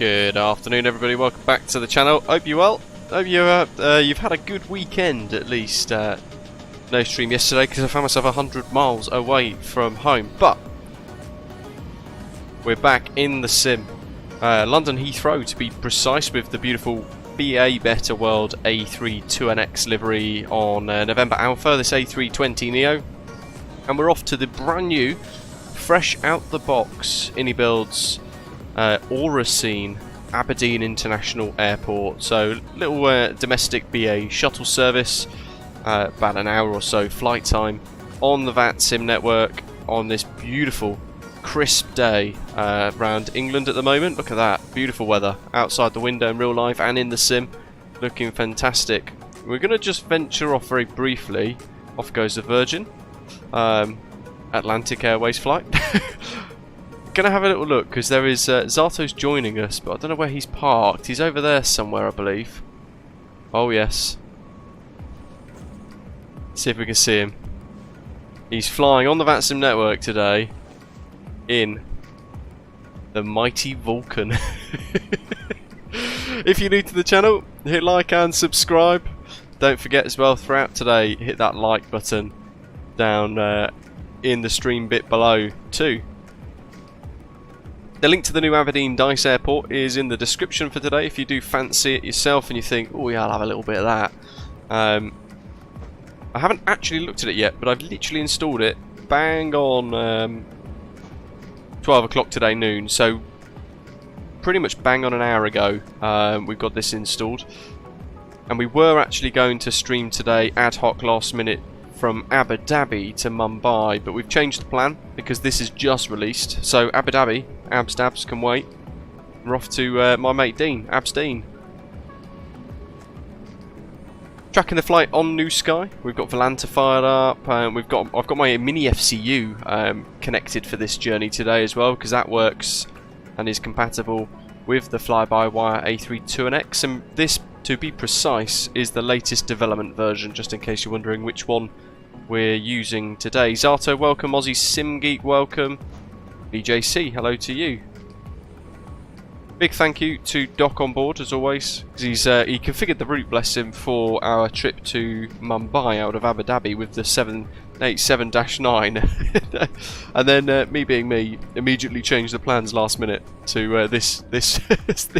Good afternoon, everybody. Welcome back to the channel. Hope you're well. Hope you've had a good weekend at least. No stream yesterday because I found myself 100 miles away from home, but we're back in the sim. London Heathrow, to be precise, with the beautiful BA Better World A32NX livery on November Alpha, this A320neo, and we're off to the brand new, fresh out the box iniBuilds AuraScenery Aberdeen International Airport. So little domestic BA shuttle service, about an hour or so flight time on the VATSIM network on this beautiful crisp day around England at the moment. Look at that, beautiful weather outside the window in real life and in the sim, looking fantastic. We're going to just venture off very briefly. Off goes the Virgin Atlantic Airways flight. Gonna have a little look because there is Zato's joining us, but I don't know where he's parked. He's over there somewhere, I believe. Oh yes. See if we can see him. He's flying on the VATSIM network today in the mighty Vulcan. If you're new to the channel, hit like and subscribe. Don't forget as well, throughout today, hit that like button down in the stream bit below too. The link to the new Aberdeen Dyce Airport is in the description for today if you do fancy it yourself and you think, oh yeah, I'll have a little bit of that. I haven't actually looked at it yet, but I've literally installed it bang on 12 o'clock today noon, so pretty much bang on an hour ago we've got this installed. And we were actually going to stream today ad hoc last minute from Abu Dhabi to Mumbai, but we've changed the plan because this is just released. So Abu Dhabi, Abs Dabs can wait. We're off to my mate Dean, Abs Dean. Tracking the flight on New Sky. We've got Volanta fired up. I've got my mini FCU connected for this journey today as well, because that works and is compatible with the flybywire A32NX. And this, to be precise, is the latest development version, just in case you're wondering which one we're using today. Zato, welcome. Aussie Sim Geek, welcome. BJC, hello to you. Big thank you to Doc on board, as always, because he configured the route, bless him, for our trip to Mumbai out of Abu Dhabi with the 787-9. And then, me being me, immediately changed the plans last minute to this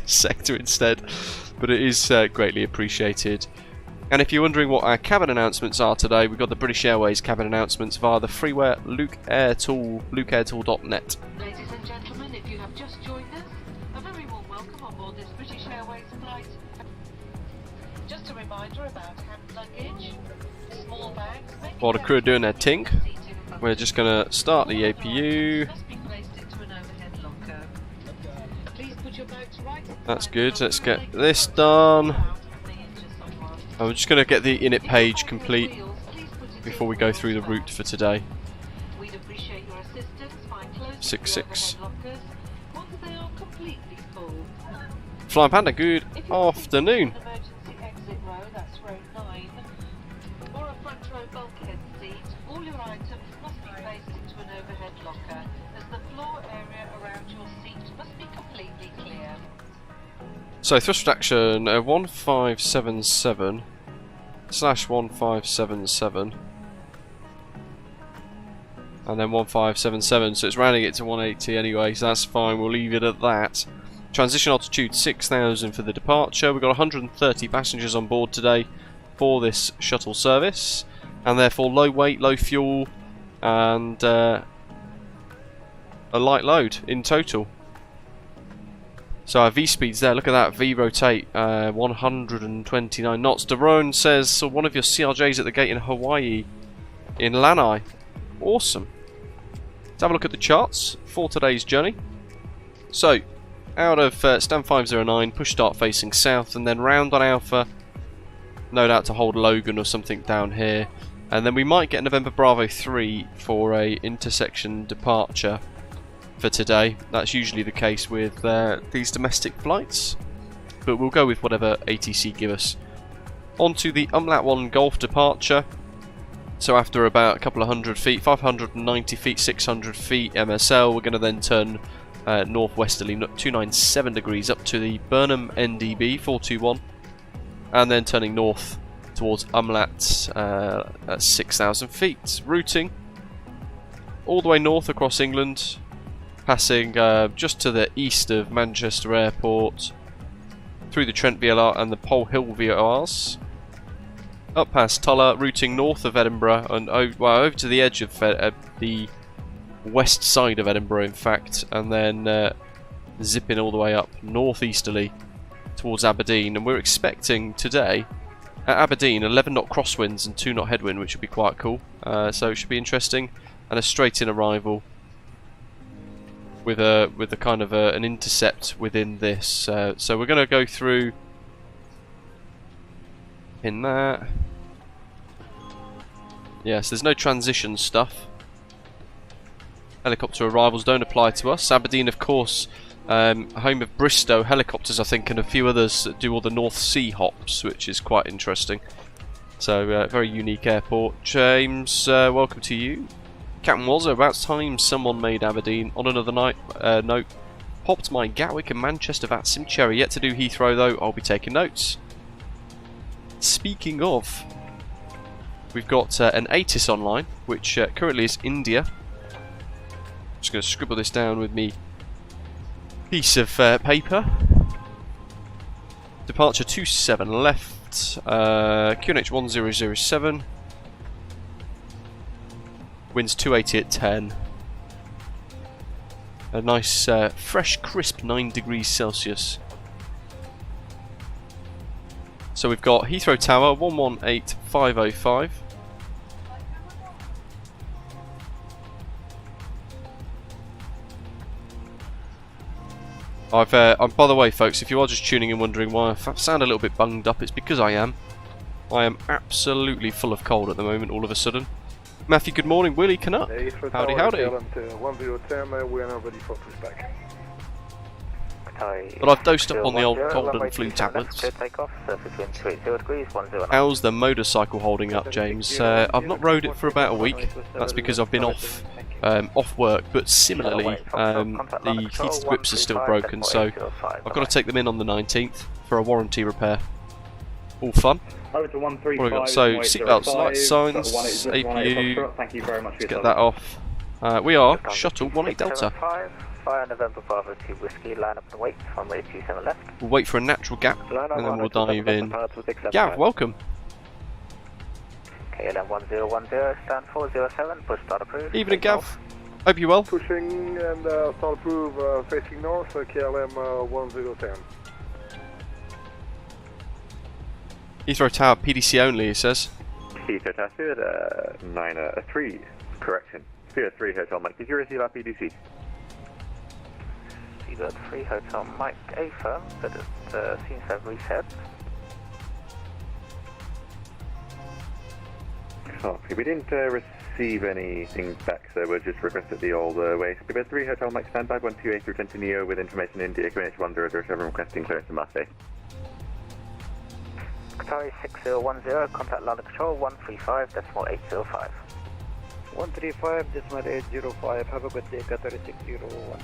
sector instead. But it is greatly appreciated. And if you're wondering what our cabin announcements are today, we've got the British Airways cabin announcements via the freeware lukeairtool.net. Ladies and gentlemen, if you have just joined us, a very warm welcome on board this British Airways flight. Just a reminder about hand luggage, small bags. While the crew are doing their ting, we're just going to start the APU. That's good, let's get this done. I'm just going to get the init page complete before we go through the route for today. 66. Flying Panda, good afternoon. So thrust reduction 1577/1577 and then 1577, so it's rounding it to 180 anyway, so that's fine, we'll leave it at that. Transition altitude 6,000 for the departure. We've got 130 passengers on board today for this shuttle service, and therefore low weight, low fuel, and a light load in total. So our V-speeds there, look at that, V-rotate, 129 knots. Daron says, so one of your CRJs at the gate in Hawaii, in Lanai. Awesome. Let's have a look at the charts for today's journey. So, out of stand 509, push start facing south, and then round on Alpha, no doubt to hold Logan or something down here. And then we might get November Bravo 3 for a intersection departure for today. That's usually the case with these domestic flights, but we'll go with whatever ATC give us. On to the Umlaut 1 Golf departure. So after about a couple of hundred feet, 590 feet, 600 feet MSL, we're going to then turn northwesterly 297 degrees up to the Burnham NDB 421, and then turning north towards Umlaut at 6,000 feet, routing all the way north across England, passing just to the east of Manchester Airport, through the Trent VLR and the Pole Hill VLRs, up past Tulla, routing north of Edinburgh and over to the edge of the west side of Edinburgh, in fact, and then zipping all the way up northeasterly towards Aberdeen. And we're expecting today at Aberdeen 11 knot crosswinds and 2 knot headwind, which would be quite cool. So it should be interesting, and a straight in arrival with a kind of an intercept within this. So we're going to go through in that. Yes, there's no transition stuff. Helicopter arrivals don't apply to us. Aberdeen, of course, home of Bristow helicopters, I think, and a few others that do all the North Sea hops, which is quite interesting. So, very unique airport. James, welcome to you. Captain Wazza, about time someone made Aberdeen. On another note, popped my Gatwick and Manchester VATSIM cherry. Yet to do Heathrow, though. I'll be taking notes. Speaking of, we've got an ATIS online, which currently is India. Just going to scribble this down with me piece of paper. Departure 27 left, QNH 1007. Winds 280 at 10. A nice, fresh, crisp 9 degrees Celsius. So we've got Heathrow Tower 118505. By the way, folks, if you are just tuning in wondering why I sound a little bit bunged up, it's because I am. I am absolutely full of cold at the moment, all of a sudden. Matthew, good morning. Willie Canuck. Howdy, howdy. 1010, we are now ready for pushback. But I've dosed up on the old cold and flu tablets. How's the motorcycle holding up, James? I've not rode it for about a week. That's because I've been off work, but similarly the heated grips are still broken, so I've got to take them in on the 19th for a warranty repair. All fun. Over to 135. What have we got? So seatbelts, light signs, APU. Thank you very much. Let's get that off. We are shuttle 18 Delta. Fire November Bravo 2 Whiskey, line up and wait, runway 27 left. We'll wait for a natural gap and then we'll dive in. Gav, welcome. KLM 1010, stand 407, push start approved. Evening, Gav. Hope you're well. Pushing and start approve, facing north, KLM 1010. Heathrow Tower, PDC only, it says. Heathrow Tower, Spirit 3, correction. Spirit 3 Hotel Mike, did you receive our PDC? Spirit 3 Hotel Mike, A firm, but it seems to have reset. Copy, we didn't receive anything back, so we'll just request it the old way. Spirit 3 Hotel Mike, standby 128 through 20 Neo with information India, QNH 1007, requesting clearance to Marseille. Qatari 6010, contact London Control 135.805. 135.805, have a good day, Qatari 6010.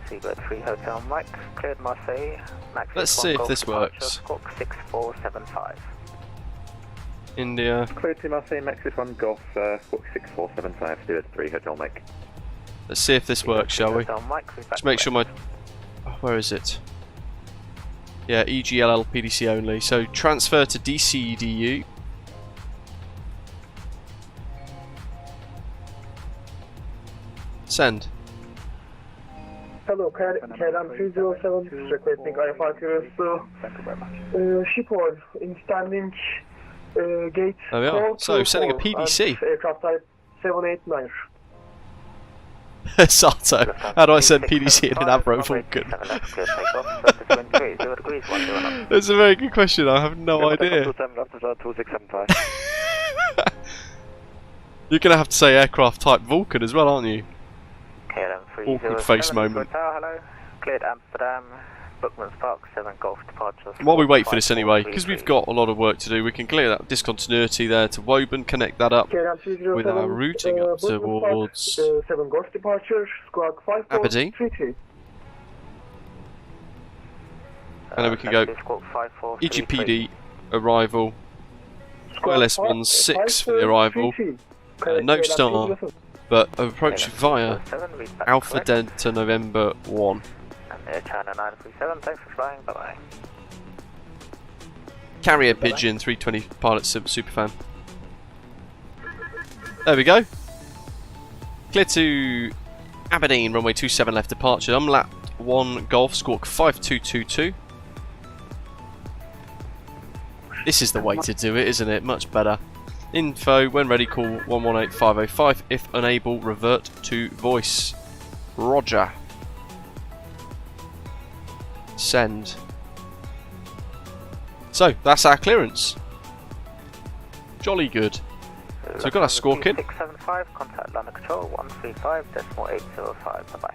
Seabird 3 Hotel Mike, cleared Marseille, Max. Let's see if this works. Squawk 6475. India. Cleared to Marseille, Max 1 Golf, squawk 6475, Spirit 3 Hotel Mike. Let's see if this works, shall we? Mike, Just make sure my... Oh, where is it? Yeah, EGLL PDC only. So transfer to DCEDU. Send. Hello, KLM 307, requesting IFR clearance. Thank you very much. Shipboard in standing gate. There we are. So sending a PDC. Aircraft type 789. Sato, how do I send PDC in an Avro Vulcan? That's a very good question, I have no idea. You're going to have to say aircraft type Vulcan as well, aren't you? Awkward face moment. Hello, cleared Amsterdam, Bookman's Park, 7 Golf departure. While we wait for this anyway, because we've got a lot of work to do, we can clear that discontinuity there to Woburn, connect that up with our routing up towards 7 Golf departure, squawk 5432. Aberdeen. And then we can go EGPD arrival, LS 16 for the arrival, no star, but approach via Alpha Delta November 1. And China 937, thanks for flying, bye bye. Carrier Pigeon 320 pilot superfan. There we go. Clear to Aberdeen, runway 27 left departure. Lap 1 Golf, squawk 5222. This is the way to do it, isn't it? Much better. Info, when ready, call 118505. If unable, revert to voice. Roger. Send. So, that's our clearance. Jolly good. So we've got our squawk in. 675, contact London Control 135.805, bye bye.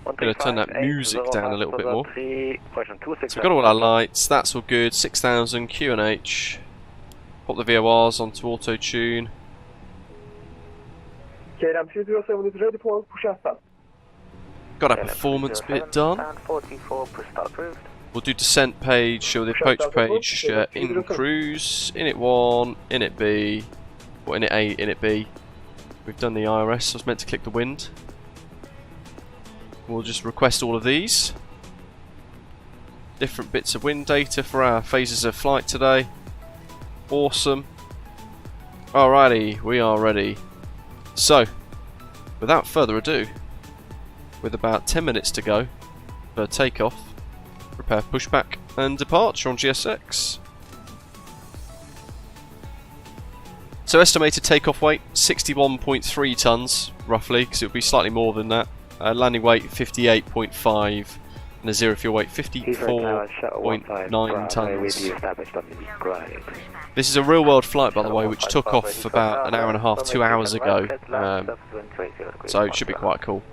I'm going to turn that music down a little bit more. So we've got all our lights, that's all good. 6000 QNH. Pop the VORs onto auto tune. KLM 207 is ready for push up. Got our performance bit done. 44, push start approved. We'll do descent page, show the approach page, in cruise, init 1, init B, or init A, init B. We've done the IRS, I was meant to click the wind. We'll just request all of these. Different bits of wind data for our phases of flight today. Awesome. Alrighty, we are ready. So, without further ado, with about 10 minutes to go for takeoff, prepare pushback and departure on GSX. So estimated takeoff weight 61.3 tons roughly, because it would be slightly more than that. Landing weight 58.5 and a zero fuel weight 54.9 tons. This is a real world flight, by the way, which took off about an hour and a half, 2 hours ago, so it should be quite cool.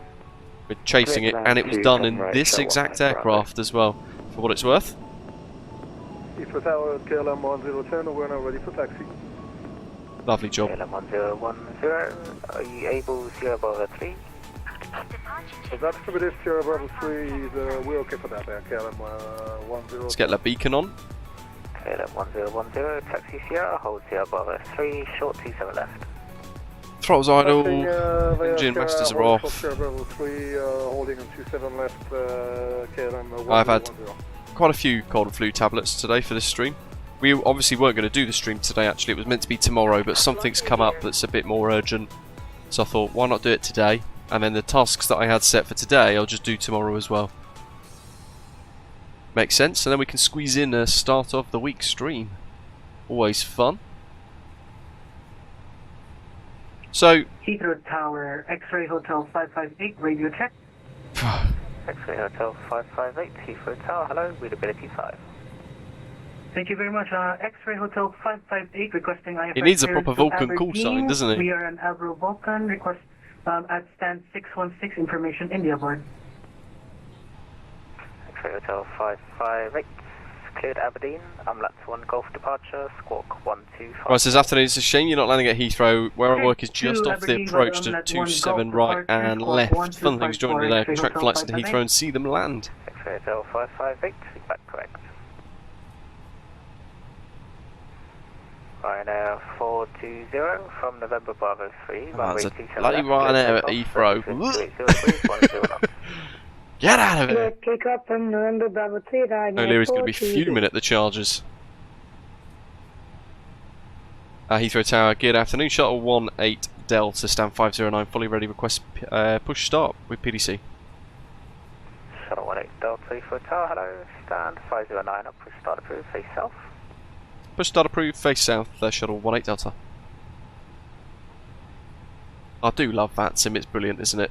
We're chasing it, and it was done in this exact aircraft as well, for what it's worth. Heathrow Tower, KLM 1010, we're now ready for taxi. Lovely job. KLM 1010, are you able to Sierra Bravo 3? That's for this Sierra Bravo 3, we're okay for that there, KLM 10. Let's get the beacon on. KLM 1010, taxi Sierra, hold Sierra Bravo 3, short 27 left. Throttles idle, engine masters are off. Sierra Bravo 3, holding on 27 left, KLM 1010. I've had quite a few cold and flu tablets today for this stream. We obviously weren't going to do the stream today, actually. It was meant to be tomorrow, but something's come up that's a bit more urgent. So I thought, why not do it today? And then the tasks that I had set for today, I'll just do tomorrow as well. Makes sense, and then we can squeeze in a start of the week stream. Always fun. So, Heathrow Tower, X-Ray Hotel 558, radio check. X-Ray Hotel 558, Heathrow Tower, hello, readability 5. Thank you very much. X-Ray Hotel 558 requesting IFR. He needs a proper Vulcan call sign, doesn't he? We are an Avro Vulcan, request at stand 616, information India board. X-Ray Hotel 558, cleared Aberdeen, lap 1 Golf departure, squawk 125. Right, so this afternoon, it's a shame you're not landing at Heathrow. Where I work is just off the approach to 27 right and left. Fun things joining the track flights into Heathrow and see them land. X-Ray Hotel 558, feedback correct. Ryanair 420 from November Bravo 3. That's a bloody Ryanair at Heathrow. Get out of here! Takeoff from November Bravo 3, O'Leary's going to be fuming at the Chargers. Heathrow Tower, good afternoon. Shuttle 18 Delta, stand 509, fully ready. Request push start with PDC. Shuttle 18 Delta, Heathrow Tower, hello. Stand 509, up push start approved, face south. Push start approved, face south, shuttle 18 Delta. I do love VATSIM, it's brilliant, isn't it?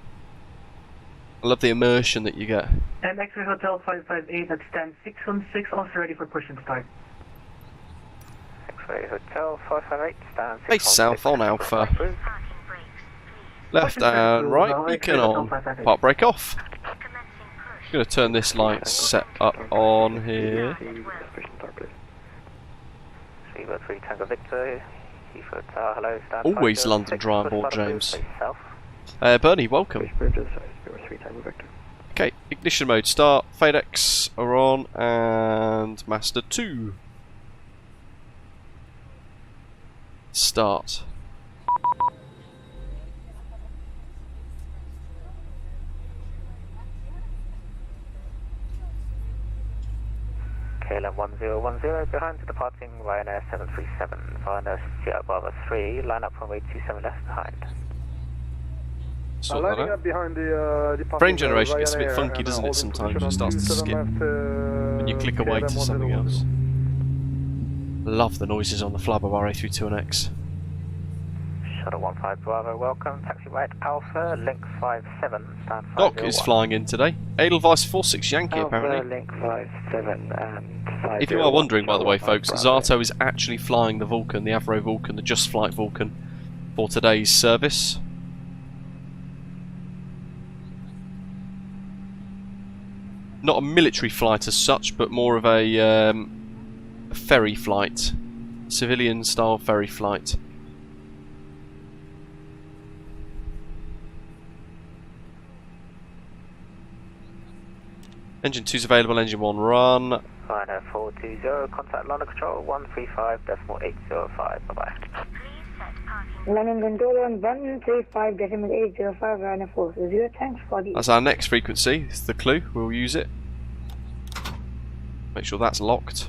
I love the immersion that you get. And X-Ray Hotel 558 at stand 616, also ready for push and start. X-Ray Hotel 558, stand 616. Face south on Alpha. Left and right, beacon on. Park brake off. I'm going to turn this light set up on here. Seabird 3 Tango Victor, Heathrow Tower, hello, stand Always 5, London 6, dry on board, push button James. face south. Bernie, welcome. Okay, ignition mode start, FADEX are on, and Master 2. Start. KLM 1010, behind to departing Ryanair 737, Ryanair Sierra Bravo 3, line up runway 27 left behind. Sort that lining out. up behind the Frame generation gets a bit funky, doesn't it, sometimes? It starts to skip when you click away to something else. Love the noises on the flybywire A32NX. Shuttle 15 Bravo, welcome, taxi right Alpha, link 57, stand 501. Doc is flying in today. Edelweiss 46 Yankee Alpha, apparently. link 57 and 501. If you are wondering, by the way, folks, Zato is actually flying the Vulcan, the Avro Vulcan, the Just Flight Vulcan, for today's service. Not a military flight as such, but more of a ferry flight. Civilian style ferry flight. Engine 2's available, engine 1 run. Ryanair 420, contact London Control 135.805, bye bye. London Control 135.805, Ryanair 420, thanks for the... That's our next frequency, it's the clue, we'll use it. Make sure that's locked.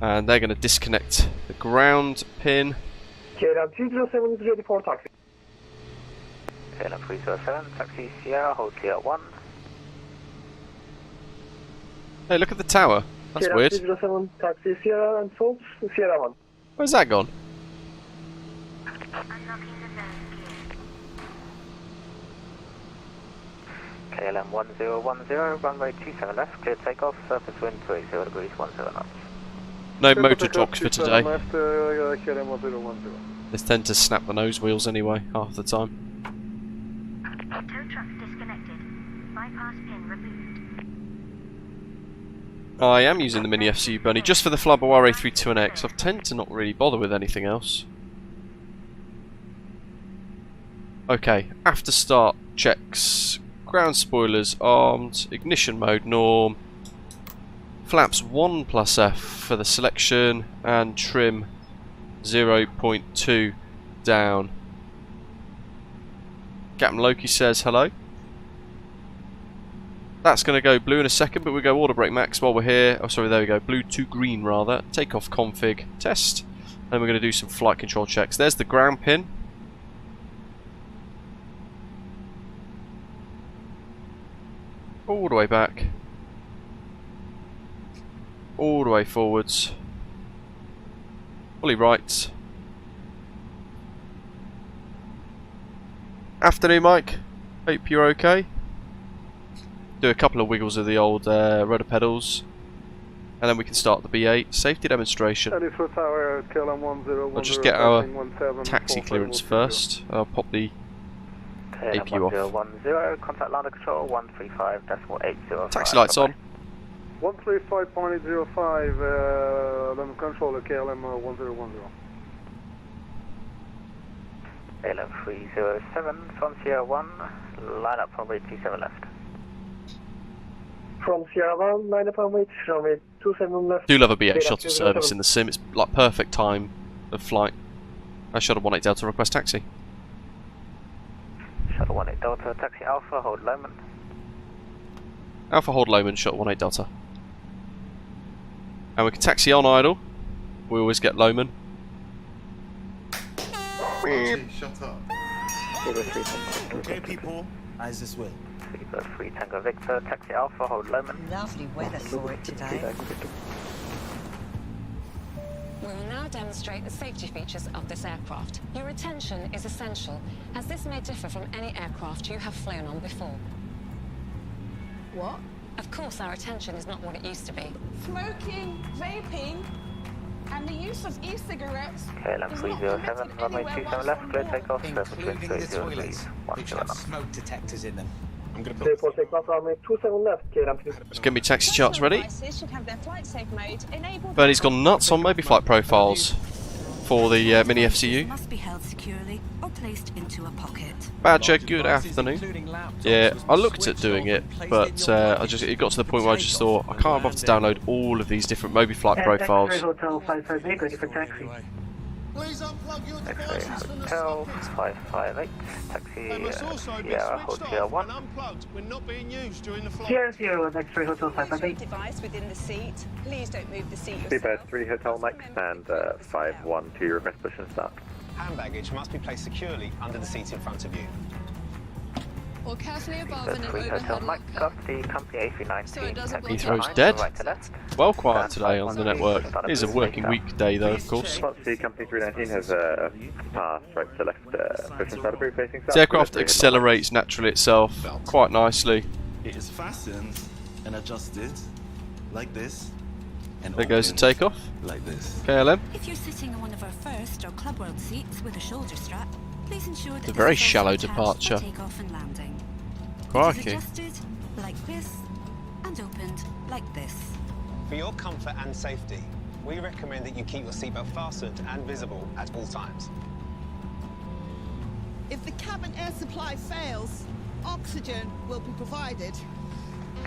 And they're going to disconnect the ground pin. KLM 307 is ready for taxi. KLM 307, taxi Sierra, hold clear 1. Hey, look at the tower. That's KLM weird. 307, taxi Sierra and Fox, Sierra 1. Where's that gone? KLM 1010, runway 27 left, clear takeoff, surface wind 20 degrees 10 knots. No motor docks for today. Left, KLM 1010. They tend to snap the nose wheels anyway, half the time. Tow truck disconnected. Bypass pin removed. I am using the Mini FCU Bunny just for the flybywire A32NX. I tend to not really bother with anything else. Okay, after start checks. Ground spoilers armed, ignition mode norm, flaps 1 plus F for the selection, and trim 0.2 down. Captain Loki says hello. That's going to go blue in a second, but we go auto brake max while we're here. Oh, sorry, there we go. Blue to green, rather. Takeoff config test. And we're going to do some flight control checks. There's the ground pin. All the way back. All the way forwards. Fully right. Afternoon, Mike. Hope you're okay. Do a couple of wiggles of the old rudder pedals, and then we can start the B8 safety demonstration. I'll just get our taxi clearance first. I'll pop the APU off. 1010, contact London Control 135.805. Taxi lights on. 135.805, London Control, KLM 1010. KLM 307, from Sierra 1, line up runway 27 left. From Sierra 1, line up runway 27 left. Do love a B8 shuttle service in the sim. It's like perfect time of flight. Shuttle 18 Delta, request taxi. Shuttle 18 Delta, taxi Alpha, hold Lehman. Alpha hold Lehman, shuttle 18 Delta. And we can taxi on idle. We always get Lehman. Shut up. Okay, people, as this will. Seabird 3 Tango Victor, taxi Alpha, hold Lehman. Lovely weather for it today. We will now demonstrate the safety features of this aircraft. Your attention is essential, as this may differ from any aircraft you have flown on before. What? Of course, our attention is not what it used to be. Smoking, vaping, and the use of e-cigarettes. KLM 307, runway 27 left, clear takeoff, surface wind Including the 30 degrees toilets, which 10 have knots. smoke detectors in them. I'm going to Clear put for takeoff, runway 27 left, KLM 3. Let's get me taxi charts ready. Should have their flight safe mode enabled. Bernie's gone nuts on Moby Flight profiles for the Mini FCU. Must be held securely or placed into a pocket. Badger, good afternoon. Yeah, I looked at doing it, but it got to the point where I just thought I can't bother to download all of these different Moby Flight profiles. X-ray Hotel 558, ready for taxi. X-ray Hotel 558, taxi Sierra Hotel 1. Sierra 01, X-ray Hotel 558. Device within the seat. Please don't move the seat Seabird 3 Hotel Mike, stand 512, request push and start. Hand baggage must be placed securely under the seat in front of you. Or carefully above Seabird 3 Hotel Mike, copy, company A319, taxi Heathrow's behind, dead. right to left. Well quiet today on the network. It is a working week day though, of course. The company 319 has passed right to left, push and start approved facing south. The aircraft accelerates naturally itself quite nicely. It is fastened and adjusted like this. And There goes the opened takeoff. like this. KLM. If you're sitting on one of our first or Club World seats with a shoulder strap, please ensure that It's a very this is also shallow attached for departure. takeoff and landing. It Crikey. is adjusted like this and opened like this. For your comfort and safety, we recommend that you keep your seatbelt fastened and visible at all times. If the cabin air supply fails, oxygen will be provided.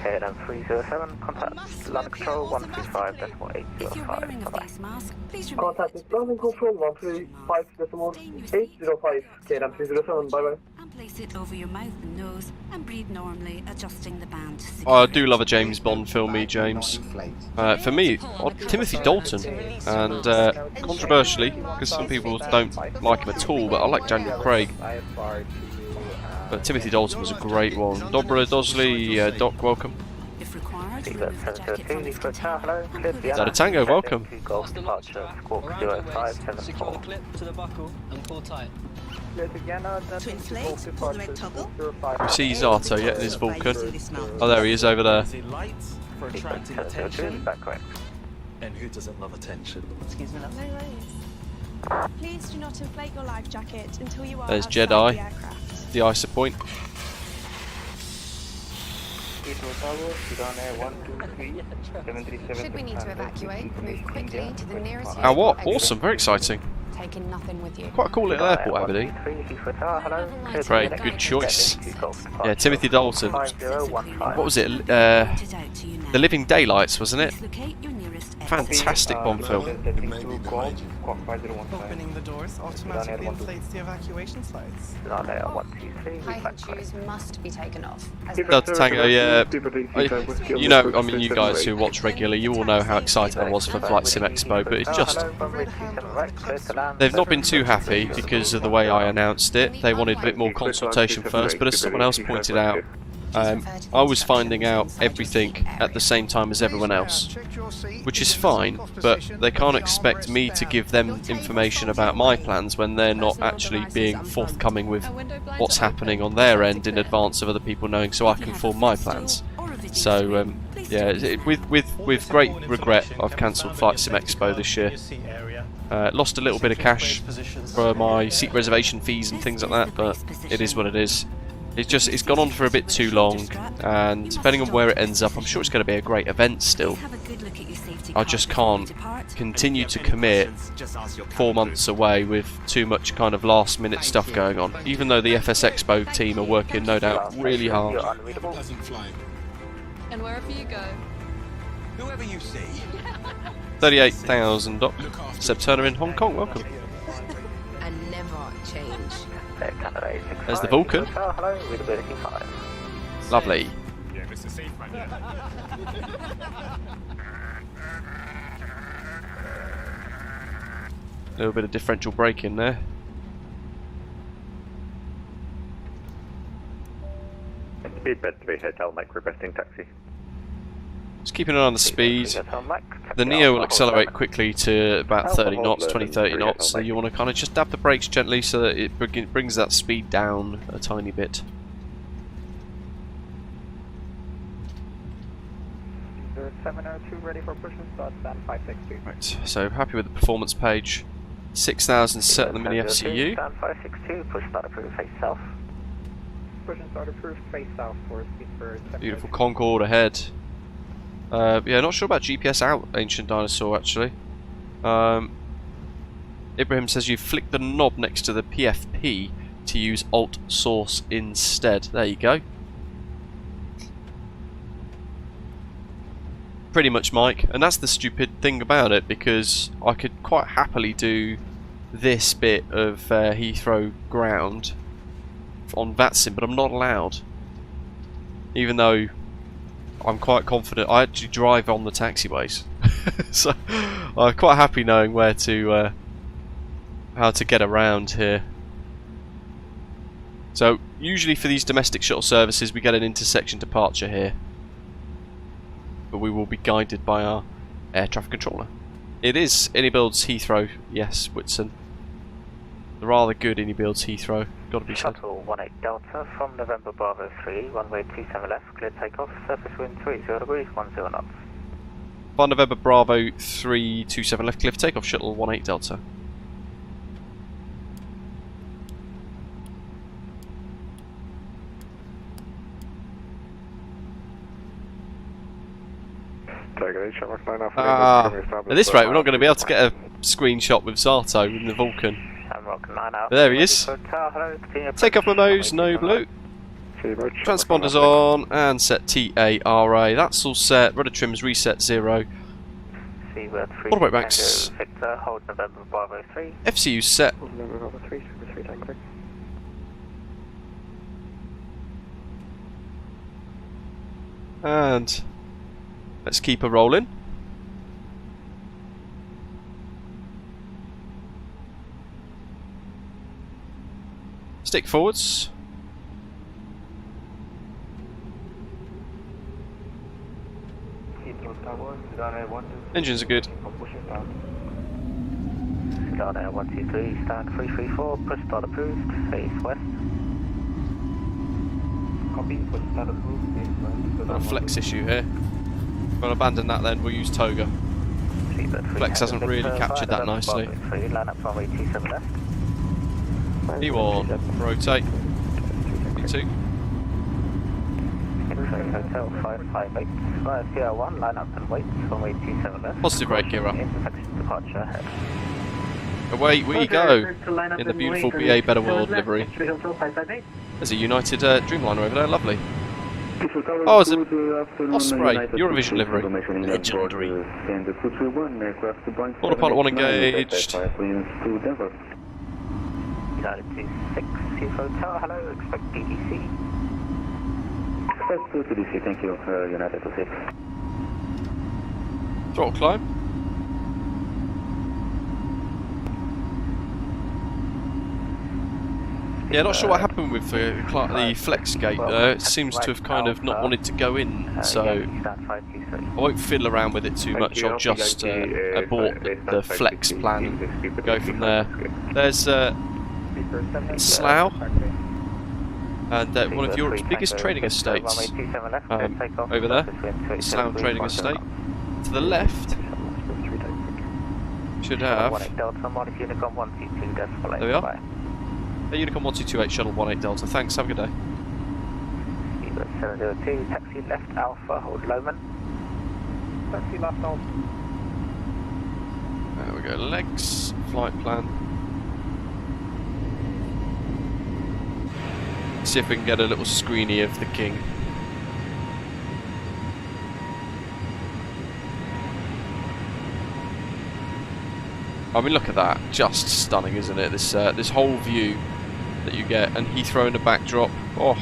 KLM 307, contact London Control 135.805. If you're wearing a face mask, please remember Contact is London Control 135.805, KLM 307, bye bye. and place it over your mouth and nose and breathe normally, adjusting the band to Oh, I do love a James Bond film, me James. For me, Timothy Dalton, and controversially, because some people don't like him at all, but I like Daniel Craig. But Timothy Dalton was a great one. Dobra Dosley, Doc, welcome. If required, Seabird remove the jacket 702, from its Heathrow container. Tower, hello, clear Vienna. Is that a Tango? Welcome. Golf departure, squawk 0574. To the buckle and pull tight. Clear to Vienna, To inflate, pull the red toggle. We see Zato yet in his Vulcan. Oh, there he is over there. Is it lights for Seabird attracting 702, is attention? that correct? And who doesn't love attention? Excuse me, No worries. Please do not inflate your life jacket until you are There's outside Jedi. the aircraft. The ISA point. Should we need to evacuate, move quickly to the nearest Ah, what? exit. Awesome, very exciting. Taking nothing with you. Quite a cool little airport, Aberdeen. Great, good choice. Yeah, Timothy Dalton. What was it? The Living Daylights, wasn't it? Fantastic Bond film. Opening the doors automatically inflates the evacuation slides. High shoes must be taken off. as Delta Tango, yeah. I- You know, I mean, you guys who watch regularly, you all know how excited I was for Flight Sim Expo, but it's just... They've not been too happy because of the way I announced it. They wanted a bit more consultation first, but as someone else pointed out, I was finding out everything at the same time as everyone else, which is fine, but they can't expect me to give them information about my plans when they're not actually being forthcoming with what's happening on their end in advance of other people knowing, so I can form my plans. So yeah, with great regret, I've cancelled Flight Sim Expo this year. Lost a little bit of cash for my seat reservation fees and things like that, but it is what it is. It's gone on for a bit too long, and depending on where it ends up, I'm sure it's going to be a great event still. I just can't continue to commit 4 months away with too much kind of last minute stuff going on, even though the FS Expo team are working no doubt really hard. And wherever you go, Whoever you see. 38,000 Doc. Seb Turner in Hong Kong, welcome. And never change. There's the Vulcan. Lovely. Yeah, Mr. Safe Man, A little bit of differential braking there. Speedbed 3 Hotel Mike requesting taxi. Just keeping an eye on the speed. The Neo will accelerate quickly to about 30 knots, 20-30 knots, so you want to kind of just dab the brakes gently so that it brings that speed down a tiny bit. Seabird 702, ready for push and start, stand 562. Right, so happy with the performance page. 6,000 set on the Mini FCU. Stand 562, push start approved, face south. pushing start approved, face south for speed for... Beautiful Concorde ahead. Yeah, not sure about GPS out, Ancient Dinosaur, actually. Ibrahim says you flick the knob next to the PFP to use Alt Source instead. There you go. Pretty much, Mike. And that's the stupid thing about it, because I could quite happily do this bit of Heathrow ground on VATSIM, but I'm not allowed. Even though I'm quite confident. I actually drive on the taxiways. So I'm quite happy knowing where to how to get around here. So usually for these domestic shuttle services we get an intersection departure here, but we will be guided by our air traffic controller. It is iniBuilds Heathrow, yes, Whitson. The rather good iniBuilds Heathrow, got to be said. Shuttle 18 Delta from November Bravo 3, runway 27 left, clear takeoff, surface wind 30 degrees, 10 knots. Flight November Bravo 327 left, clear for takeoff, shuttle 18 Delta. At this rate, we're not going to be able to get a screenshot with Zato in the Vulcan. But there he is. Take off memos, no blue. Transponders on and set TARA. That's all set. Rudder trims reset 0. Autobrake banks. FCU set. And let's keep her rolling. Stick forwards. Engines are good. Ghana 123, stand 334, push start approved, face west. Copy, push start approved, face west. Got a flex issue here. We'll abandon that then, we'll use Toga. Flex hasn't really captured that nicely. E1, rotate. E2. Hotel 558, CR1, line up and wait, runway 27 left. Positive rate gear up. Intersection departure ahead. Away we go in the beautiful BA Better World livery. There's a United Dreamliner over there, lovely. Oh, it's a Osprey, Eurovision livery. Legendary. Autopilot 1 engaged. United 26, Heathrow Tower, hello, expect DDC. Expect DDC, thank you, United 26. Throttle climb. Yeah, not sure what happened with the flex gate there. It seems to have kind of not wanted to go in, so I won't fiddle around with it too much. I'll just abort the flex plan, go from there. There's Slough, and one of Europe's biggest trading estates over there, Slough Trading Estate. To the left, should have, there we are. A Unicom 1228 shuttle 18 Delta. Thanks, have a good day. 702, taxi left Alpha, hold Lowman. Taxi left Alpha. There we go, legs, flight plan. See if we can get a little screeny of the King. I mean, look at that, just stunning, isn't it? This whole view that you get, and Heathrow in the backdrop. Oh,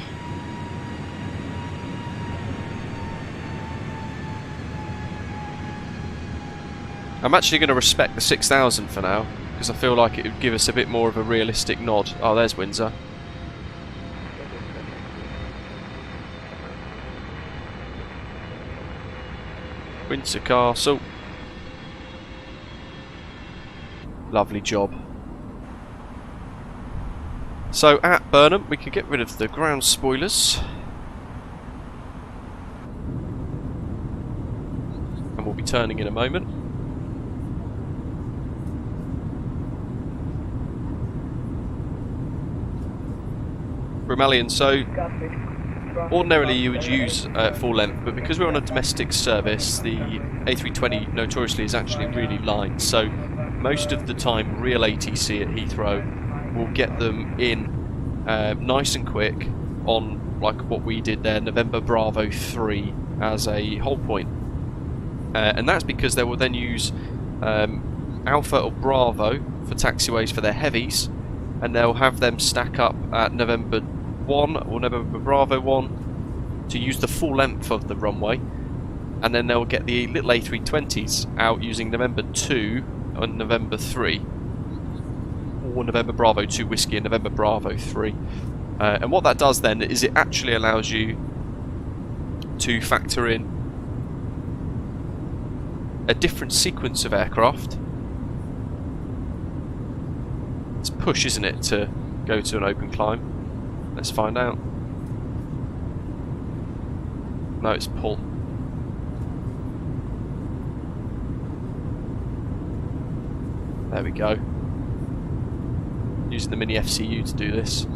I'm actually going to respect the 6000 for now, because I feel like it would give us a bit more of a realistic nod. Oh, there's Windsor. Windsor Castle. Lovely job. So at Burnham we can get rid of the ground spoilers, and we'll be turning in a moment. Brumelian, so ordinarily you would use full length, but because we're on a domestic service, the A320 notoriously is actually really light, so most of the time real ATC at Heathrow will get them in nice and quick on, like what we did there, November Bravo 3 as a hold point. And that's because they will then use Alpha or Bravo for taxiways for their heavies, and they'll have them stack up at November 1 or November Bravo 1 to use the full length of the runway, and then they'll get the little A320s out using November 2 and November 3, or November Bravo 2 Whiskey and November Bravo 3. And what that does then is it actually allows you to factor in a different sequence of aircraft. It's push, isn't it, to go to an open climb? Let's find out. No, it's pull. There we go. Using the mini FCU to do this.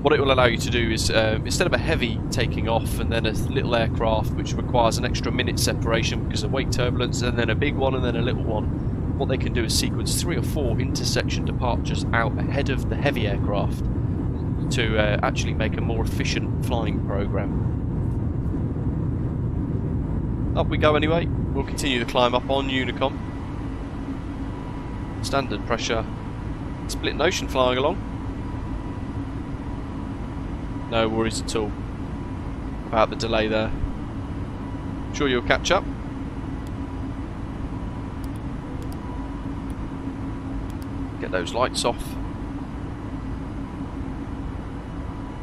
What it will allow you to do is, instead of a heavy taking off and then a little aircraft which requires an extra minute separation because of weight turbulence, and then a big one and then a little one, what they can do is sequence 3 or 4 intersection departures out ahead of the heavy aircraft to actually make a more efficient flying program. Up we go anyway. We'll continue the climb up on Unicom. Standard pressure. Split notion flying along. No worries at all about the delay there. I'm sure you'll catch up. Get those lights off.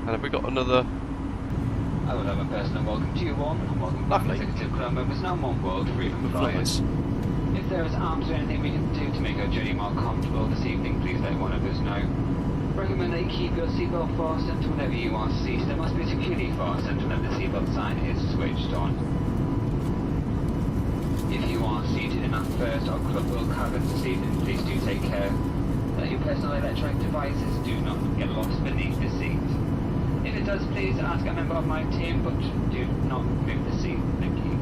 And have we got another? I would have a personal welcome to you one, and welcome back to Executive Crew members now on board Freedom Flyers. If there is arms or anything we can do to make our journey more comfortable this evening, please let one of us know. Recommend that you keep your seatbelt fastened whenever you are seated. There must be securely fastened whenever the seatbelt sign is switched on. If you are seated in that first or club world cabin this evening, please do take care that your personal electronic devices do not get lost beneath the seat. If it does, please ask a member of my team, but do not move the seat. Thank you.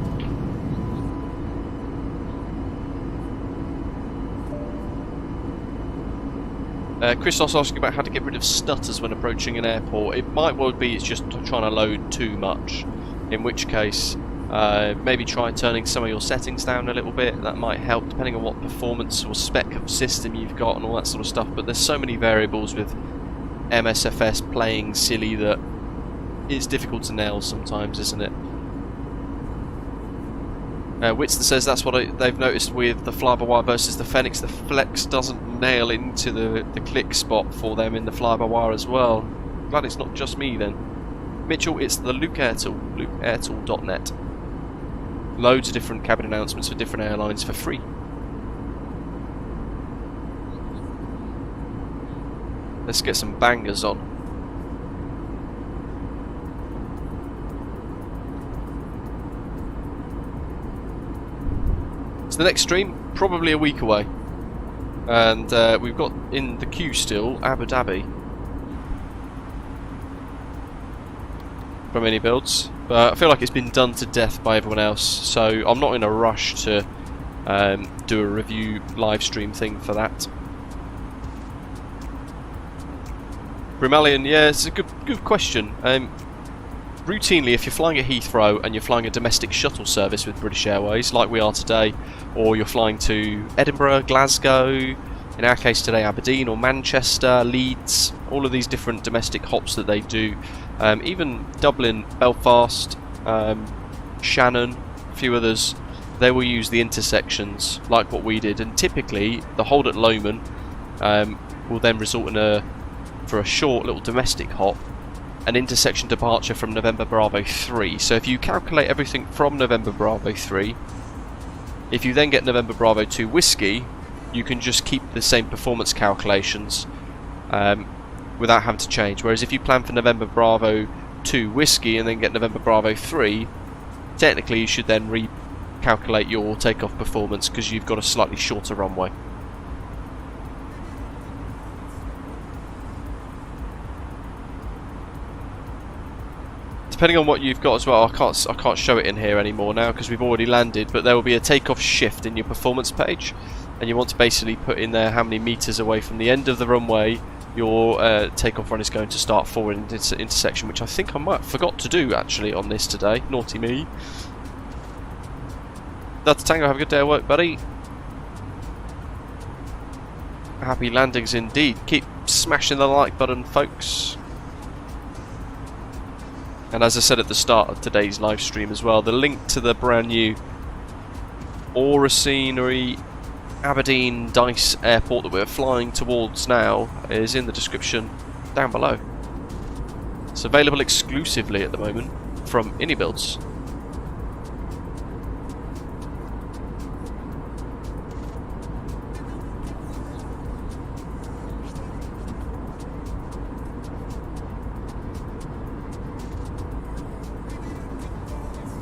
Christos asking about how to get rid of stutters when approaching an airport. It might well be it's just trying to load too much, in which case maybe try turning some of your settings down a little bit. That might help depending on what performance or spec of system you've got and all that sort of stuff, but there's so many variables with MSFS playing silly that it's difficult to nail sometimes, isn't it? Whitson says that's what they've noticed with the fly-by-wire versus the Fenix. The Flex doesn't nail into the click spot for them in the fly-by-wire as well. Glad it's not just me then. Mitchell, it's the Luke Airtel, lukeairtel.net. Loads of different cabin announcements for different airlines for free. Let's get some bangers on. So the next stream, probably a week away. And we've got in the queue still Abu Dhabi from iniBuilds, but I feel like it's been done to death by everyone else, so I'm not in a rush to do a review live stream thing for that. Brumelian, yeah, it's a good question. Routinely, if you're flying at Heathrow and you're flying a domestic shuttle service with British Airways, like we are today, or you're flying to Edinburgh, Glasgow, in our case today Aberdeen or Manchester, Leeds, all of these different domestic hops that they do, even Dublin, Belfast, Shannon, a few others, they will use the intersections like what we did, and typically the hold at Lomond will then result in for a short little domestic hop, an intersection departure from November Bravo 3. So if you calculate everything from November Bravo 3, if you then get November Bravo 2 Whiskey, you can just keep the same performance calculations without having to change. Whereas if you plan for November Bravo 2 Whiskey and then get November Bravo 3, technically you should then recalculate your takeoff performance because you've got a slightly shorter runway. depending on what you've got as well, I can't show it in here anymore now because we've already landed, but there will be a takeoff shift in your performance page, and you want to basically put in there how many meters away from the end of the runway your takeoff run is going to start forward into intersection, which I think I might have forgot to do actually on this today. Naughty me. That's Tango, have a good day at work, buddy. Happy landings indeed. Keep smashing the like button, folks. And as I said at the start of today's live stream as well, the link to the brand new AuraScenery Aberdeen Dyce Airport that we're flying towards now is in the description down below. It's available exclusively at the moment from iniBuilds.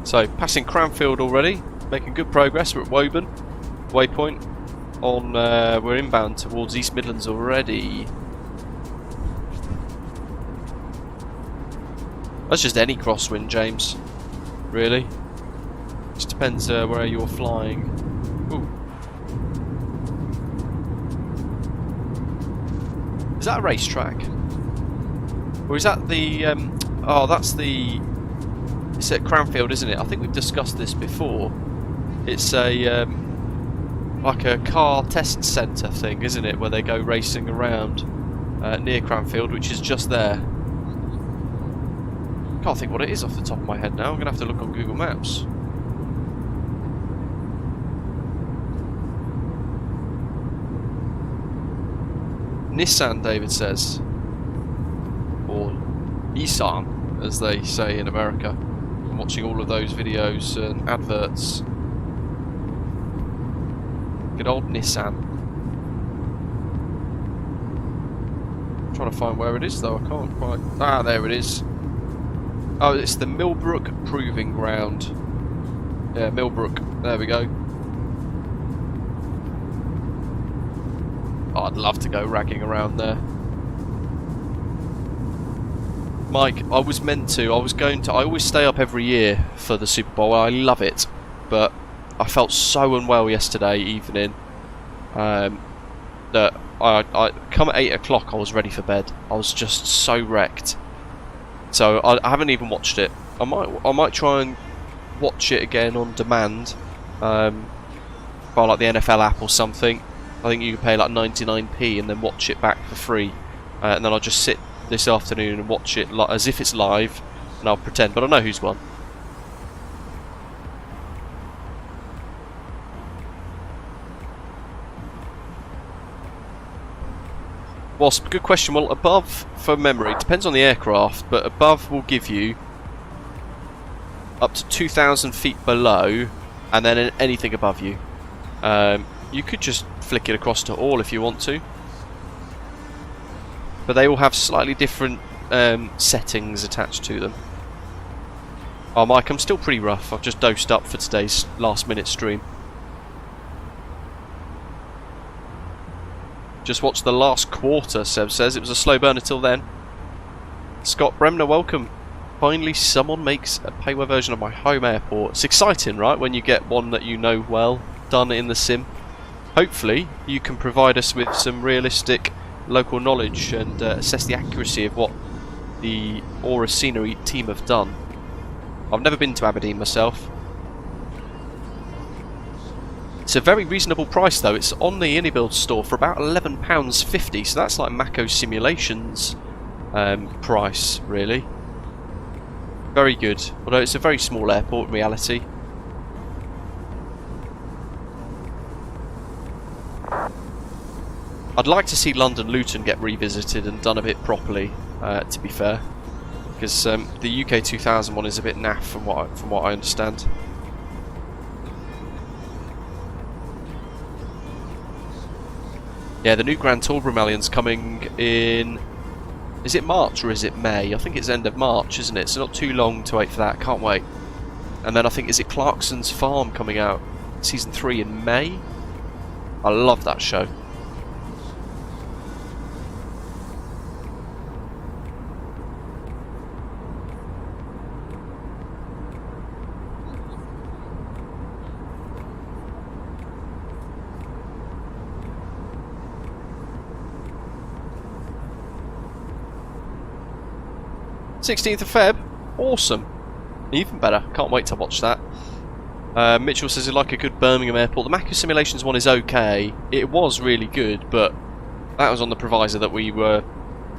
So, passing Cranfield already, making good progress. We're at Woburn, waypoint. We're inbound towards East Midlands already. That's just any crosswind, James. Really. Just depends where you're flying. Ooh. Is that a racetrack? Or is that the? Oh, that's the. It's at Cranfield, isn't it? I think we've discussed this before. It's a like a car test centre thing, isn't it? Where they go racing around near Cranfield, which is just there. Can't think what it is off the top of my head now. I'm gonna have to look on Google Maps. Nissan, David says, or Nissan, as they say in America. I'm watching all of those videos and adverts. Good old Nissan. I'm trying to find where it is though, I can't quite. Ah, there it is. Oh, it's the Millbrook Proving Ground. Yeah, Millbrook. There we go. Oh, I'd love to go ragging around there. Mike, I was meant to. I always stay up every year for the Super Bowl. I love it, but I felt so unwell yesterday evening that I come at 8 o'clock. I was ready for bed. I was just so wrecked. So I haven't even watched it. I might try and watch it again on demand, by like the NFL app or something. I think you can pay like 99p and then watch it back for free, and then I'll just sit this afternoon and watch it as if it's live, and I'll pretend, but I know who's won. Wasp, good question. Well, above, for memory, depends on the aircraft, but above will give you up to 2,000 feet below, and then anything above you. You could just flick it across to all if you want to, but they all have slightly different settings attached to them. Oh, Mike, I'm still pretty rough. I've just dosed up for today's last-minute stream. Just watched the last quarter, Seb says. It was a slow burner till then. Scott Bremner, welcome. Finally, someone makes a payware version of my home airport. It's exciting, right, when you get one that you know well done in the sim. Hopefully, you can provide us with some realistic local knowledge and assess the accuracy of what the AuraScenery team have done. I've never been to Aberdeen myself. It's a very reasonable price though. It's on the iniBuilds store for about £11.50, so that's like Mako Simulations price, really. Very good, although it's a very small airport in reality. I'd like to see London Luton get revisited and done a bit properly, to be fair, because the UK 2000 one is a bit naff from what I understand. Yeah, the new Grand Tour Brumellion's coming in. Is it March or is it May? I think it's end of March, isn't it? So not too long to wait for that. Can't wait. And then I think, is it Clarkson's Farm coming out season 3 in May? I love that show. 16th of Feb. Awesome. Even better. Can't wait to watch that. Mitchell says he'd like a good Birmingham Airport. The Macca Simulations one is okay. It was really good, but that was on the proviso that we were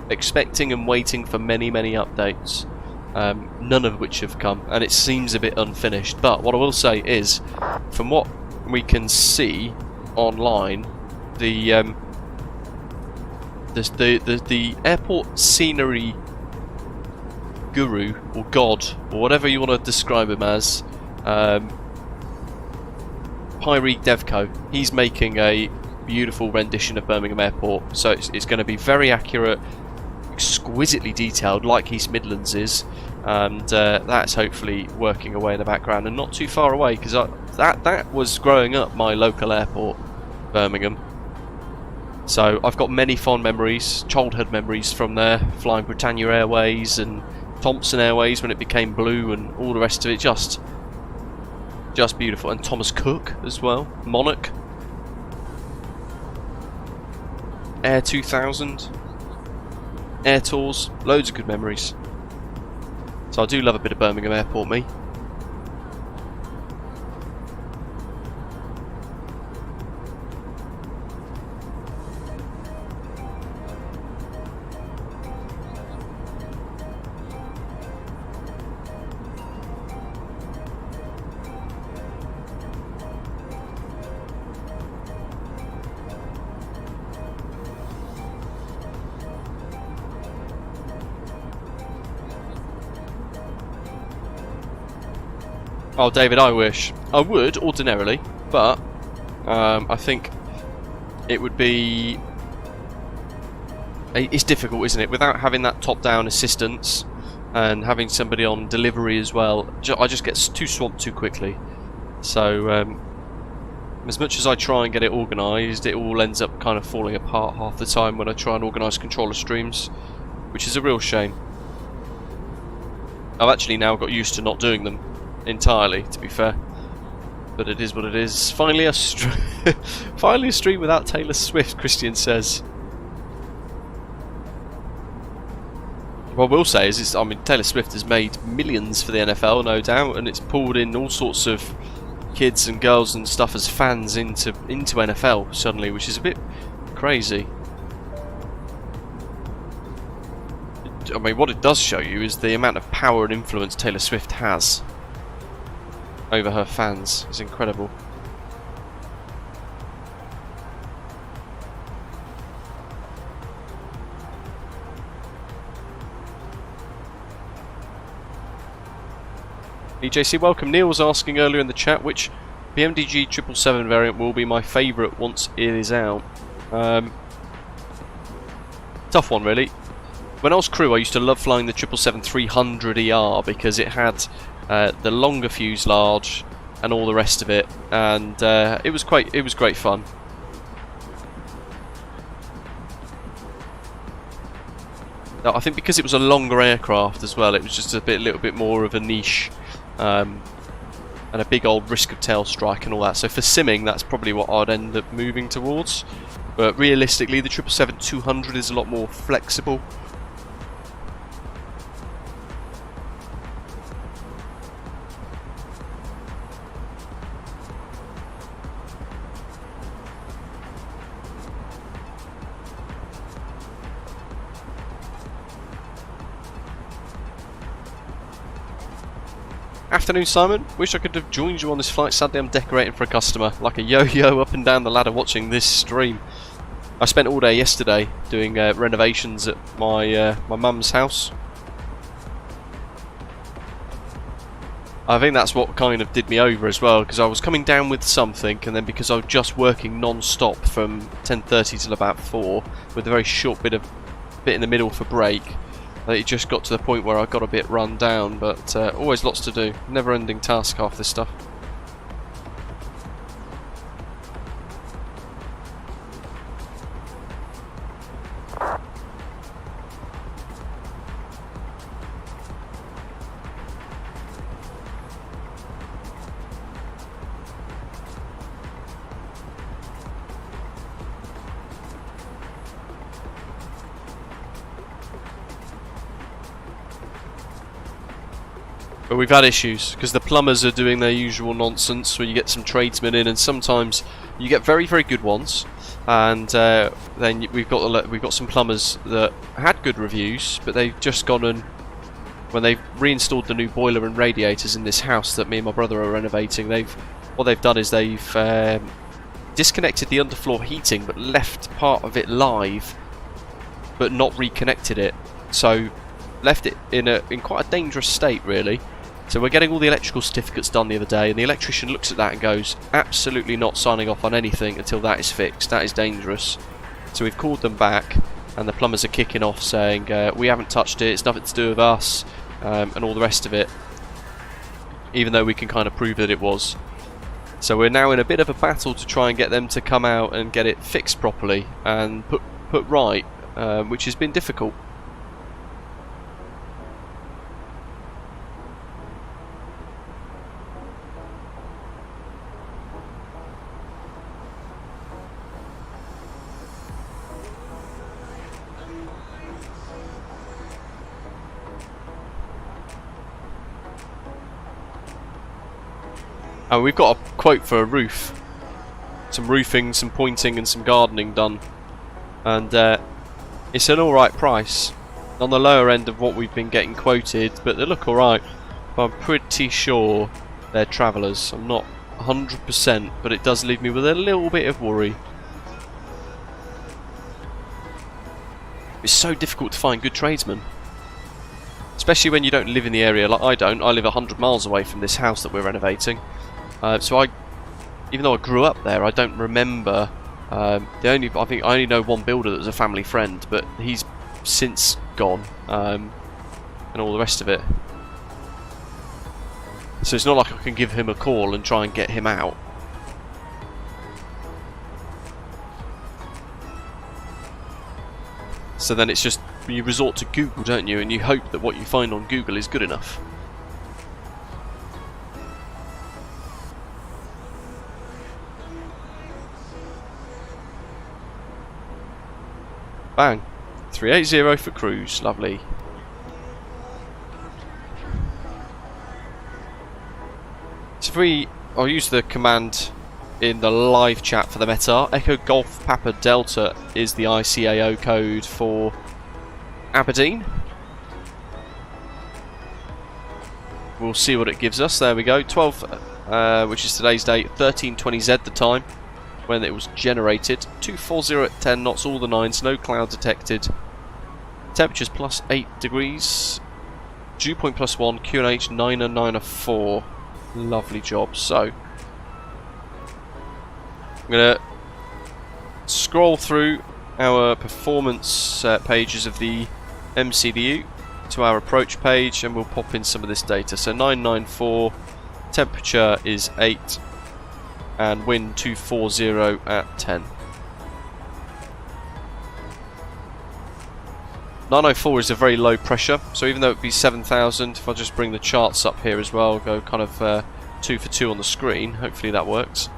expecting and waiting for many, many updates. None of which have come, and it seems a bit unfinished. But what I will say is, from what we can see online, the airport scenery guru or god or whatever you want to describe him as, Pyreek Devco, he's making a beautiful rendition of Birmingham Airport, so it's going to be very accurate, exquisitely detailed like East Midlands is, and that's hopefully working away in the background and not too far away, because that was growing up my local airport, Birmingham. So I've got many fond memories, childhood memories from there, flying Britannia Airways and Thompson Airways when it became blue and all the rest of it. Just beautiful. And Thomas Cook as well, Monarch, Air 2000, Air Tours, loads of good memories. So I do love a bit of Birmingham Airport, me. Oh, David, I wish. I would, ordinarily, but I think it would be... It's difficult, isn't it? Without having that top-down assistance and having somebody on delivery as well, I just get too swamped too quickly. So, as much as I try and get it organised, it all ends up kind of falling apart half the time when I try and organise controller streams, which is a real shame. I've actually now got used to not doing them entirely, to be fair, but it is what it is. Finally a finally a stream without Taylor Swift, Christian says. What I will say is, I mean, Taylor Swift has made millions for the NFL, no doubt, and it's pulled in all sorts of kids and girls and stuff as fans into NFL suddenly, which is a bit crazy. I mean, what it does show you is the amount of power and influence Taylor Swift has over her fans. It's incredible. EJC, welcome. Neil was asking earlier in the chat which BMDG 777 variant will be my favourite once it is out. Tough one, really. When I was crew, I used to love flying the 777-300ER because it had the longer fuselage and all the rest of it, and it was great fun. Now, I think because it was a longer aircraft as well, it was just a little bit more of a niche, and a big old risk of tail strike and all that. So for simming, that's probably what I'd end up moving towards. But realistically, the 777-200 is a lot more flexible. Afternoon, Simon. Wish I could have joined you on this flight. Sadly, I'm decorating for a customer, like a yo-yo up and down the ladder watching this stream. I spent all day yesterday doing renovations at my mum's house. I think that's what kind of did me over as well, because I was coming down with something, and then because I was just working non-stop from 10:30 till about 4, with a very short bit in the middle for break, it just got to the point where I got a bit run down. But always lots to do. Never-ending task, half this stuff. But we've had issues because the plumbers are doing their usual nonsense where you get some tradesmen in, and sometimes you get very, very good ones, and then we've got some plumbers that had good reviews, but they've just gone and, when they've reinstalled the new boiler and radiators in this house that me and my brother are renovating, what they've done is they've disconnected the underfloor heating but left part of it live but not reconnected it, so left it in quite a dangerous state really. So we're getting all the electrical certificates done the other day, and the electrician looks at that and goes, absolutely not signing off on anything until that is fixed, that is dangerous. So we've called them back, and the plumbers are kicking off saying we haven't touched it, it's nothing to do with us, and all the rest of it, even though we can kind of prove that it was. So we're now in a bit of a battle to try and get them to come out and get it fixed properly and put right, which has been difficult. And we've got a quote for a roof, some roofing, some pointing and some gardening done, and it's an alright price, on the lower end of what we've been getting quoted, but they look alright. But I'm pretty sure they're travellers. I'm not 100%, but it does leave me with a little bit of worry. It's so difficult to find good tradesmen, especially when you don't live in the area like I don't. I live 100 miles away from this house that we're renovating. So even though I grew up there, I don't remember. I think I only know one builder that was a family friend, but he's since gone, and all the rest of it. So it's not like I can give him a call and try and get him out. So then it's just, you resort to Google, don't you, and you hope that what you find on Google is good enough. Bang. 380 for cruise. Lovely. So I'll use the command in the live chat for the METAR. Echo Golf Papa Delta is the ICAO code for Aberdeen. We'll see what it gives us. There we go. 12, which is today's date. 1320Z the time when it was generated. 240 at 10 knots, all the nines, no cloud detected. Temperatures plus 8 degrees. Dew point plus 1, QNH 994. Lovely job. So, I'm going to scroll through our performance pages of the MCDU to our approach page, and we'll pop in some of this data. So 994, temperature is 8, and wind 240 at 10. 904 is a very low pressure, so even though it would be 7,000, if I just bring the charts up here as well, go kind of 2 for 2 on the screen, hopefully that works.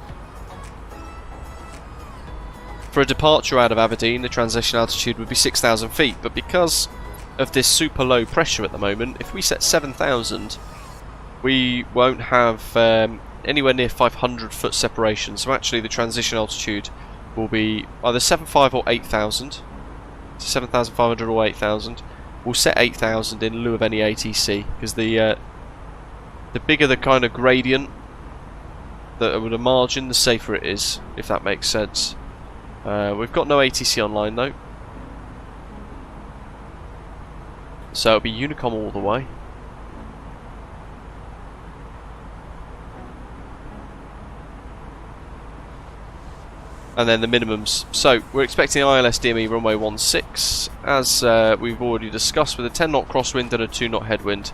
For a departure out of Aberdeen, the transition altitude would be 6,000 feet, but because of this super low pressure at the moment, if we set 7,000, we won't have anywhere near 500 foot separation, so actually the transition altitude will be either 7,500 or 8,000, so 7,500 or 8,000. We'll set 8,000 in lieu of any ATC, because the bigger the kind of gradient with a margin, the safer it is, if that makes sense. We've got no ATC online though, so it'll be Unicom all the way. And then the minimums. So we're expecting ILS DME runway 16, as we've already discussed, with a 10 knot crosswind and a 2 knot headwind.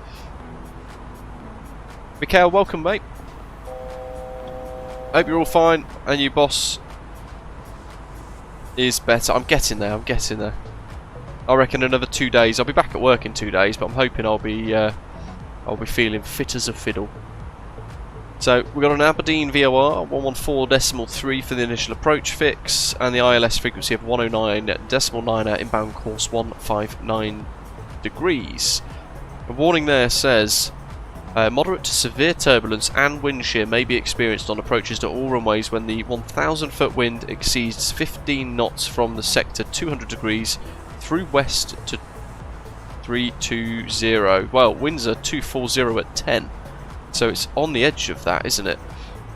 Mikhail, welcome mate. Hope you're all fine and you boss is better. I'm getting there, I reckon another 2 days. I'll be back at work in 2 days, but I'm hoping I'll be feeling fit as a fiddle. So we've got an Aberdeen VOR 114.3 for the initial approach fix, and the ILS frequency of 109.9 at inbound course 159 degrees. The warning there says Moderate to severe turbulence and wind shear may be experienced on approaches to all runways when the 1,000 foot wind exceeds 15 knots from the sector 200 degrees through west to 320. Well, winds are 240 at 10, so it's on the edge of that, isn't it?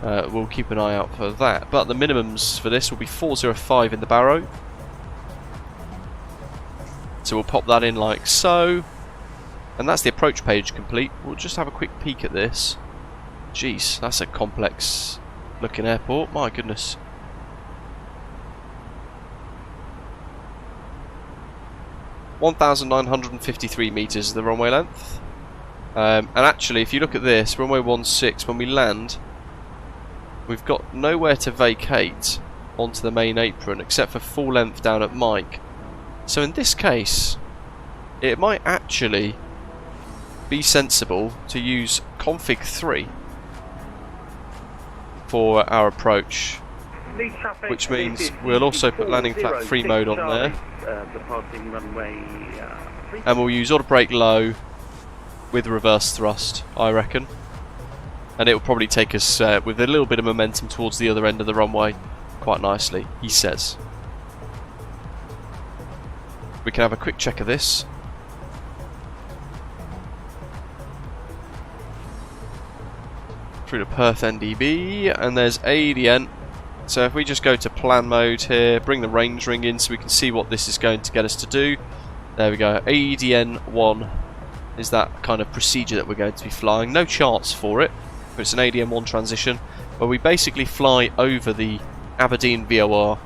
We'll keep an eye out for that. But the minimums for this will be 405 in the Barrow. So we'll pop that in like so. And that's the approach page complete. We'll just have a quick peek at this. Jeez, that's a complex looking airport, my goodness. (1,953 metres is the runway length. And actually, if you look at this, runway 16, when we land, we've got nowhere to vacate onto the main apron except for full length down at Mike. So in this case, it might actually be sensible to use config 3 for our approach, which means we'll also put landing flap free mode on there, and we'll use auto brake low with reverse thrust, I reckon, and it will probably take us with a little bit of momentum towards the other end of the runway quite nicely, he says. We can have a quick check of this. Through to Perth NDB, and there's ADN. So if we just go to plan mode here, bring the range ring in so we can see what this is going to get us to do. There we go, ADN 1 is that kind of procedure that we're going to be flying. No charts for it, but it's an ADN 1 transition where we basically fly over the Aberdeen VOR.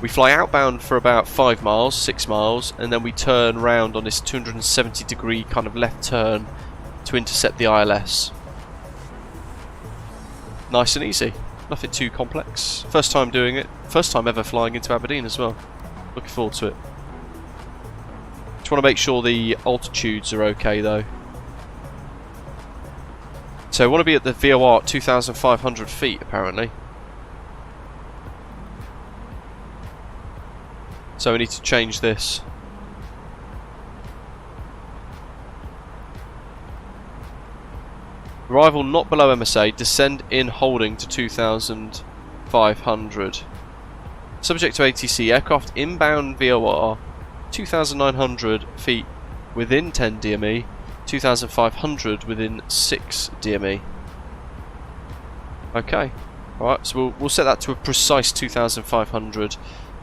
We fly outbound for about 5 miles, 6 miles, and then we turn round on this 270 degree kind of left turn to intercept the ILS. Nice and easy, nothing too complex. First time doing it, first time ever flying into Aberdeen as well. Looking forward to it. Just want to make sure the altitudes are okay though. So I want to be at the VOR at 2,500 feet apparently. So we need to change this. Arrival not below MSA, descend in holding to 2,500. Subject to ATC, aircraft inbound VOR, 2,900 feet within 10 DME, 2,500 within 6 DME. Okay, alright, so we'll set that to a precise 2,500.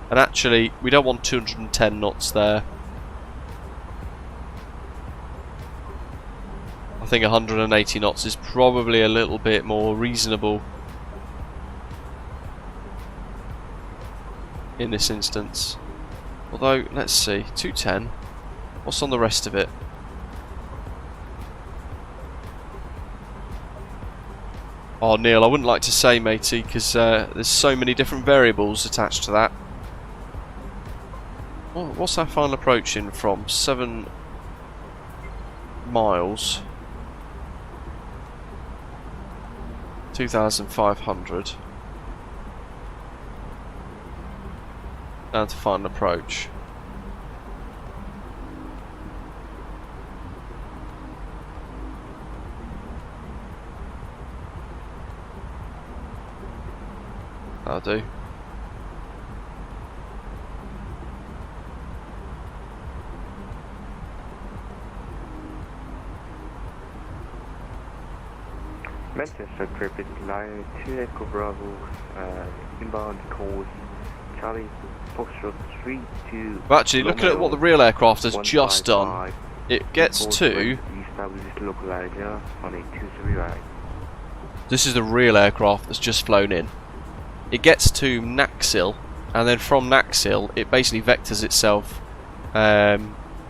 And actually, we don't want 210 knots there. I think 180 knots is probably a little bit more reasonable in this instance. Although, let's see, 210. What's on the rest of it? Oh, Neil, I wouldn't like to say, matey, because there's so many different variables attached to that. What's our final approach in from? 7 miles. 2,500. Down to final approach. That'll do. Manchester trip is line 2 Echo Bravo, inbound course Charlie Foxtrot 32. Well, actually, looking at what the real aircraft has just done, it gets to. This is the real aircraft that's just flown in. It gets to Naxil, and then from Naxil, it basically vectors itself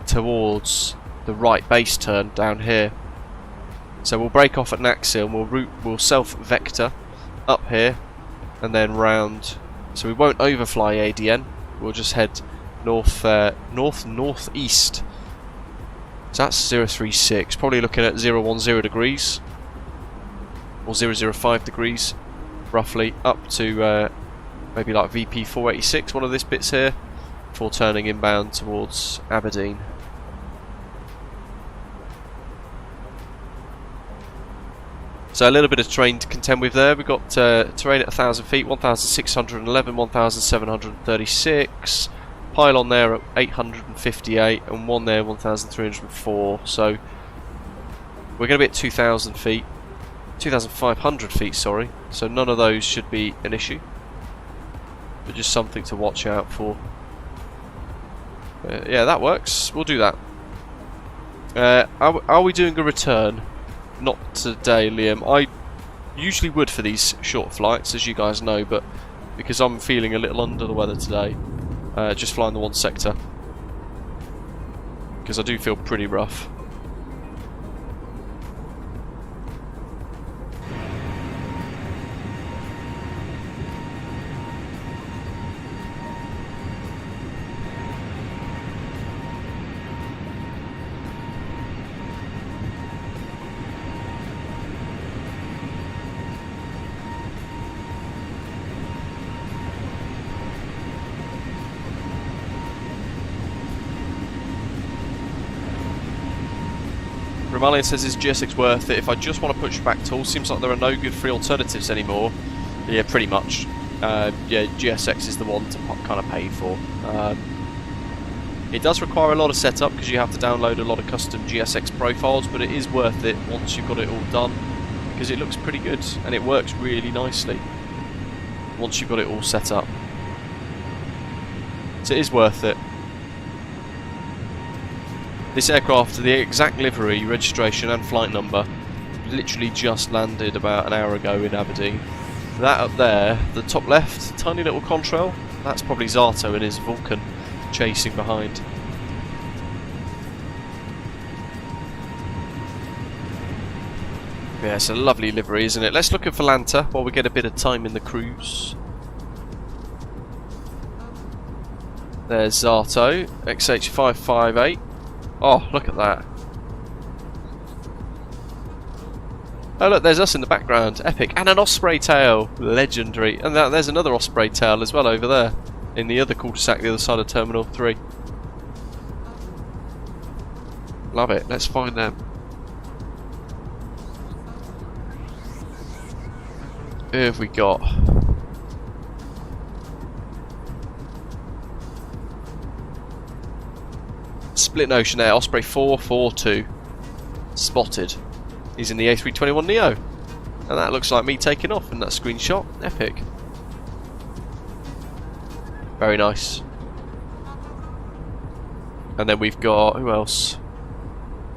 towards the right base turn down here. So we'll break off at Naxil, and we'll self-vector up here, and then round. So we won't overfly ADN. We'll just head northeast. So that's 036. Probably looking at 010 degrees or 005 degrees, roughly, up to maybe like VP 486. One of this bits here, before turning inbound towards Aberdeen. So a little bit of terrain to contend with there. We've got terrain at 1,000 feet, 1,611, 1,736. Pylon there at 858, and one there 1,304. So we're going to be at 2,000 feet, 2,500 feet, sorry. So none of those should be an issue, but just something to watch out for. Yeah, that works. We'll do that. Are we doing a return? Not today, Liam. I usually would for these short flights, as you guys know, but because I'm feeling a little under the weather today, just flying the one sector, because I do feel pretty rough. Romalian says, is GSX worth it? If I just want to push back tools, seems like there are no good free alternatives anymore. Yeah, pretty much. Yeah, GSX is the one to kind of pay for. It does require a lot of setup because you have to download a lot of custom GSX profiles, but it is worth it once you've got it all done, because it looks pretty good and it works really nicely once you've got it all set up. So it is worth it. This aircraft, the exact livery, registration and flight number, literally just landed about an hour ago in Aberdeen. That up there, the top left, tiny little contrail, that's probably Zato in his Vulcan chasing behind. Yeah, it's a lovely livery, isn't it? Let's look at Volanta while we get a bit of time in the cruise. There's Zato, XH558. Oh, look at that. Oh look, there's us in the background. Epic. And an Osprey tail. Legendary. And there's another Osprey tail as well over there, in the other cul-de-sac, the other side of Terminal 3. Love it. Let's find them. Who have we got? Split Notion there, Osprey 442. Spotted. He's in the A321neo. And that looks like me taking off in that screenshot. Epic. Very nice. And then we've got, who else?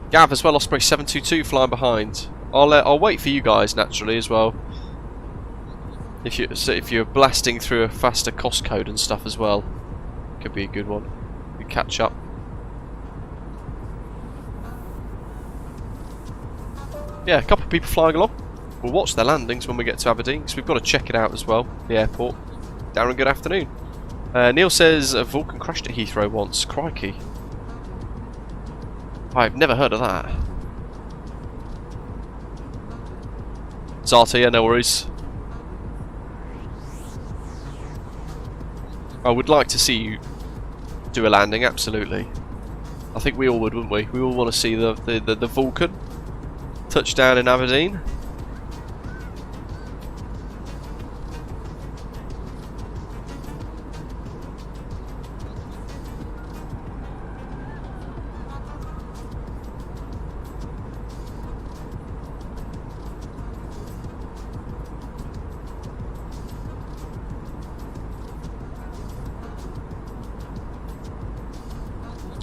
Gav as well, Osprey 722 flying behind. I'll wait for you guys naturally as well. If you're blasting through a faster cost code and stuff as well, could be a good one. You catch up. Yeah, a couple of people flying along. We'll watch their landings when we get to Aberdeen, because we've got to check it out as well, the airport. Darren, good afternoon. Neil says a Vulcan crashed at Heathrow once. Crikey. I've never heard of that. Zata, yeah, no worries. I would like to see you do a landing, absolutely. I think we all would, wouldn't we? We all want to see the Vulcan touchdown in Aberdeen.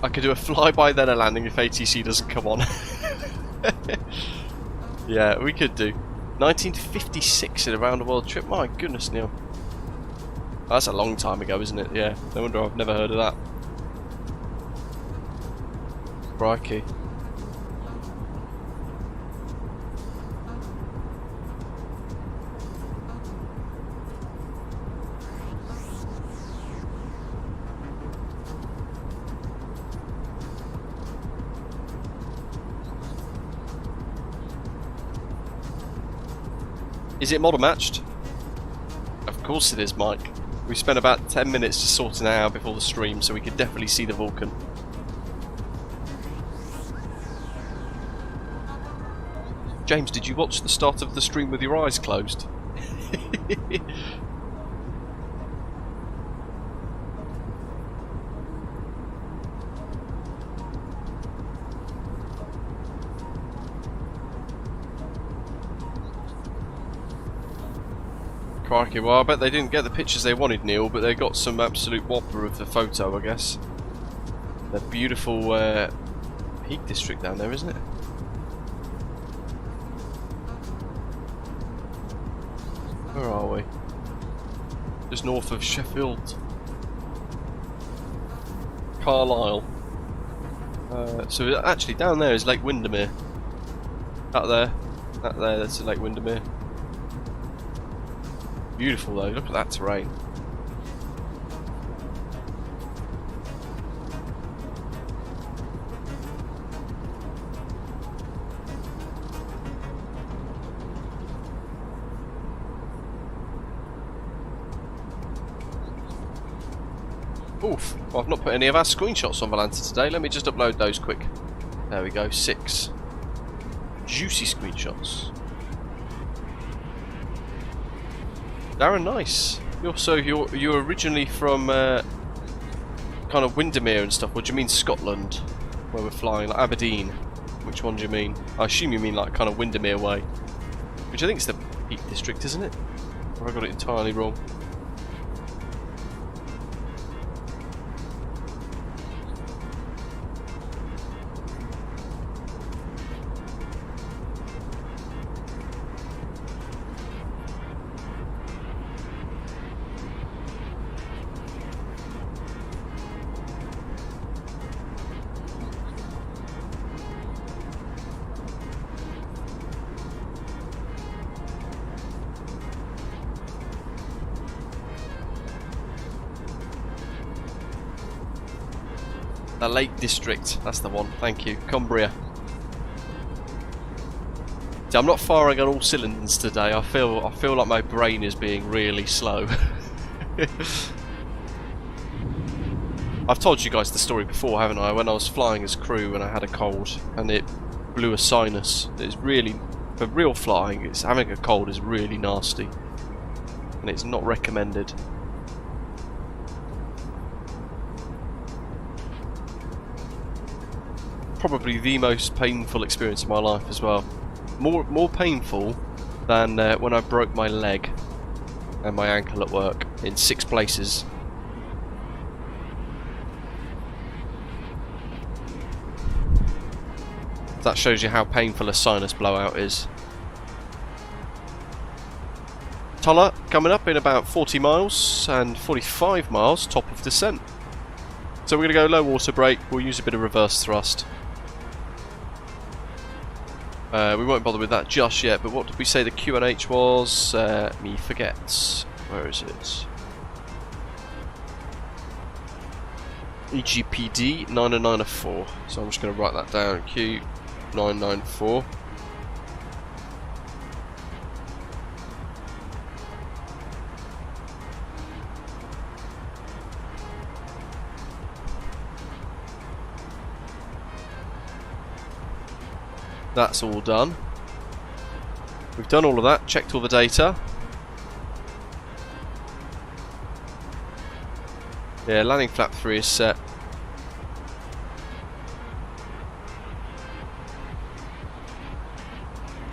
I could do a flyby then a landing if ATC doesn't come on. Yeah, we could do. 1956 in a round the world trip. My goodness, Neil. Oh, that's a long time ago, isn't it? Yeah. No wonder I've never heard of that. Crikey. Is it model matched? Of course it is, Mike. We spent about 10 minutes just sorting it out before the stream, so we could definitely see the Vulcan. James, did you watch the start of the stream with your eyes closed? Crikey, well I bet they didn't get the pictures they wanted, Neil, but they got some absolute whopper of the photo, I guess. The beautiful Peak District down there, isn't it? Where are we? Just north of Sheffield. Carlisle. So actually down there is Lake Windermere. Out there. That there, that's Lake Windermere. Beautiful though, look at that terrain. Oof, well, I've not put any of our screenshots on Volanta today. Let me just upload those quick. There we go, 6 juicy screenshots. Darren, nice. You're originally from kind of Windermere and stuff. What do you mean Scotland, where we're flying? Like Aberdeen. Which one do you mean? I assume you mean like kind of Windermere way, which I think is the Peak District, isn't it? Or have I got it entirely wrong? The Lake District, that's the one, thank you. Cumbria. See, I'm not firing on all cylinders today. I feel like my brain is being really slow. I've told you guys the story before, haven't I? When I was flying as crew and I had a cold and it blew a sinus. It's really, for real flying, having a cold is really nasty. And it's not recommended. Probably the most painful experience of my life as well. More painful than when I broke my leg and my ankle at work in 6 places. That shows you how painful a sinus blowout is. Tulla coming up in about 40 miles and 45 miles top of descent. So we're going to go low water brake. We'll use a bit of reverse thrust. We won't bother with that just yet, but what did we say the QNH was? Me forgets. Where is it? EGPD 90904. So I'm just going to write that down. Q994. That's all done. We've done all of that, checked all the data. Yeah, landing flap 3 is set.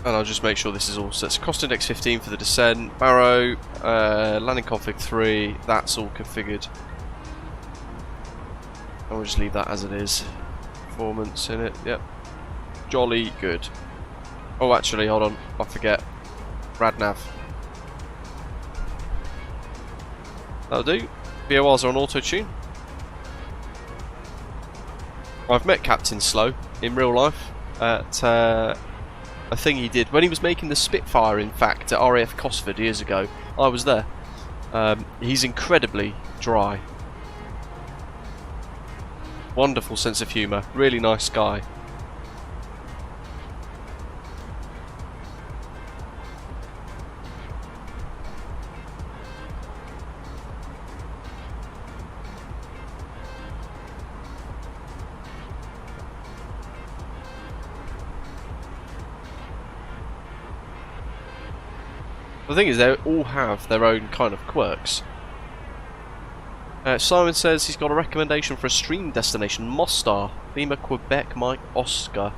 And I'll just make sure this is all set. So cost index 15 for the descent. Barrow, landing config 3, that's all configured. And we'll just leave that as it is. Performance in it, yep. Jolly good. Oh, actually, hold on. I forget. Radnav. That'll do. VORs are on auto tune. I've met Captain Slow in real life at a thing he did when he was making the Spitfire. In fact, at RAF Cosford years ago, I was there. He's incredibly dry. Wonderful sense of humour. Really nice guy. The thing is, they all have their own kind of quirks. Simon says he's got a recommendation for a stream destination, Mostar, Lima, Quebec, Mike, Oscar.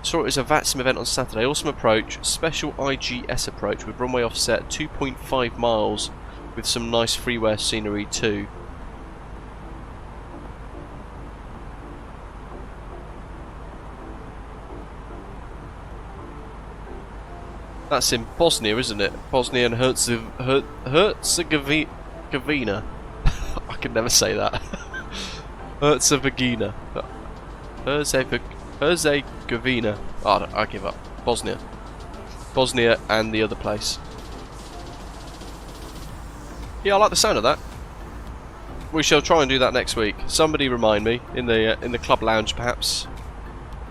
Saw it as a VATSIM event on Saturday. Awesome approach, special IGS approach with runway offset 2.5 miles with some nice freeware scenery too. That's in Bosnia, isn't it? Bosnia and Herzegovina. I can never say that. Herzegovina. Herzegovina. Oh, I give up. Bosnia. Bosnia and the other place. Yeah, I like the sound of that. We shall try and do that next week. Somebody remind me in the club lounge, perhaps.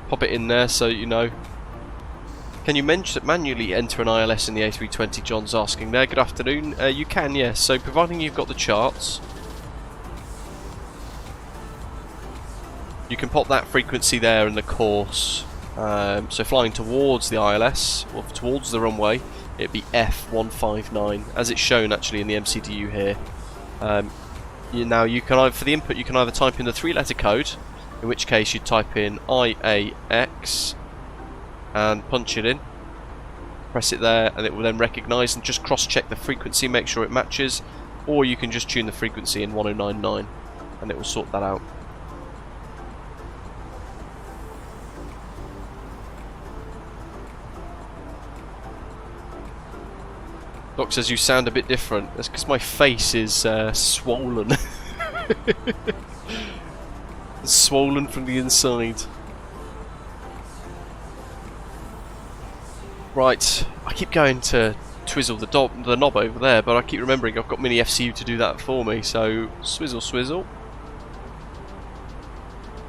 Pop it in there so you know. Can you manually enter an ILS in the A320? John's asking there. Good afternoon. You can, yes. So providing you've got the charts, you can pop that frequency there in the course. So flying towards the ILS, or towards the runway, it'd be F159, as it's shown actually in the MCDU here. Now you can either, for the input, you can either type in the 3-letter code, in which case you type in IAX and punch it in, press it there, and it will then recognise and just cross-check the frequency, make sure it matches, or you can just tune the frequency in 1099 and it will sort that out. Doc says you sound a bit different. That's because my face is swollen. It's swollen from the inside. Right, I keep going to twizzle the knob over there, but I keep remembering I've got Mini FCU to do that for me, so swizzle swizzle.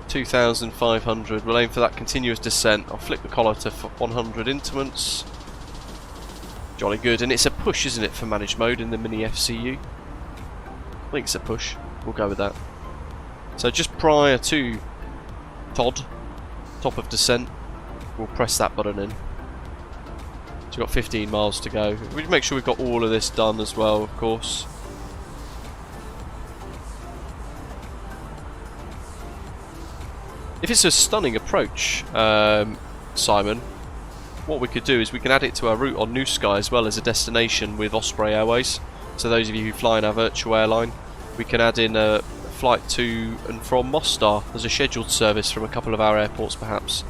2,500, we'll aim for that continuous descent. I'll flip the collar to 100 instruments. Jolly good, and it's a push, isn't it, for managed mode in the Mini FCU? I think it's a push, we'll go with that. So just prior to Todd, top of descent, we'll press that button in. So we've got 15 miles to go. We'll make sure we've got all of this done as well, of course. If it's a stunning approach, Simon, what we could do is we can add it to our route on New Sky as well as a destination with Osprey Airways. So those of you who fly in our virtual airline, we can add in a flight to and from Mostar as a scheduled service from a couple of our airports perhaps.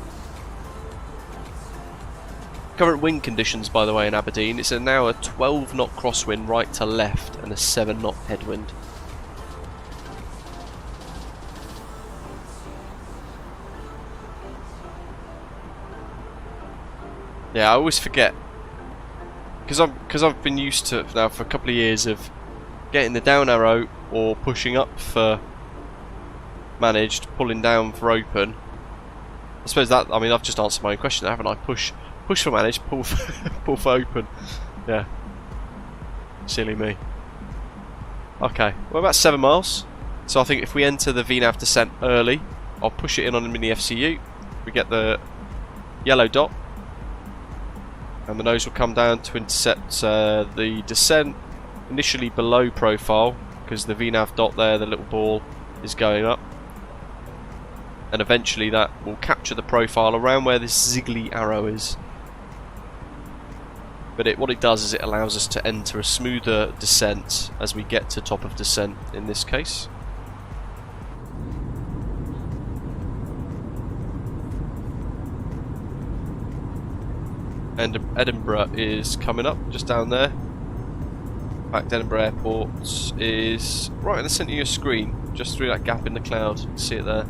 Current wind conditions, by the way, in Aberdeen, it's now a 12 knot crosswind right to left and a 7 knot headwind. Yeah, I always forget, because I've been used to it now for a couple of years of getting the down arrow or pushing up for managed, pulling down for open. I suppose that, I mean, I've just answered my own question, haven't I? Push for managed, pull for open. Yeah. Silly me. Okay, we're about 7 miles. So I think if we enter the VNAV descent early, I'll push it in on the Mini FCU. We get the yellow dot. And the nose will come down to intercept the descent initially below profile, because the VNAV dot there, the little ball, is going up. And eventually that will capture the profile around where this ziggly arrow is. But what it does is it allows us to enter a smoother descent as we get to top of descent in this case. And Edinburgh is coming up just down there. In fact, Edinburgh Airport is right in the centre of your screen, just through that gap in the cloud. You can see it there.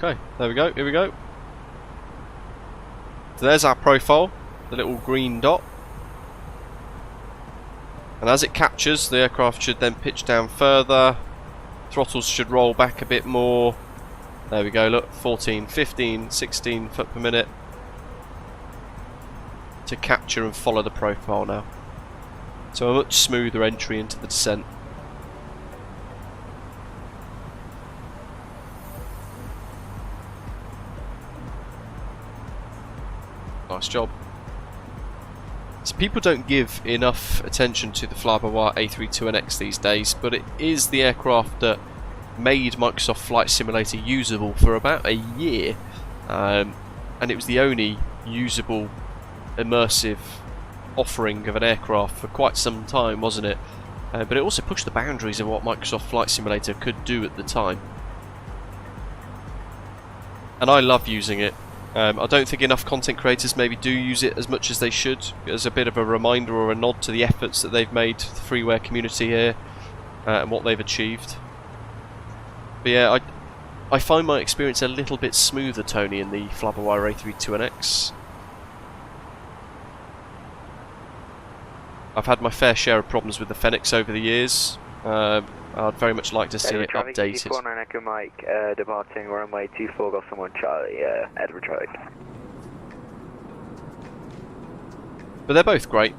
Okay, there we go, here we go. So there's our profile, the little green dot. And as it captures, the aircraft should then pitch down further. Throttles should roll back a bit more. There we go, look, 14, 15, 16 foot per minute. to capture and follow the profile now. So a much smoother entry into the descent. Nice job. So people don't give enough attention to the flybywire A32NX these days, but it is the aircraft that made Microsoft Flight Simulator usable for about a year, and it was the only usable immersive offering of an aircraft for quite some time, wasn't it? But it also pushed the boundaries of what Microsoft Flight Simulator could do at the time, and I love using it. I don't think enough content creators maybe do use it as much as they should, as a bit of a reminder or a nod to the efforts that they've made to the freeware community here and what they've achieved. But yeah, I find my experience a little bit smoother, Tony, in the flybywire A32NX. I've had my fair share of problems with the Fenix over the years. I'd very much like to see it updated. 49 Echo Mike, departing runway 24 Golf 1 Charlie, Edward traffic. But they're both great.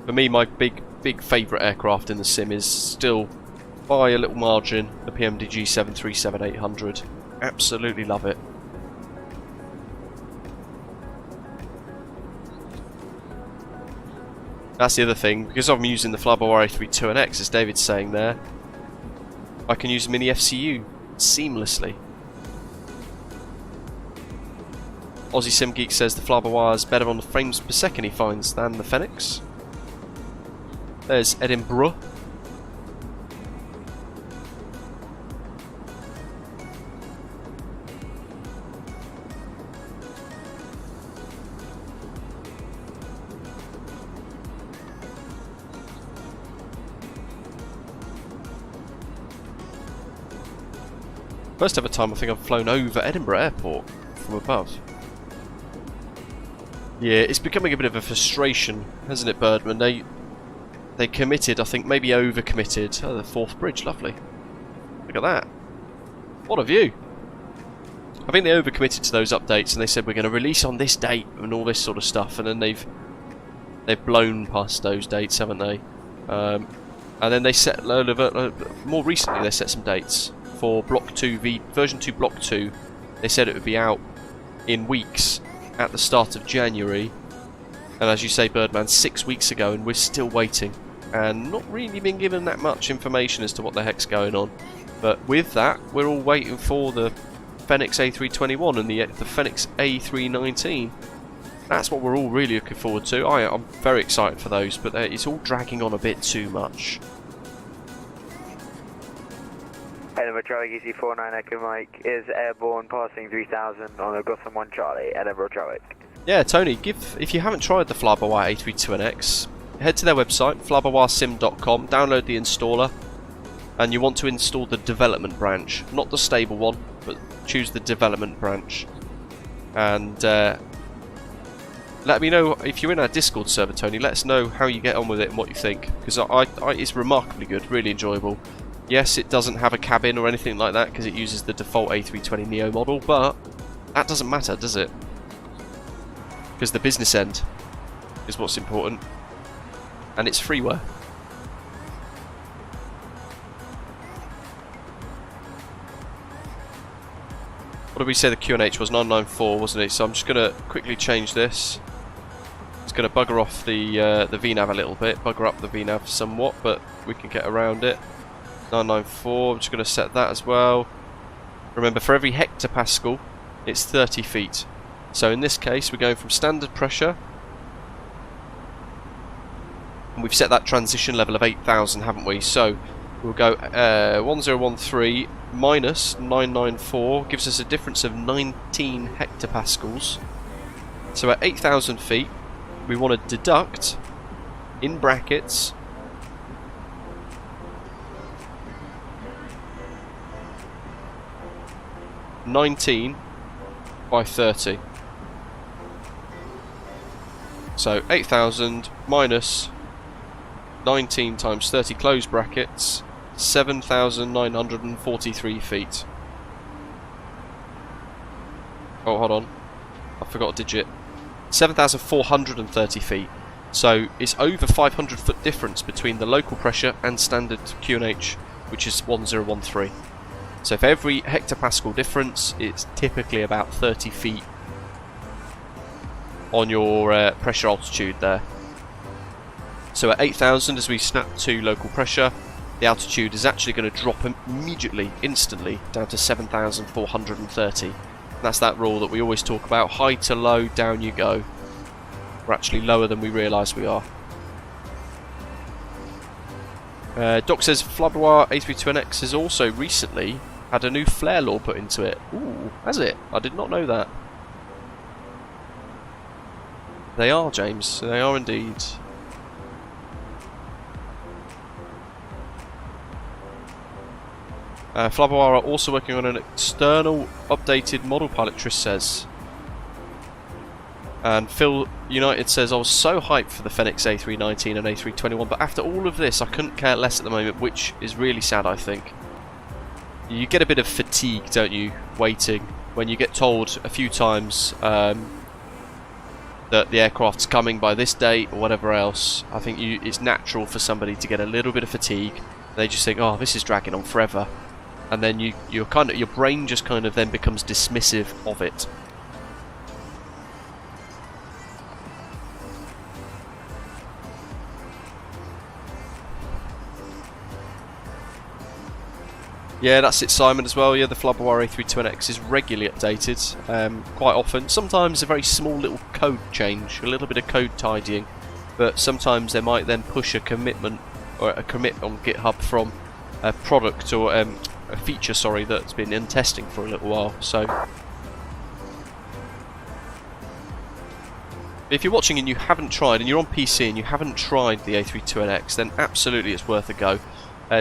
For me, my big favourite aircraft in the sim is still, by a little margin, the PMDG 737-800. Absolutely love it. That's the other thing, because I'm using the flybywire A32NX, as David's saying there, I can use mini FCU seamlessly. Aussie Sim Geek says the flybywire is better on the frames per second he finds than the Fenix. There's Edinburgh. First ever time I think I've flown over Edinburgh Airport from above. Yeah, it's becoming a bit of a frustration, hasn't it, Birdman? They committed, I think, maybe over-committed. Oh, the fourth bridge, lovely. Look at that. What a view. I think they over-committed to those updates and they said we're going to release on this date and all this sort of stuff, and then they've blown past those dates, haven't they? And then they set more recently they set some dates for Block 2 version 2 Block 2. They said it would be out in weeks at the start of January, and as you say, Birdman, 6 weeks ago, and we're still waiting and not really been given that much information as to what the heck's going on. But with that, we're all waiting for the Fenix A321 and the Fenix A319. That's what we're all really looking forward to. I'm very excited for those, but it's all dragging on a bit too much. Edinburgh traffic EC49 Echo Mike is airborne passing 3000 on the Gotham 1 Charlie, Edinburgh traffic. Yeah, Tony, if you haven't tried the flybywire A32NX, head to their website, flybywiresim.com, download the installer, and you want to install the development branch, not the stable one, but choose the development branch. And let me know if you're in our Discord server, Tony. Let us know how you get on with it and what you think, because it's remarkably good, really enjoyable. Yes, it doesn't have a cabin or anything like that because it uses the default A320neo model, but that doesn't matter, does it? Because the business end is what's important, and it's freeware. What did we say the QNH was? 994, wasn't it? So I'm just going to quickly change this. It's going to bugger off the VNAV a little bit, bugger up the VNAV somewhat, but we can get around it. 994, I'm just going to set that as well. Remember, for every hectopascal, it's 30 feet. So in this case, we're going from standard pressure, and we've set that transition level of 8,000, haven't we? So we'll go 1013 minus 994, gives us a difference of 19 hectopascals. So at 8,000 feet, we want to deduct, in brackets, 19 by 30. So 8,000 minus 19 times 30 close brackets, 7,943 feet. Oh, hold on. I forgot a digit. 7,430 feet. So it's over 500 foot difference between the local pressure and standard QNH, which is 1013. So for every hectopascal difference, it's typically about 30 feet on your pressure altitude there. So at 8,000, as we snap to local pressure, the altitude is actually going to drop immediately, instantly, down to 7,430. And that's that rule that we always talk about, high to low, down you go. We're actually lower than we realise we are. Doc says flybywire A32NX has also recently had a new flare law put into it. Ooh, has it? I did not know that. They are, James. They are indeed. Flybywire are also working on an external updated model pilot, Trish says. And Phil United says, I was so hyped for the Fenix A319 and A321, but after all of this I couldn't care less at the moment, which is really sad, I think. You get a bit of fatigue, don't you, waiting, when you get told a few times that the aircraft's coming by this date or whatever else. I think it's natural for somebody to get a little bit of fatigue. They just think, oh, this is dragging on forever. And then your brain just kind of then becomes dismissive of it. Yeah, that's it, Simon, as well. Yeah, the flybywire A32NX is regularly updated, quite often. Sometimes a very small little code change, a little bit of code tidying, but sometimes they might then push a commitment or a commit on GitHub from a product or a feature, sorry, that's been in testing for a little while. So, if you're watching and you haven't tried, and you're on PC and you haven't tried the A32NX, then absolutely it's worth a go.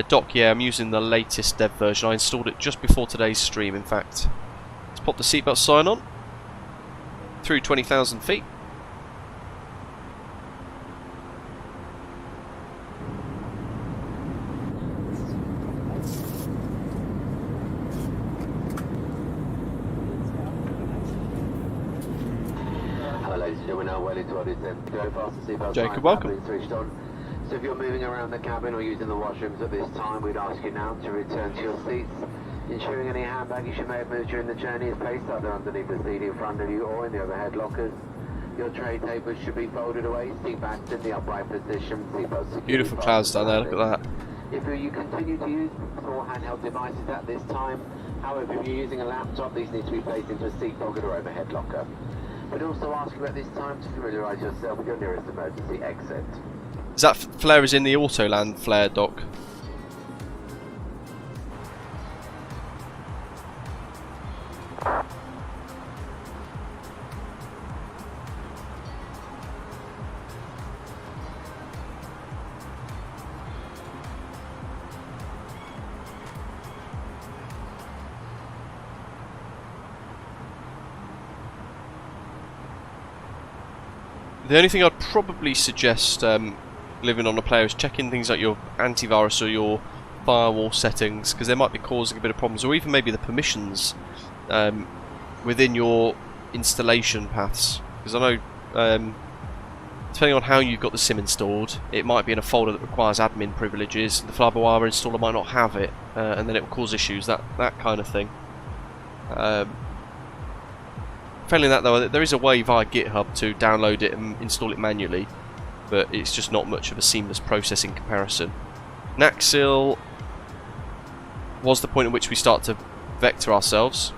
Doc, yeah, I'm using the latest dev version. I installed it just before today's stream, in fact. Let's pop the seatbelt sign on. Through 20,000 feet. Hello, ladies and gentlemen, now well into our descent. Go fast and seatbelt sign. Jacob, welcome. Switched on. So if you're moving around the cabin or using the washrooms at this time, we'd ask you now to return to your seats, ensuring any hand baggage you may have moved during the journey is placed either underneath the seat in front of you or in the overhead lockers. Your tray tables should be folded away, seat backs in the upright position, seatbelts securely. Beautiful clouds down there, look at that. If you continue to use small handheld devices at this time, however, if you're using a laptop, these need to be placed into a seat pocket or overhead locker. We'd also ask you at this time to familiarise yourself with your nearest emergency exit. Is that flare is in the Autoland flare, Doc? The only thing I'd probably suggest living on a player is checking things like your antivirus or your firewall settings, because they might be causing a bit of problems, or even maybe the permissions within your installation paths, because I know depending on how you've got the sim installed, it might be in a folder that requires admin privileges. The flybywire installer might not have it, and then it will cause issues, that kind of thing. Failing that though, there is a way via GitHub to download it and install it manually, but it's just not much of a seamless process in comparison. Naxil was the point at which we start to vector ourselves.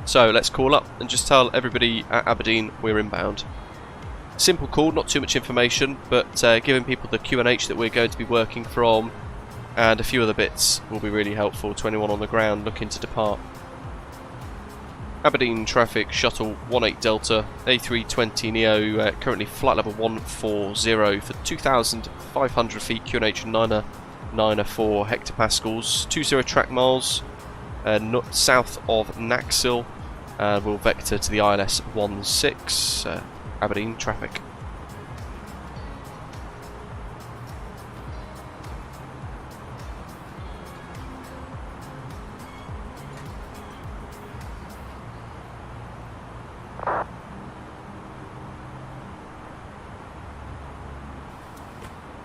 So let's call up and just tell everybody at Aberdeen we're inbound. Simple call, not too much information, but giving people the QNH that we're going to be working from and a few other bits will be really helpful to anyone on the ground looking to depart. Aberdeen traffic, shuttle 18 Delta, A320neo, currently flight level 140 for 2,500 feet, QNH 994 hectopascals, 20 track miles, south of Naxil, and we'll vector to the ILS 16, Aberdeen traffic.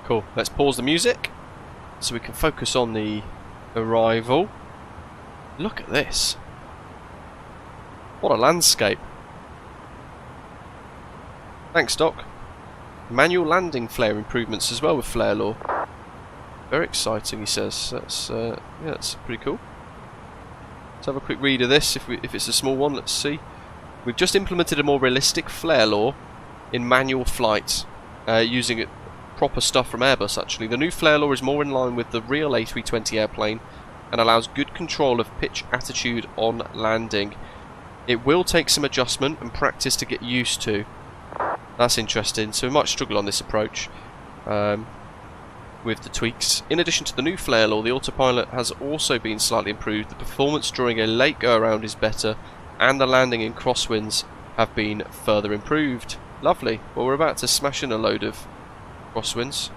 Cool. Let's pause the music so we can focus on the arrival. Look at this. What a landscape. Thanks, Doc. Manual landing flare improvements as well with flare law. Very exciting, he says. That's yeah, that's pretty cool. Let's have a quick read of this. If it's a small one, let's see. We've just implemented a more realistic flare law in manual flight, using it. Proper stuff from Airbus actually. The new flare law is more in line with the real A320 airplane and allows good control of pitch attitude on landing. It will take some adjustment and practice to get used to. That's interesting, so we might struggle on this approach with the tweaks. In addition to the new flare law, the autopilot has also been slightly improved. The performance during a late go around is better and the landing in crosswinds have been further improved. Lovely. Well, we're about to smash in a load of crosswinds.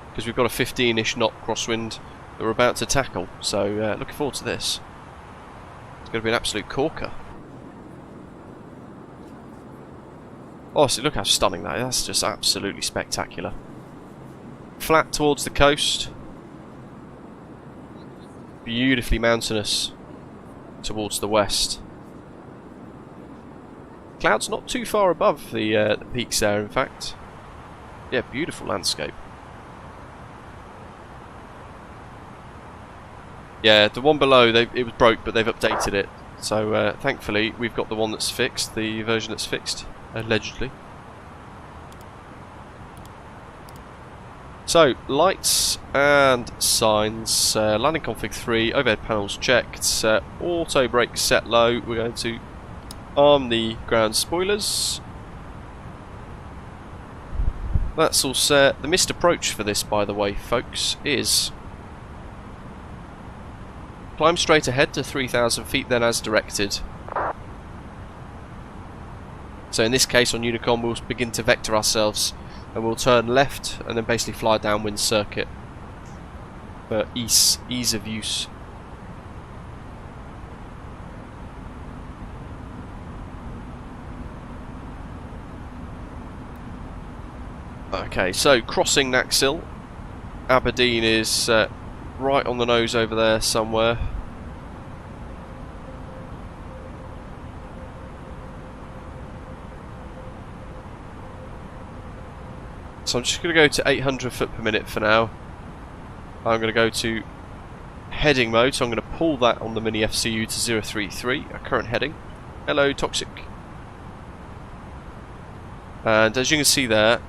Because we've got a 15-ish knot crosswind that we're about to tackle, so looking forward to this. It's going to be an absolute corker. Oh, see, look how stunning that is. That's just absolutely spectacular. Flat towards the coast. Beautifully mountainous towards the west. Clouds not too far above the peaks there, in fact. Yeah, beautiful landscape. Yeah, the one below, it was broke, but they've updated it. So thankfully, we've got the one that's fixed, the version that's fixed, allegedly. So, lights and signs, landing config 3, overhead panels checked, auto brake set low. We're going to arm the ground spoilers. That's all set. The missed approach for this, by the way, folks, is climb straight ahead to 3,000 feet, then as directed. So in this case on Unicom we'll begin to vector ourselves and we'll turn left and then basically fly downwind circuit for ease of use. Okay, so crossing Naxil. Aberdeen is right on the nose over there somewhere. So I'm just going to go to 800 foot per minute for now. I'm going to go to heading mode, so I'm going to pull that on the mini FCU to 033, our current heading. Hello, Toxic. And as you can see there,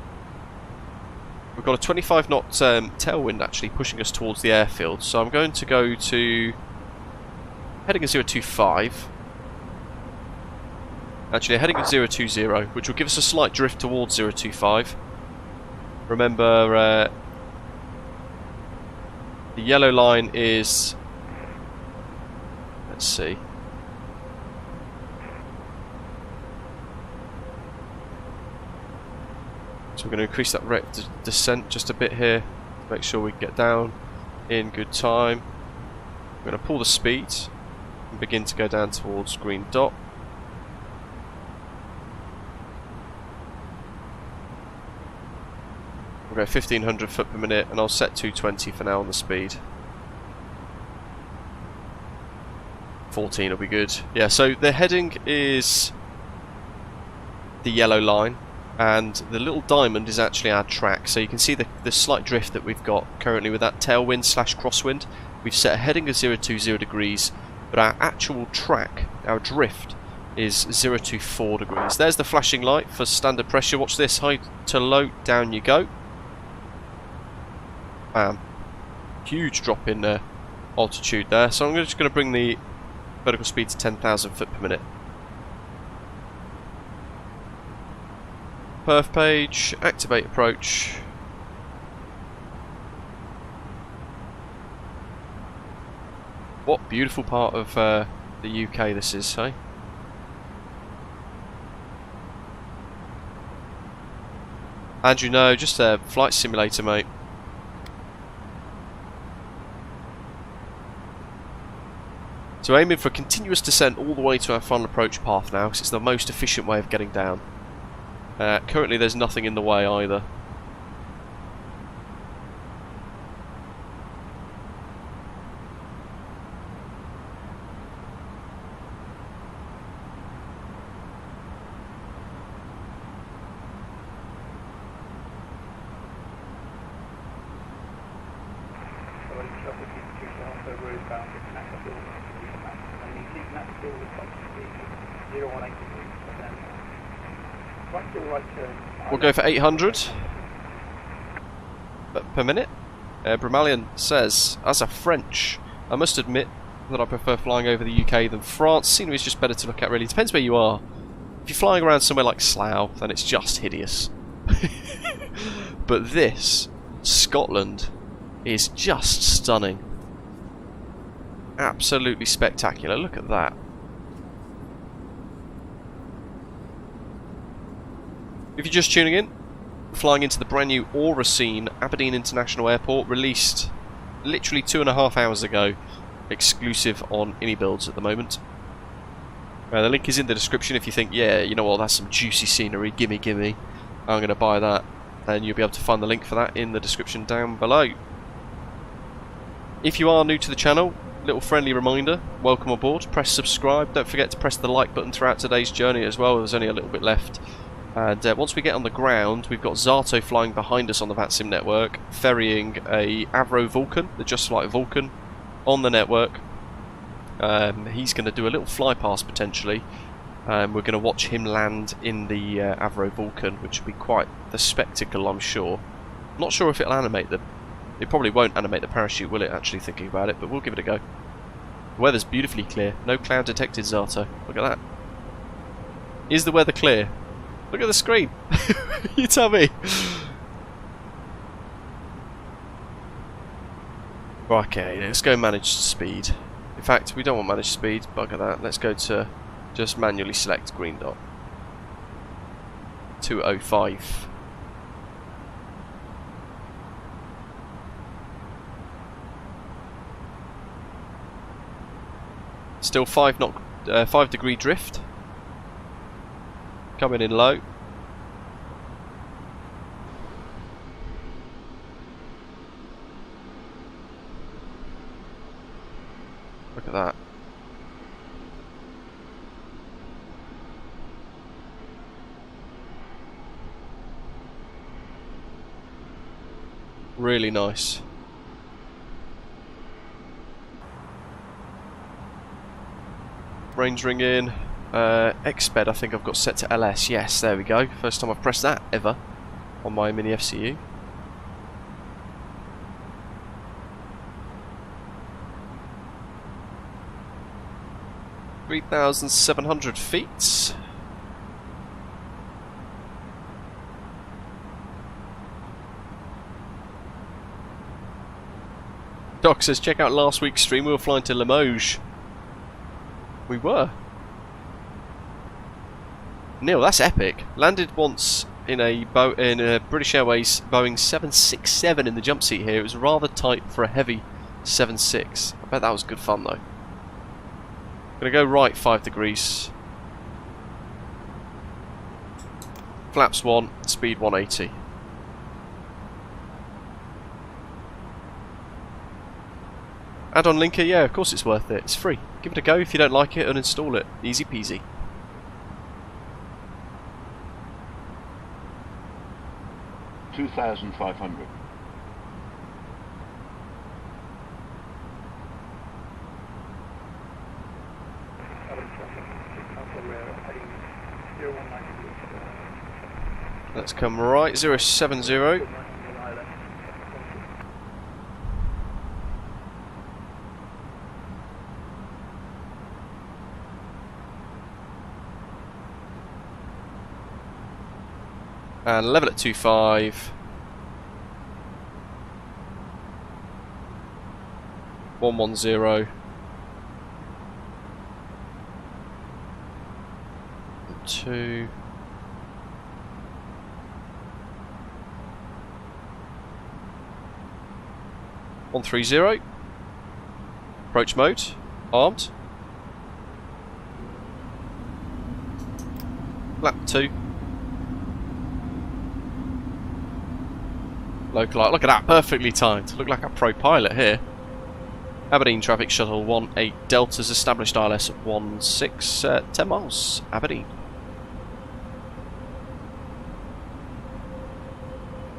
we've got a 25 knot tailwind actually pushing us towards the airfield. So I'm going to go to heading of 025. Actually, a heading of 020, which will give us a slight drift towards 025. Remember, the yellow line is, let's see, so we're going to increase that rate of descent just a bit here to make sure we get down in good time. We're going to pull the speed and begin to go down towards green dot. We'll go 1500 foot per minute and I'll set 220 for now on the speed. 14 will be good. Yeah, so the heading is the yellow line and the little diamond is actually our track. So you can see the slight drift that we've got currently with that tailwind slash crosswind. We've set a heading of 020 degrees, but our actual track, our drift, is 024 degrees. There's the flashing light for standard pressure. Watch this, high to low, down you go. Bam. Huge drop in altitude there. So I'm just going to bring the vertical speed to 10,000 foot per minute. Perf page, activate approach. What beautiful part of the UK this is, hey? And you know, just a flight simulator, mate. So aiming for continuous descent all the way to our final approach path now, because it's the most efficient way of getting down. Currently there's nothing in the way either. We'll go for 800 per minute. Bramalian says, as a French, I must admit that I prefer flying over the UK than France. Scenery is just better to look at, really. Depends where you are. If you're flying around somewhere like Slough, then it's just hideous. But this, Scotland, is just stunning. Absolutely spectacular. Look at that. If you're just tuning in, flying into the brand new AuraScenery Aberdeen International Airport, released literally 2.5 hours ago, exclusive on iniBuilds at the moment. The link is in the description if you think, yeah, you know what, that's some juicy scenery, gimme, gimme, I'm going to buy that. And you'll be able to find the link for that in the description down below. If you are new to the channel, little friendly reminder, welcome aboard, press subscribe, don't forget to press the like button throughout today's journey as well, there's only a little bit left. And once we get on the ground, we've got Zato flying behind us on the VATSIM network, ferrying a Avro Vulcan, the Just Flight Vulcan, on the network. He's going to do a little fly past potentially. We're going to watch him land in the Avro Vulcan, which will be quite the spectacle, I'm sure. Not sure if it'll animate them. It probably won't animate the parachute, will it, actually, thinking about it, but we'll give it a go. The weather's beautifully clear. No cloud detected, Zato. Look at that. Is the weather clear? Look at the screen. You tell me. Okay, let's go manage speed. In fact, we don't want manage speed. Bugger that. Let's go to just manually select green dot. 205. Still 5 degree drift. Coming in low. Look at that. Really nice. Range ring in. Xbed I think I've got set to LS. Yes, there we go. First time I've pressed that ever on my mini FCU. (3,700 feet). Doc says, check out last week's stream. We were flying to Limoges. We were. Neil, that's epic. Landed once in a British Airways Boeing 767 in the jump seat here. It was rather tight for a heavy 7.6. I bet that was good fun though. Gonna go right 5 degrees. Flaps 1, speed 180. Add-on linker, yeah, of course it's worth it. It's free. Give it a go. If you don't like it, uninstall it. Easy peasy. $2,500. Let's come right, 070. And level at 25. 110. 2. (130). Approach mode. Armed. Flap 2. Localite. Look at that, perfectly timed. Look like a pro pilot here. Aberdeen traffic shuttle 18 Delta's established ILS at 16, 10 miles, Aberdeen.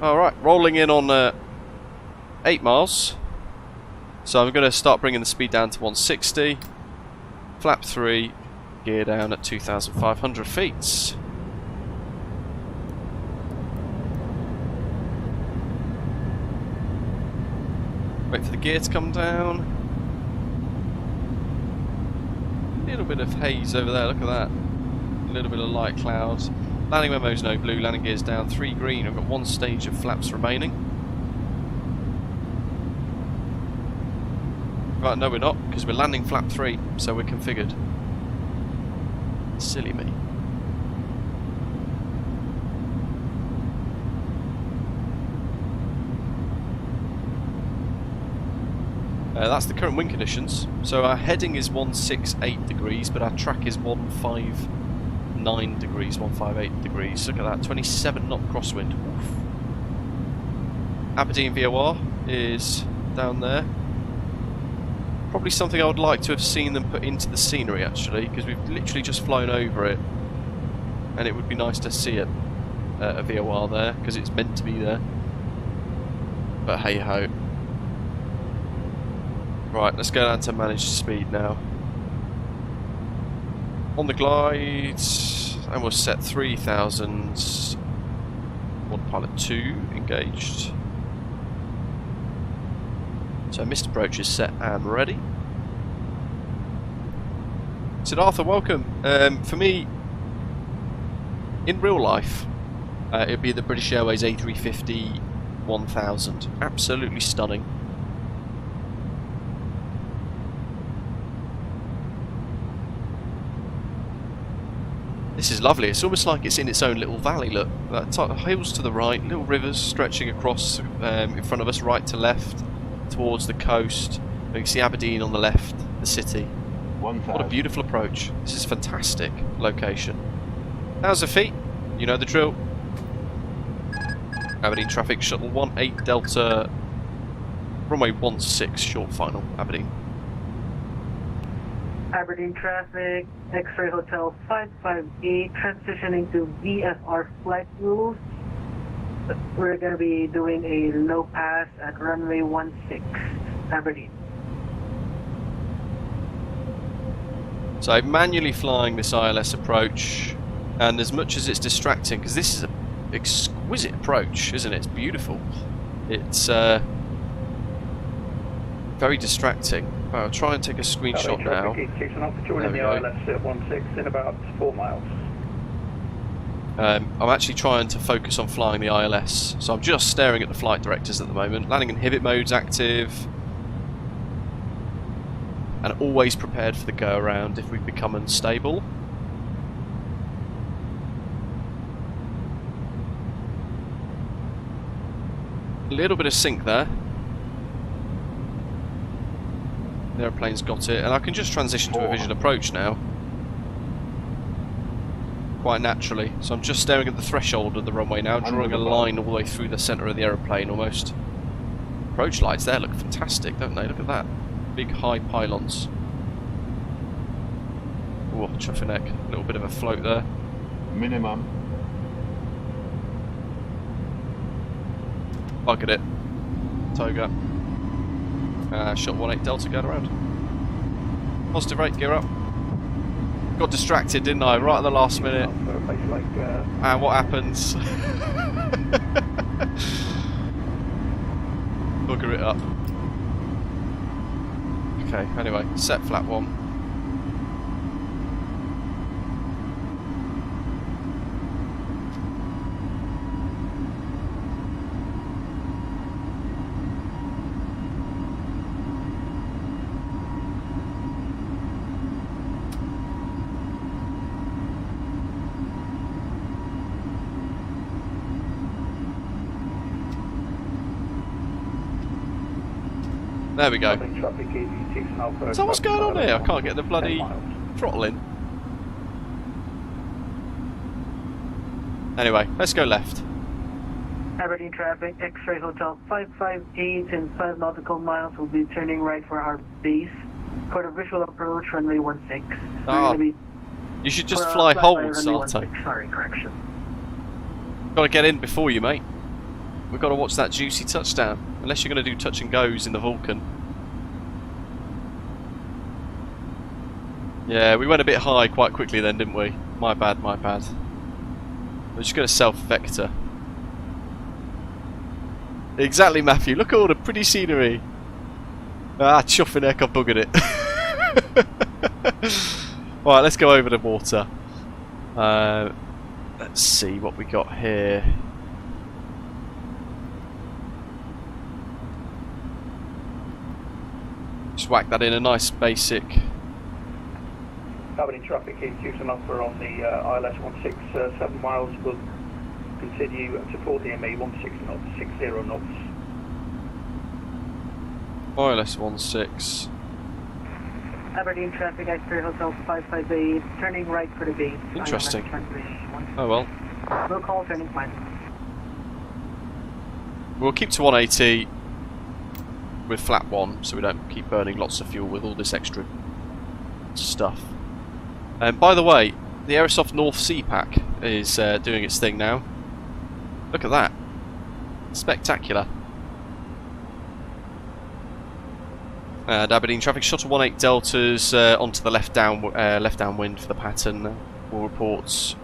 Alright, rolling in on 8 miles. So I'm going to start bringing the speed down to 160. Flap 3, gear down at 2,500 feet. Wait for the gear to come down. A little bit of haze over there, look at that. A little bit of light clouds. Landing memo's no blue, landing gear's down, 3 green. I've got 1 stage of flaps remaining. Right, no we're not, because we're landing flap 3, so we're configured. Silly me. That's the current wind conditions. So our heading is 168 degrees, but our track is 159 degrees, 158 degrees. Look at that, 27 knot crosswind. Oof. Aberdeen VOR is down there. Probably something I would like to have seen them put into the scenery actually, because we've literally just flown over it, and it would be nice to see it, a VOR there, because it's meant to be there. But hey ho. Right, let's go down to managed speed now. On the glide, and we'll set 3,000. Pilot 2 engaged. So missed approach is set and ready. Siddhartha, welcome. For me, in real life, it'd be the British Airways A350 1000. Absolutely stunning. This is lovely. It's almost like it's in its own little valley. Look, hills to the right, little rivers stretching across in front of us, right to left, towards the coast. You can see Aberdeen on the left, the city. What a beautiful approach. This is a fantastic location. How's the feet? You know the drill. Aberdeen traffic shuttle 18 Delta, runway 16 short final, Aberdeen. Aberdeen traffic, X-ray Hotel 55A, transitioning to VFR flight rules. We're going to be doing a low pass at runway 16, Aberdeen. So manually flying this ILS approach, and as much as it's distracting, because this is an exquisite approach, isn't it? It's beautiful. It's very distracting. I'll try and take a screenshot now. Joining the ILS at 16 in about 4 miles. I'm actually trying to focus on flying the ILS, so I'm just staring at the flight directors at the moment. Landing inhibit mode's active, and always prepared for the go around if we become unstable. A little bit of sync there. The aeroplane's got it, and I can just transition to a visual approach now. Quite naturally. So I'm just staring at the threshold of the runway now, drawing a line all the way through the centre of the aeroplane almost. Approach lights there look fantastic, don't they? Look at that. Big high pylons. Oh, chuffy neck. A little bit of a float there. Minimum. Buggered it. Toga. Shot 18 Delta going around. Positive rate, gear up. Got distracted, didn't I? Right at the last minute. And what happens? Bugger it up. Okay, anyway, set flat 1. There we go. So what's going on here? I can't get the bloody throttle in. Anyway, let's go left. Aberdeen traffic, X-ray Hotel 558 in 5 nautical miles. Will be turning right for our base. For the visual approach, runway 16. Oh, you should just fly hold, Sato. Sorry, correction. Got to get in before you, mate. We've got to watch that juicy touchdown. Unless you're going to do touch and goes in the Vulcan. Yeah, we went a bit high quite quickly then, didn't we? My bad, my bad. We're just going to self-vector. Exactly, Matthew. Look at all the pretty scenery. Ah, chuffing heck, I've buggered it. Right, let's go over the water. Let's see what we got here. Just whack that in a nice basic. Aberdeen traffic is Houston offer on the ILS 167 miles. Will continue to 4 DME 16 knots, 60 knots. ILS 16. Aberdeen traffic, X-ray Hotel 558, turning right for the base. Interesting. Oh well. We'll call turning fine. We'll keep to 180 with flap 1, so we don't keep burning lots of fuel with all this extra stuff. By the way, the Aerosoft North Sea Pack is doing its thing now. Look at that. Spectacular. And Aberdeen traffic, shuttle 18 deltas onto the left downwind for the pattern. All reports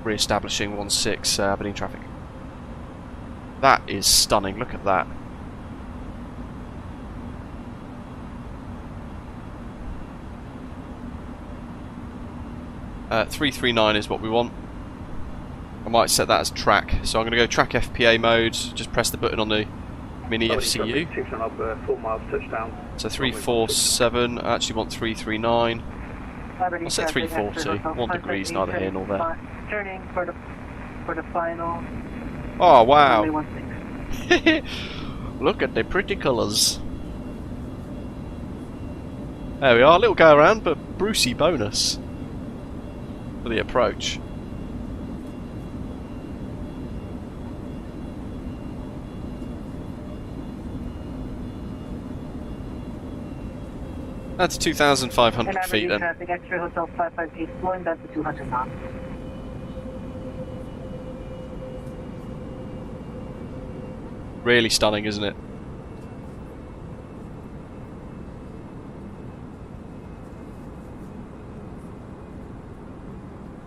re-establishing 16 Aberdeen traffic. That is stunning. Look at that. Uh, 339 is what we want. I might set that as track. So I'm going to go track FPA mode. Just press the button on the Mini FCU. So 347, I actually want 339. I'll set 340, 1 degrees, neither here nor there. Turning for the final. Oh wow! Look at the pretty colours. There we are, a little go around, but Brucey bonus for the approach. That's 2,500 feet then. Traffic, X-ray Hotel 558, slowing down to 200 knots. Really stunning, isn't it?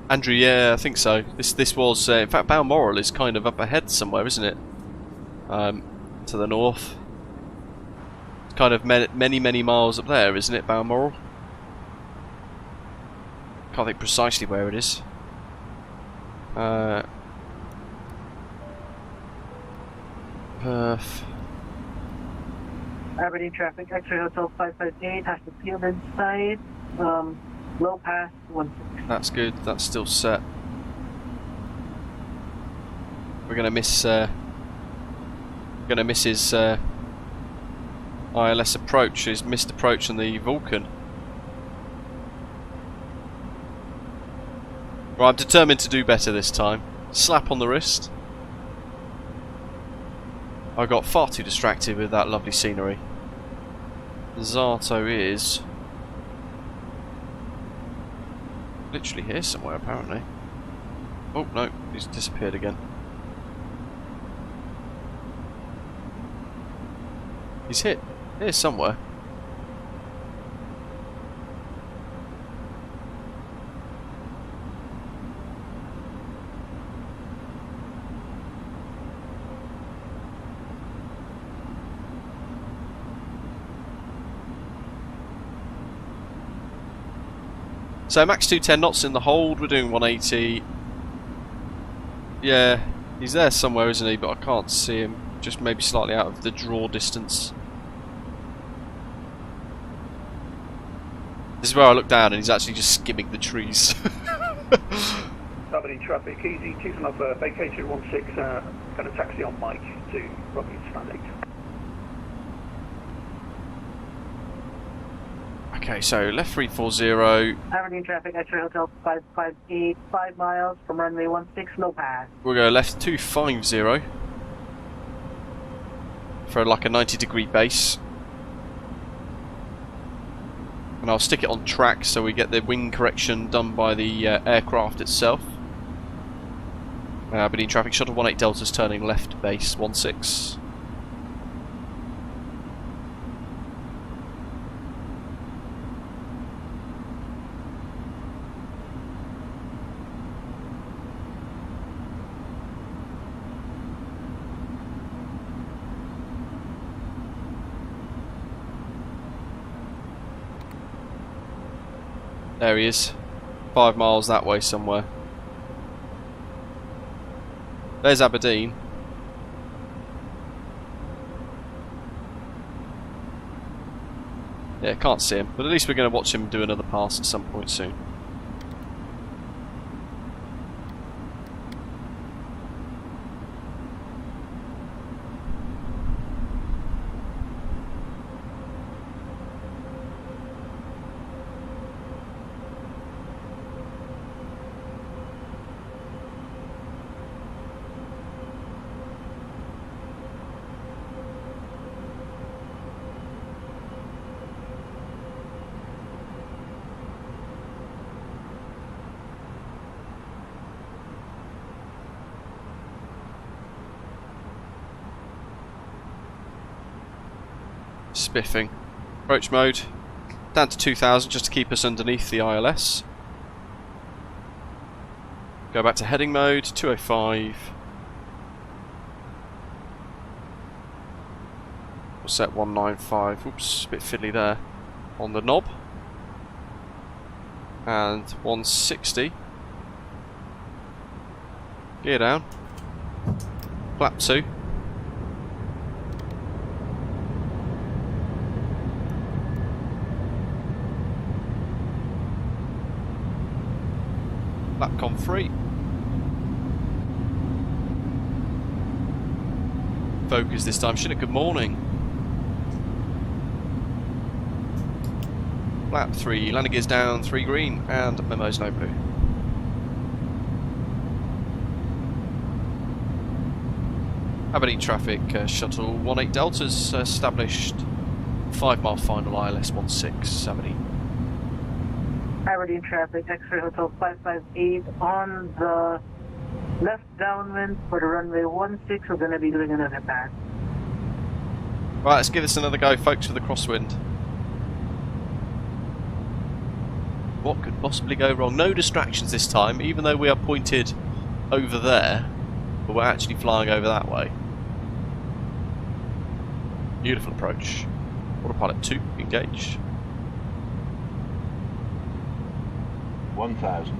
Andrew, yeah, I think so. This was, in fact, Balmoral is kind of up ahead somewhere, isn't it? To the north. Kind of many miles up there, isn't it, Balmoral? Can't think precisely where it is. Perth. Aberdeen traffic, X-ray Hotel 558 has the field inside. Low pass 16. That's good. That's still set. We're gonna miss. His ILS approach. His missed approach on the Vulcan. Right, I'm determined to do better this time. Slap on the wrist. I got far too distracted with that lovely scenery. Zato is literally here somewhere, apparently. Oh no, he's disappeared again. He's here somewhere. So max 210 knots in the hold, we're doing 180. Yeah, he's there somewhere, isn't he? But I can't see him. Just maybe slightly out of the draw distance. This is where I look down and he's actually just skimming the trees. Aberdeen traffic, easy, choosing up vacation 16, going to taxi on Mike to Rocky Stand 8. Okay, so left 340. Aberdeen traffic, X-ray Hotel 558, 5 miles from runway 16, low pass. We'll go left 250 for like a 90-degree base. And I'll stick it on track so we get the wing correction done by the aircraft itself. Aberdeen traffic, shuttle 18 Delta's turning left base 16. There he is, 5 miles that way somewhere. There's Aberdeen. Yeah, can't see him, but at least we're going to watch him do another pass at some point soon. Spiffing. Approach mode down to 2000 just to keep us underneath the ILS. Go back to heading mode, 205. We'll set 195. Oops, a bit fiddly there on the knob. And 160. Gear down. Flap 2. Flapcom 3. Focus this time. Good morning. Flap 3. Landing gears down. 3 green. And memos no blue. Aberdeen traffic. Shuttle 18 Delta's established. 5 mile final ILS 16. Aberdeen. Aberdeen traffic, X-ray Hotel 558 on the left downwind for the runway 16. We're going to be doing another pass. Right, let's give this another go, folks, for the crosswind. What could possibly go wrong? No distractions this time, even though we are pointed over there, but we're actually flying over that way. Beautiful approach. Autopilot 2, engage. 1000.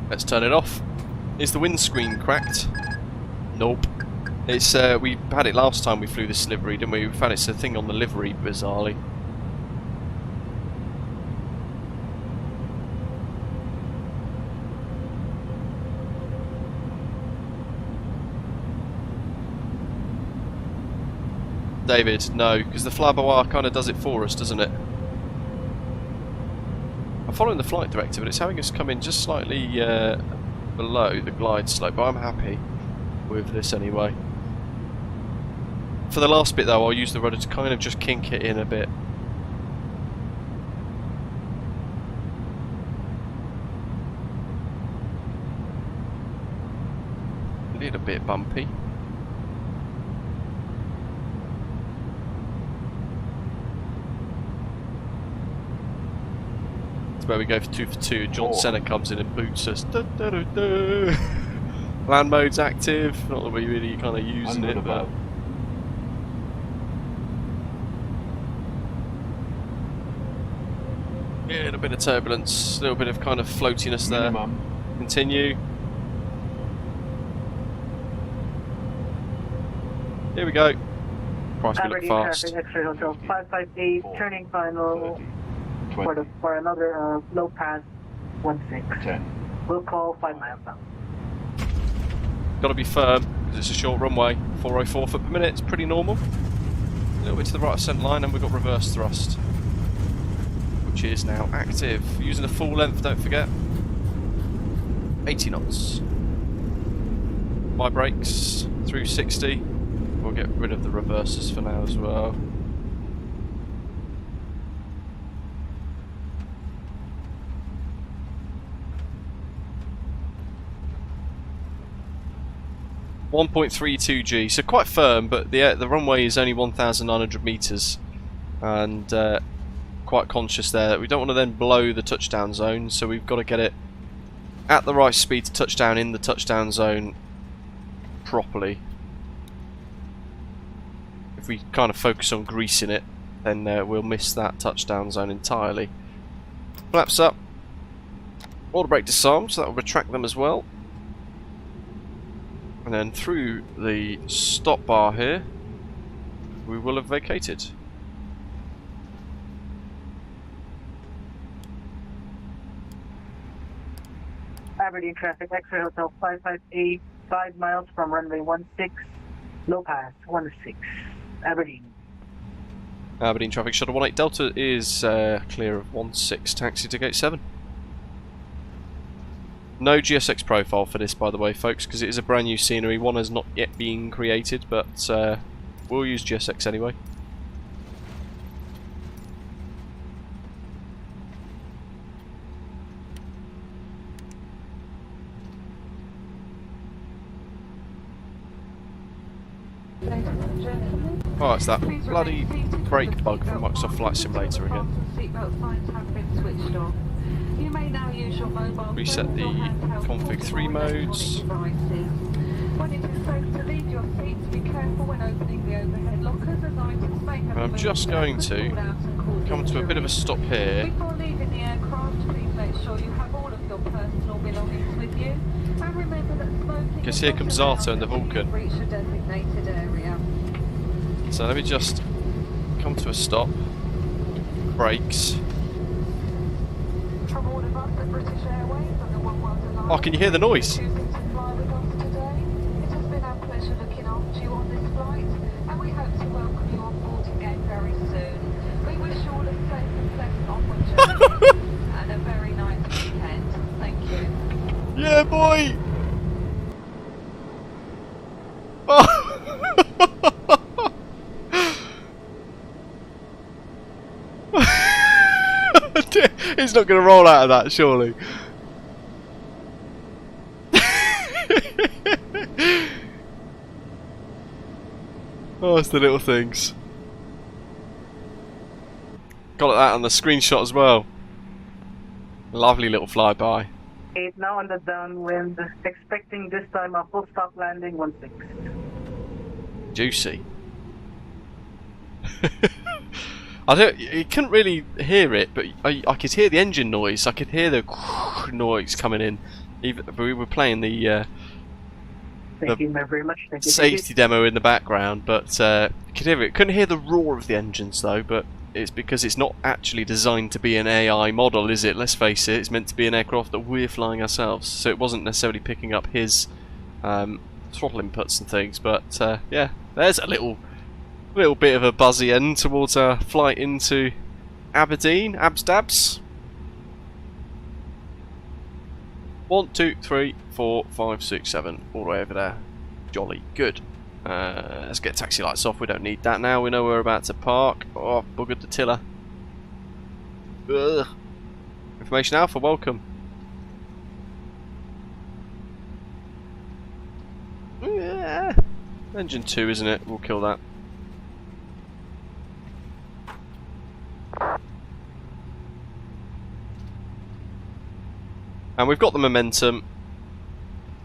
Let's turn it off. Is the windscreen cracked? Nope. It's we had it last time we flew this livery, didn't we? We found it's a thing on the livery, bizarrely. David, no, because the flybywire kind of does it for us, doesn't it? I'm following the flight director, but it's having us come in just slightly below the glide slope, but I'm happy with this anyway. For the last bit though, I'll use the rudder to kind of just kink it in a bit. A little bit bumpy. Where we go for 2 for 2. John Cena comes in and boots us. Da, da, da, da. Land mode's active. Not that we really kind of using it, but yeah, a little bit of turbulence, a little bit of kind of floatiness there. Continue. Here we go. Christ, we look fast. Aberdeen traffic, X-ray Hotel 558, turning final for another low pass 16. 10. We'll call 5 miles out. Got to be firm because it's a short runway. 404 foot per minute. It's pretty normal. A little bit to the right of centre line, and we've got reverse thrust, which is now active. Using the full length, don't forget. 80 knots. My brakes through 60. We'll get rid of the reverses for now as well. .32 G, so quite firm, but the runway is only 1,900 metres, and quite conscious there that we don't want to then blow the touchdown zone, so we've got to get it at the right speed to touch down in the touchdown zone properly. If we kind of focus on greasing it, then we'll miss that touchdown zone entirely. Flaps up, auto brake disarmed, so that will retract them as well. And then through the stop bar here, we will have vacated. Aberdeen traffic, X-ray Hotel 558, 5 miles from runway 16, low pass 16, Aberdeen. Aberdeen traffic, shuttle 18 Delta is clear of 16, taxi to gate 7. No GSX profile for this, by the way, folks, because it is a brand new scenery. One has not yet been created, but we'll use GSX anyway. Oh, it's that bloody brake bug from Microsoft Flight Simulator again. Reset the config 3 modes. And I'm just going to come to a bit of a stop here. Because here comes Zato and the Vulcan. So let me just come to a stop. Brakes. Oh, can you hear the noise? Yeah, boy! Oh. He's not going to roll out of that, surely. Oh, it's the little things. Got that on the screenshot as well. Lovely little flyby. 8 now on the downwind, expecting this time a full stop landing 16. Juicy. You couldn't really hear it, but I could hear the engine noise. I could hear the noise coming in. But we were playing the Thank you very much. Thank you. Safety demo in the background, but could hear it. Couldn't hear the roar of the engines though, but it's because it's not actually designed to be an AI model, is it? Let's face it, it's meant to be an aircraft that we're flying ourselves, so it wasn't necessarily picking up his throttle inputs and things. But yeah, there's a little bit of a buzzy end towards our flight into Aberdeen. Abs dabs. 1, 2, 3, 4, 5, 6, 7, all the way over there. Jolly good. Let's get taxi lights off. We don't need that now. We know we're about to park. Oh, buggered the tiller. Ugh. Information Alpha, welcome. Yeah. Engine 2, isn't it? We'll kill that. And we've got the momentum,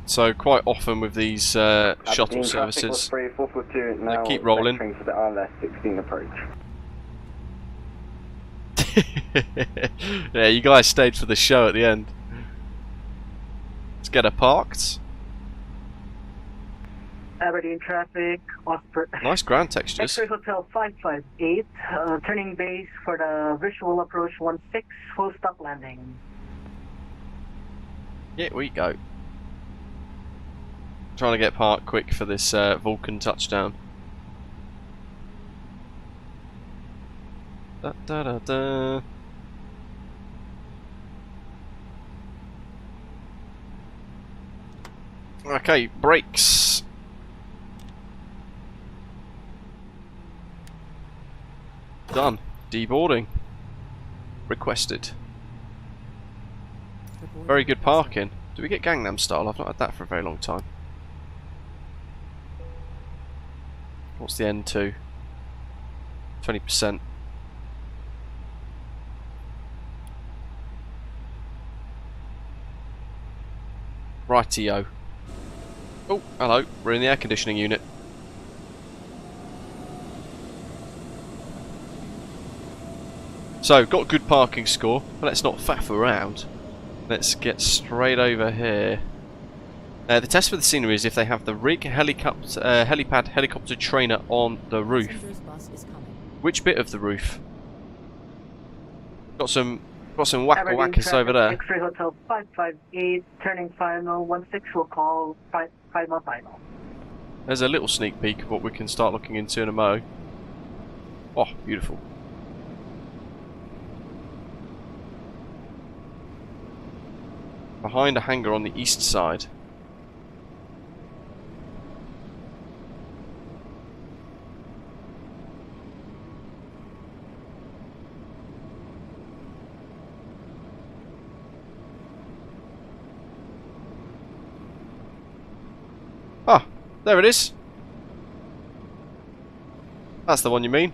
so quite often with these shuttle services, they keep rolling. For the RLS 16 approach. Yeah, you guys stayed for the show at the end. Let's get her parked. Aberdeen traffic, Osprey. Nice ground textures. X-Ray Hotel 558, turning base for the visual approach 16, full stop landing. Here we go. Trying to get parked quick for this Vulcan touchdown. Da, da, da, da. Okay, brakes. Done. Deboarding. Requested. Very good parking. Do we get Gangnam Style? I've not had that for a very long time. What's the N2? 20%. Rightio. Oh, hello. We're in the air conditioning unit. So, got a good parking score, but let's not faff around. Let's get straight over here. The test for the scenery is if they have the rig, helipad, helicopter trainer on the roof. Which bit of the roof? Got some whack-a-whackers over there. X-Ray Hotel 558, turning final 16, will call final. There's a little sneak peek of what we can start looking into in a mo. Oh, beautiful. Behind a hangar on the east side. Ah, there it is. That's the one you mean.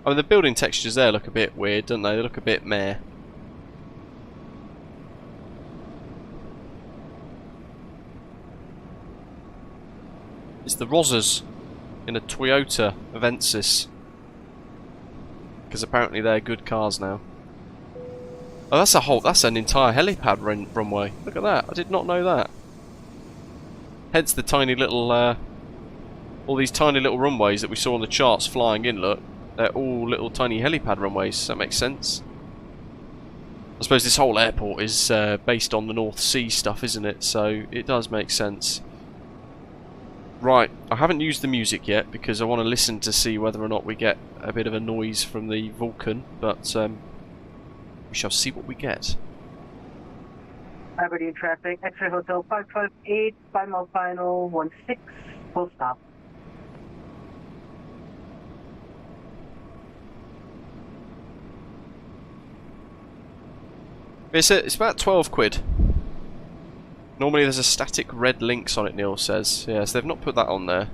I mean, the building textures there look a bit weird, don't they? They look a bit meh. It's the Rosas in a Toyota Avensis. Because apparently they're good cars now. Oh, that's an entire helipad runway. Look at that. I did not know that. Hence the tiny little, all these tiny little runways that we saw on the charts flying in, look. They're all little tiny helipad runways. That makes sense. I suppose this whole airport is based on the North Sea stuff, isn't it? So it does make sense. Right, I haven't used the music yet because I want to listen to see whether or not we get a bit of a noise from the Vulcan, but we shall see what we get. Aberdeen traffic, X-Ray Hotel 558, final 16, full stop. It's about 12 quid. Normally there's a static red links on it, Neil says. Yes, they've not put that on there.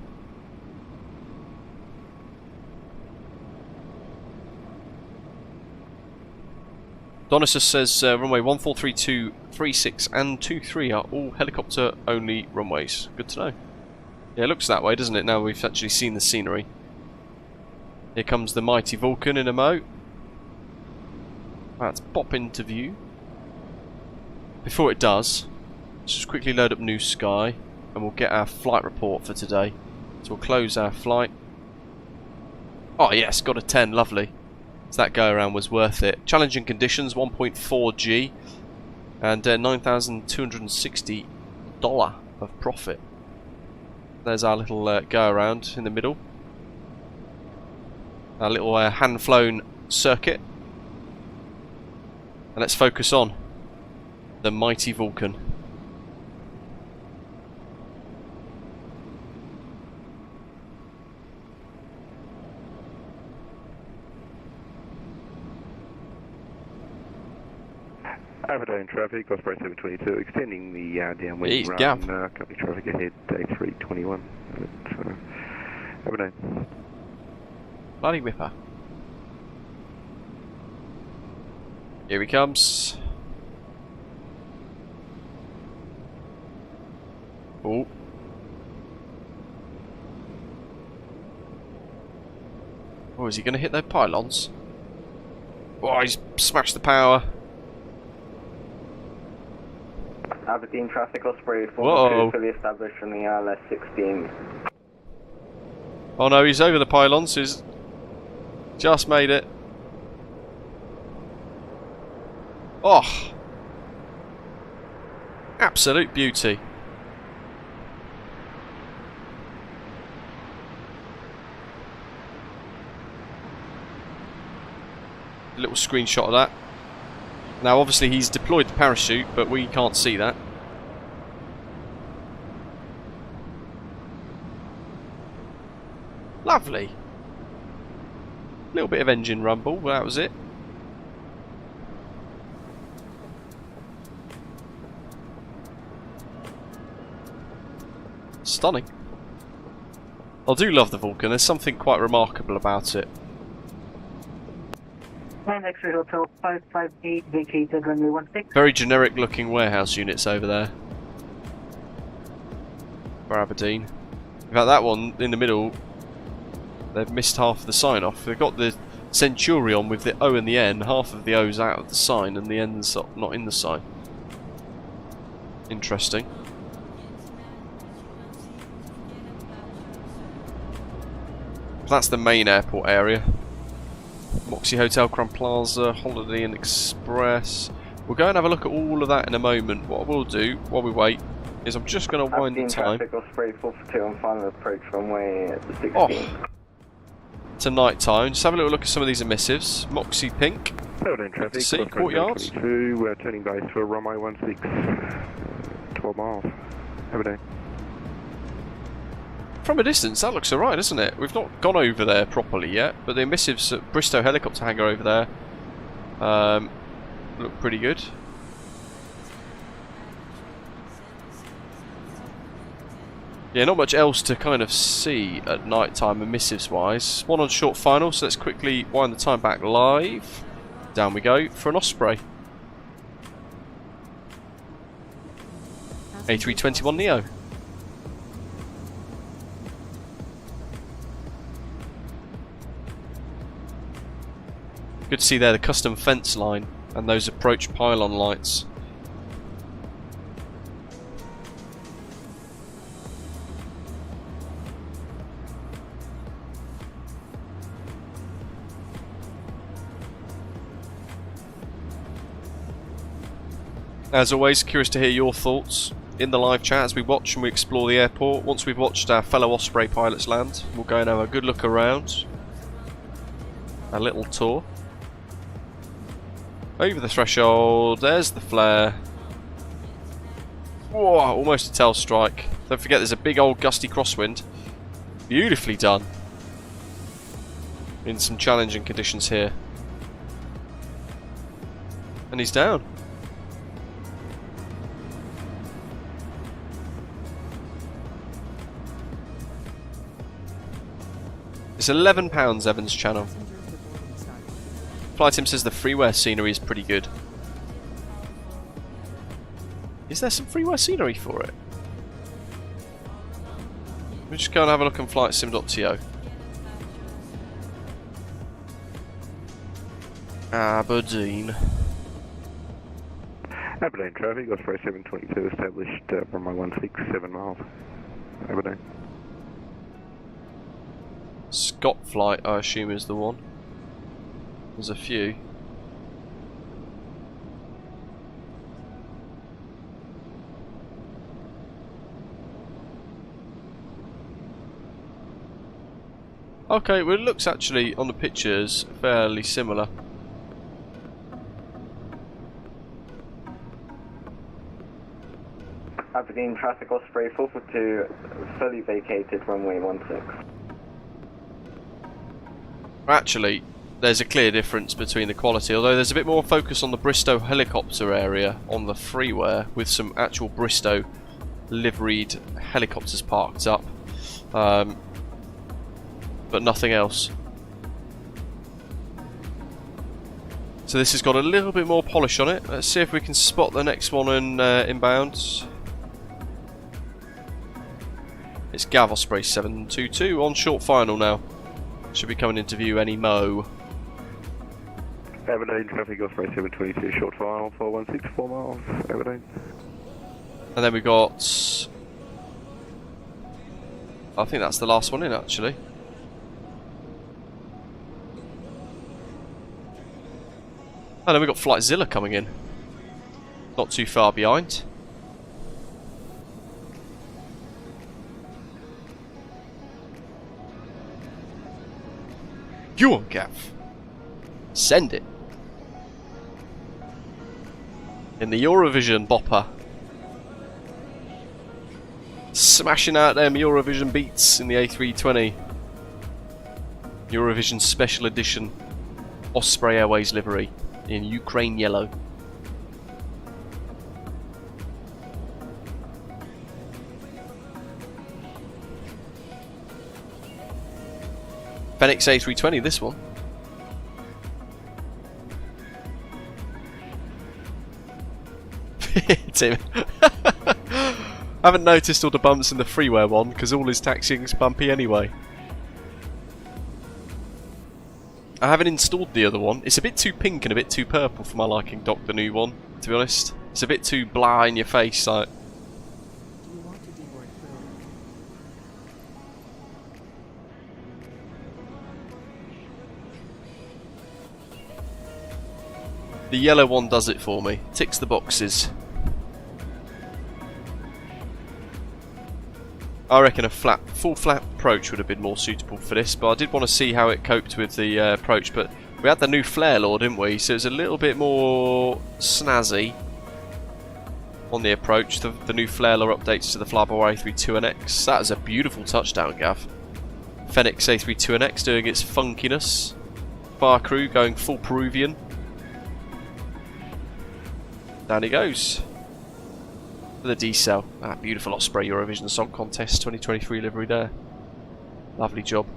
Donosus says runway 1432, 36 and 23 are all helicopter only runways. Good to know. Yeah, it looks that way, doesn't it, now we've actually seen the scenery. Here comes the mighty Vulcan in a mo. Let's pop into view. Before it does, let's just quickly load up New Sky and we'll get our flight report for today. So we'll close our flight. Oh yes, got a 10, lovely. So that go around was worth it. Challenging conditions, 1.4 G and $9,260 of profit. There's our little go around in the middle. Our little hand flown circuit. And let's focus on the mighty Vulcan. Aberdeen traffic, Osprey 722, extending the downwind run. Gap. Company traffic ahead, A321. Aberdeen. Bloody whipper. Here he comes. Oh. Oh, is he going to hit their pylons? Oh, he's smashed the power. Aberdeen traffic Osprey Whoa. 42 fully established from the ILS 16. Oh no, he's over the pylons. He's just made it. Oh, absolute beauty. A little screenshot of that. Now obviously he's deployed the parachute, but we can't see that. Lovely. A little bit of engine rumble, but that was it. Stunning. I do love the Vulcan, there's something quite remarkable about it. X-ray Hotel 558 vacated runway 16. Very generic looking warehouse units over there for Aberdeen. In fact, that one in the middle, they've missed half of the sign off. They've got the Centurion with the O and the N, half of the O's out of the sign and the N's not in the sign. Interesting. That's the main airport area. Moxie Hotel, Crown Plaza, Holiday Inn Express. We'll go and have a look at all of that in a moment. What we'll do while we wait is I'm just going to wind the time. Traffic Osprey 442 on final approach runway 16. Oh. To night time. Just have a little look at some of these emissives. Moxie Pink. Aberdeen traffic. See, courtyards. We're turning base for runway 16. 12 miles. Aberdeen. From a distance, that looks alright, doesn't it? We've not gone over there properly yet, but the emissives at Bristow helicopter hangar over there look pretty good. Yeah, not much else to kind of see at night time emissives wise. One on short final, so let's quickly wind the time back live. Down we go for an Osprey. A321neo. Good to see there the custom fence line and those approach pylon lights. As always, curious to hear your thoughts in the live chat as we watch and we explore the airport. Once we've watched our fellow Osprey pilots land, we'll go and have a good look around. A little tour. Over the threshold, there's the flare. Whoa, almost a tail strike. Don't forget there's a big old gusty crosswind. Beautifully done. In some challenging conditions here. And he's down. It's £11 Evans channel. Flight Sim says the freeware scenery is pretty good. Is there some freeware scenery for it? We'll just go and have a look on flightsim.to. Aberdeen. Aberdeen traffic, Osprey 722 established runway 16, 7 miles. Aberdeen. Scott flight, I assume, is the one. There's a few. Okay, well it looks actually on the pictures fairly similar. Aberdeen traffic Osprey 442 fully vacated runway 16. Actually, there's a clear difference between the quality, although there's a bit more focus on the Bristow helicopter area on the freeware with some actual Bristow liveried helicopters parked up, but nothing else. So this has got a little bit more polish on it. Let's see if we can spot the next one in inbound. It's Gav Osprey 722 on short final now. Should be coming into view any mo. Aberdeen traffic Osprey 722 short final 416 4 miles. Aberdeen. And then we got... I think that's the last one in, actually. And then we got Flightzilla coming in. Not too far behind. You on, Gav? Send it. In the Eurovision bopper. Smashing out them Eurovision beats in the A320. Eurovision Special Edition Osprey Airways livery in Ukraine yellow. Fenix A320, this one. Tim. I haven't noticed all the bumps in the freeware one because all his taxiing's bumpy anyway. I haven't installed the other one. It's a bit too pink and a bit too purple for my liking, Doc, the new one, to be honest. It's a bit too blah in your face, like. The yellow one does it for me. Ticks the boxes. I reckon a full flat approach would have been more suitable for this, but I did want to see how it coped with the approach. But we had the new flare law, didn't we? So it's a little bit more snazzy on the approach. The new flare law updates to the flybywire A32NX. That is a beautiful touchdown, Gav. Fenix A32NX doing its funkiness. Fire crew going full Peruvian. Down he goes. The D-cell. Ah, beautiful Osprey Eurovision Song Contest 2023 livery there. Lovely job.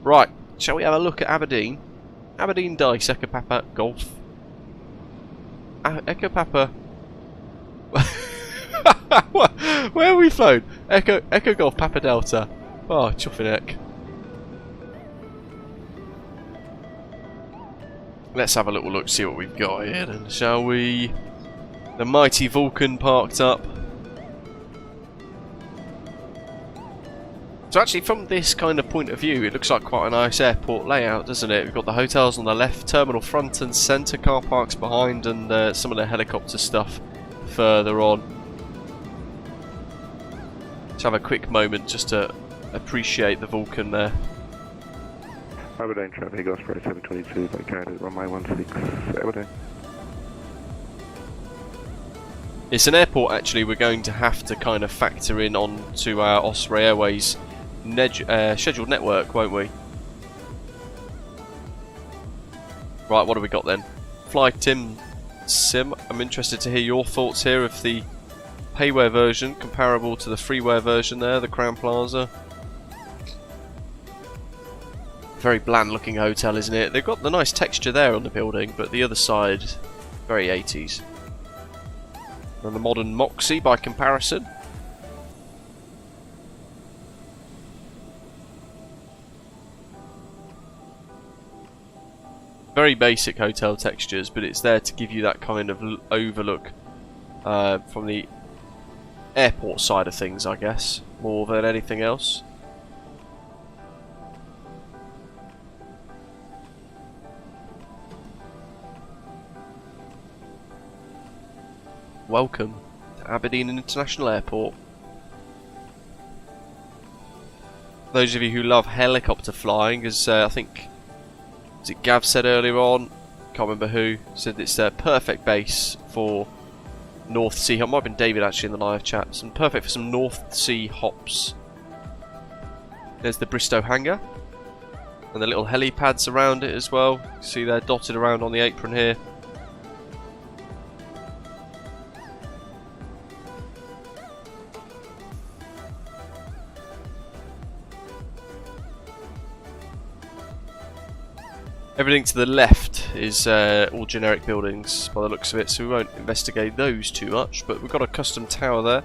Right, shall we have a look at Aberdeen? Aberdeen Dyce, Echo Papa Golf. Echo Papa. Where have we flown? Echo Golf Papa Delta. Oh, chuffing heck. Let's have a little look, see what we've got here then, shall we? The mighty Vulcan parked up. So actually from this kind of point of view it looks like quite a nice airport layout, doesn't it? We've got the hotels on the left, terminal front and centre, car parks behind, and some of the helicopter stuff further on. Let's have a quick moment just to appreciate the Vulcan there. Aberdeen traffic goes for 722 by guided runway 16 Aberdeen. It's an airport actually we're going to have to kind of factor in onto our Osprey Airways scheduled network, won't we? Right, what have we got then? Flight Sim, I'm interested to hear your thoughts here of the payware version comparable to the freeware version there, the Crown Plaza. Very bland looking hotel, isn't it? They've got the nice texture there on the building, but the other side, very 80s. And the modern Moxie by comparison. Very basic hotel textures, but it's there to give you that kind of overlook from the airport side of things, I guess, more than anything else. Welcome to Aberdeen International Airport. Those of you who love helicopter flying, as I think was it Gav said earlier on, can't remember who, said it's a perfect base for North Sea. It might have been David actually in the live chat. Some perfect for some North Sea hops. There's the Bristow hangar and the little helipads around it as well. See they're dotted around on the apron here. Everything to the left is all generic buildings by the looks of it, so we won't investigate those too much, but we've got a custom tower there.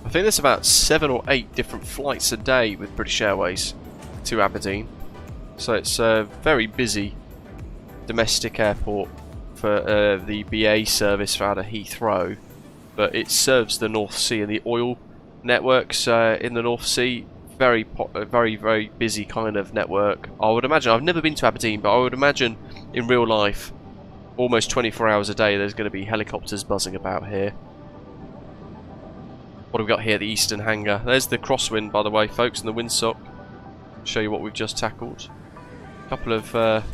I think there's about 7 or 8 different flights a day with British Airways to Aberdeen. So it's a very busy domestic airport for the BA service out of Heathrow, but it serves the North Sea and the oil networks in the North Sea. Very busy kind of network. I would imagine, I've never been to Aberdeen, but I would imagine in real life, almost 24 hours a day, there's going to be helicopters buzzing about here. What have we got here? The Eastern Hangar. There's the crosswind, by the way, folks, and the windsock. Show you what we've just tackled. A couple of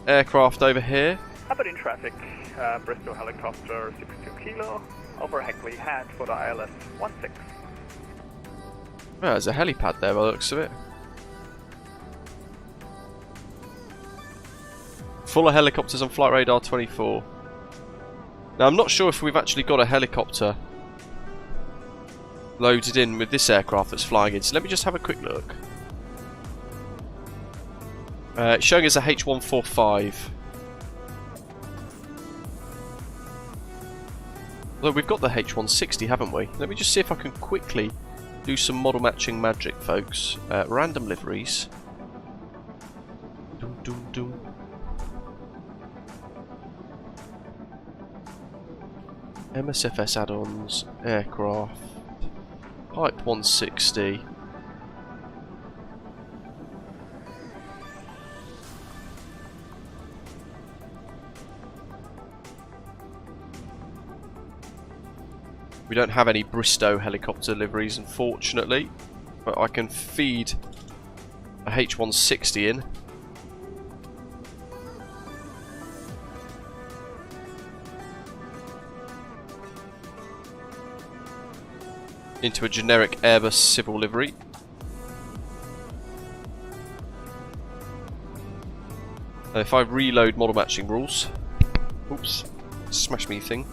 aircraft over here. Aberdeen traffic, Bristol helicopter 62 kilo, over Heckley, head for the ILS 16. Oh, there's a helipad there by the looks of it. Full of helicopters on Flight Radar 24. Now I'm not sure if we've actually got a helicopter loaded in with this aircraft that's flying in, so let me just have a quick look. It's showing us a H145. Although we've got the H160, haven't we? Let me just see if I can quickly do some model matching magic, folks. Random liveries. Dum, dum, dum. MSFS add-ons, aircraft, Pipe 160. We don't have any Bristow helicopter liveries, unfortunately, but I can feed a H160 in. Into a generic Airbus civil livery. And if I reload model matching rules, oops, smash me thing.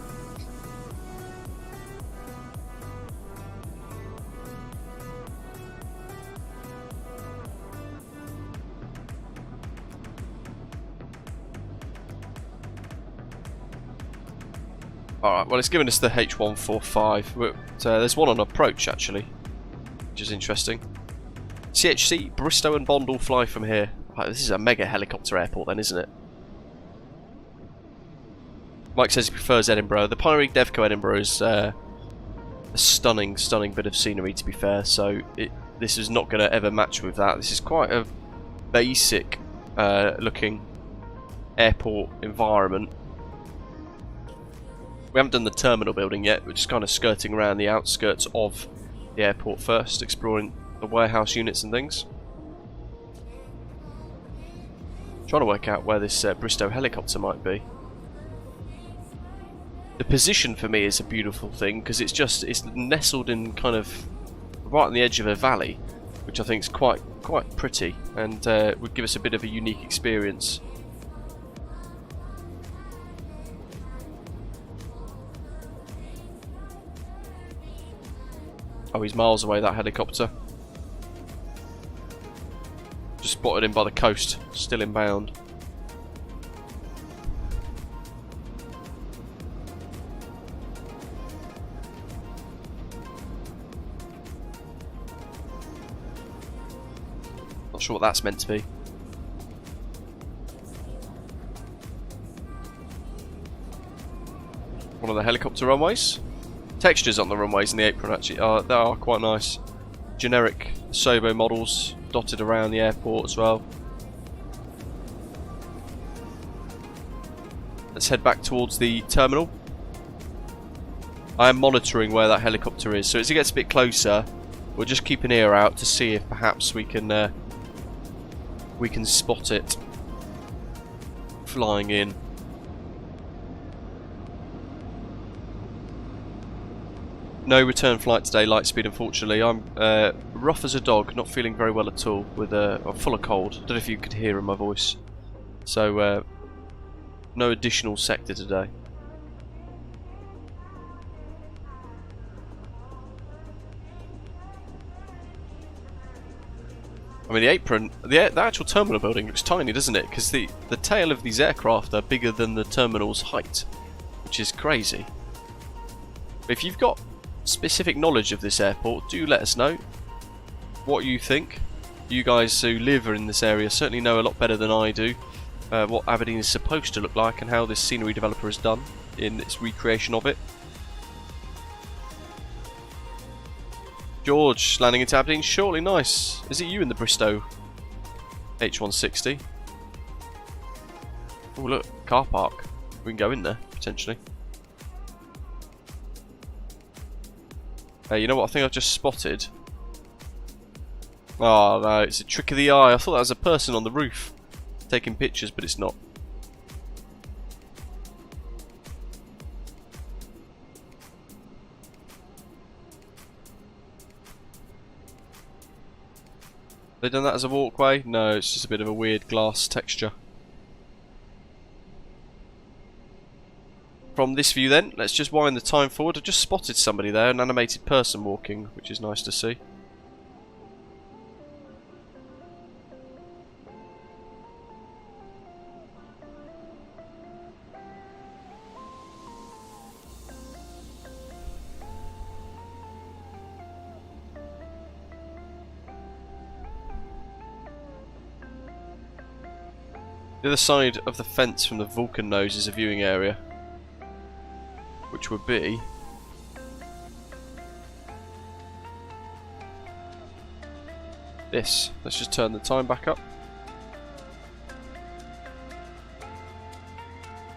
Alright, well it's given us the H145, but there's one on approach actually, which is interesting. CHC, Bristow and Bond all fly from here. Right, this is a mega helicopter airport then, isn't it? Mike says he prefers Edinburgh. The Pyrenees Devco Edinburgh is a stunning bit of scenery, to be fair, so this is not going to ever match with that. This is quite a basic looking airport environment. We haven't done the terminal building yet, we're just kind of skirting around the outskirts of the airport first, exploring the warehouse units and things. Trying to work out where this Bristow helicopter might be. The position for me is a beautiful thing, because it's nestled in kind of right on the edge of a valley, which I think is quite pretty, and would give us a bit of a unique experience. Oh, he's miles away, that helicopter. Just spotted him by the coast, still inbound. Not sure what that's meant to be. One of the helicopter runways. Textures on the runways and the apron actually they are quite nice. Generic Sobo models dotted around the airport as well. Let's head back towards the terminal. I am monitoring where that helicopter is, so as it gets a bit closer, we'll just keep an ear out to see if perhaps we can spot it flying in. No return flight today, Lightspeed, unfortunately. I'm rough as a dog, not feeling very well at all, with I'm full of cold. Don't know if you could hear in my voice. So, no additional sector today. I mean, the apron, the actual terminal building looks tiny, doesn't it? Because the tail of these aircraft are bigger than the terminal's height, which is crazy. But if you've got specific knowledge of this airport, do let us know what you think. You guys who live in this area certainly know a lot better than I do what Aberdeen is supposed to look like and how this scenery developer has done in its recreation of it. George landing into Aberdeen shortly, nice. Is it you in the Bristow H160? Oh look, car park. We can go in there, potentially. Hey, you know what I think I've just spotted? Oh no, it's a trick of the eye. I thought that was a person on the roof taking pictures, but it's not. They done that as a walkway? No, it's just a bit of a weird glass texture. From this view then, let's just wind the time forward. I've just spotted somebody there, an animated person walking, which is nice to see. The other side of the fence from the Vulcan nose is a viewing area, which would be this. Let's just turn the time back up.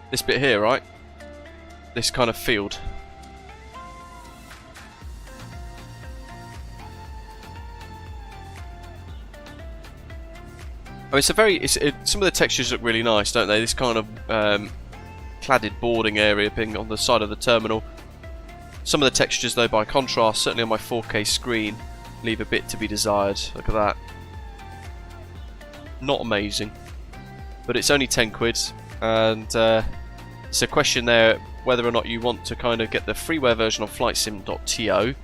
This bit here, right? This kind of field. I mean, some of the textures look really nice, don't they? This kind of cladded boarding area being on the side of the terminal. Some of the textures, though, by contrast, certainly on my 4K screen, leave a bit to be desired. Look at that. Not amazing, but it's only 10 quid, and it's a question there whether or not you want to kind of get the freeware version of flightsim.to,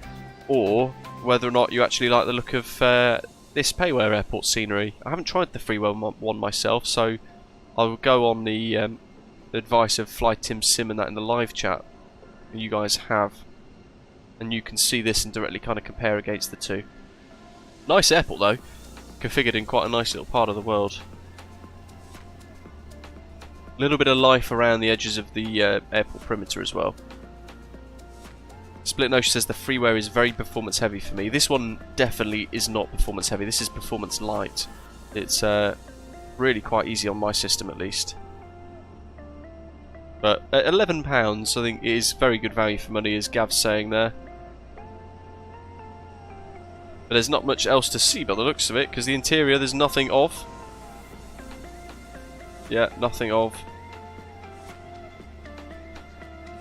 or whether or not you actually like the look of this payware airport scenery. I haven't tried the freeware one myself, so I'll go on the advice of FlyTim Sim and that in the live chat that you guys have, and you can see this and directly kind of compare against the two. Nice airport though, configured in quite a nice little part of the world. A little bit of life around the edges of the airport perimeter as well. Split Notion says the freeware is very performance heavy for me. This one definitely is not performance heavy. This is performance light. It's really quite easy on my system at least. But at £11 I think it is very good value for money, as Gav's saying there. But there's not much else to see by the looks of it, because the interior there's nothing of. Yeah, nothing of.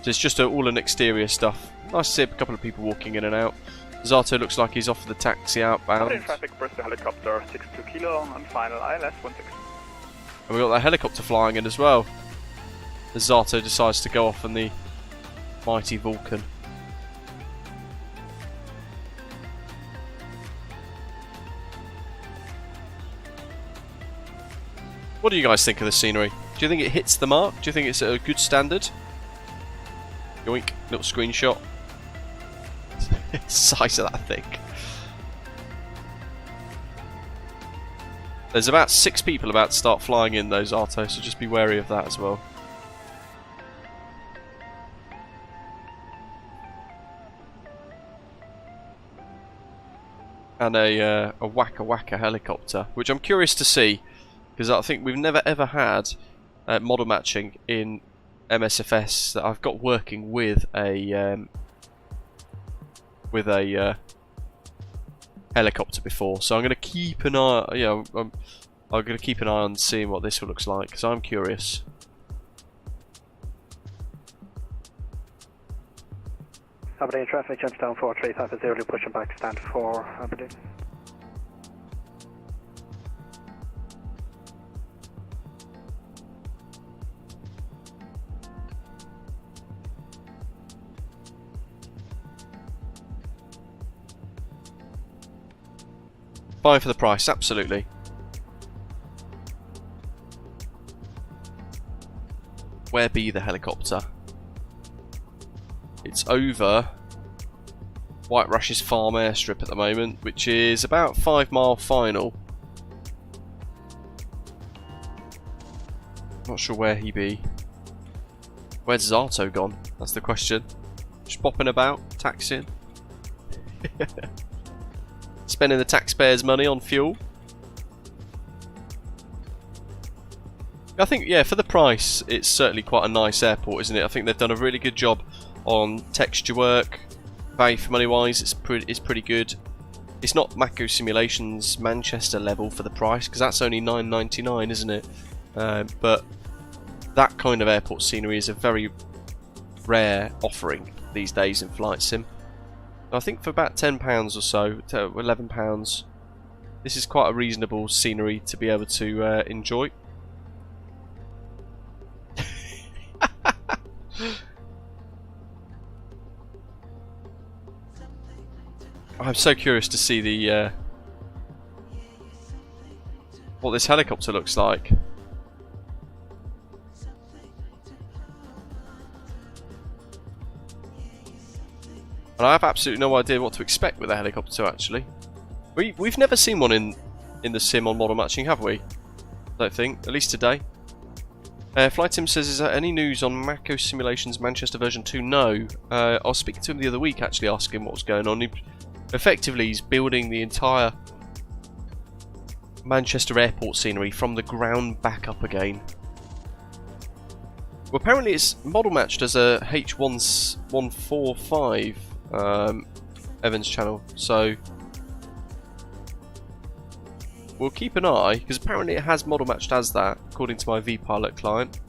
So it's just all an exterior stuff. Nice to see a couple of people walking in and out. Zato looks like he's off for the taxi outbound. In traffic, Bristol helicopter 62 kilo on final ILS 16. And we've got that helicopter flying in as well, as Zato decides to go off on the mighty Vulcan. What do you guys think of the scenery? Do you think it hits the mark? Do you think it's at a good standard? Yoink, little screenshot. Size of that thing. There's about 6 people about to start flying in those Arto, so just be wary of that as well. And a Waka Waka helicopter, which I'm curious to see, because I think we've never ever had model matching in MSFS that I've got working with a helicopter before. So I'm going to keep an eye. I'm going to keep an eye on seeing what this looks like, because I'm curious. Aberdeen traffic, Gemstown 4350, pushing back, stand for Aberdeen. Fine for the price, absolutely. Where be the helicopter? It's over White Rush's farm airstrip at the moment, which is about 5 mile final Not sure where he be. Where's Zato gone? That's the question. Just bopping about, taxing. Spending the taxpayers' money on fuel. I think, yeah, for the price, it's certainly quite a nice airport, isn't it? I think they've done a really good job on texture work. Value for money wise, it's pretty good. It's not Mako Simulations Manchester level for the price, because that's only $9.99, isn't it? But that kind of airport scenery is a very rare offering these days in flight sim. I think for about £10 or so, to £11, this is quite a reasonable scenery to be able to enjoy. I'm so curious to see the what this helicopter looks like. And I have absolutely no idea what to expect with a helicopter. Actually, we've never seen one in the sim on model matching, have we? I don't think, at least today. Flight Sim says, is there any news on Mako Simulations Manchester version 2? No. I was speaking to him the other week, actually, asking what was going on. Effectively, he's building the entire Manchester airport scenery from the ground back up again. Well, apparently it's model matched as a H145 Evans channel, so we'll keep an eye, because apparently it has model matched as that, according to my vPilot client.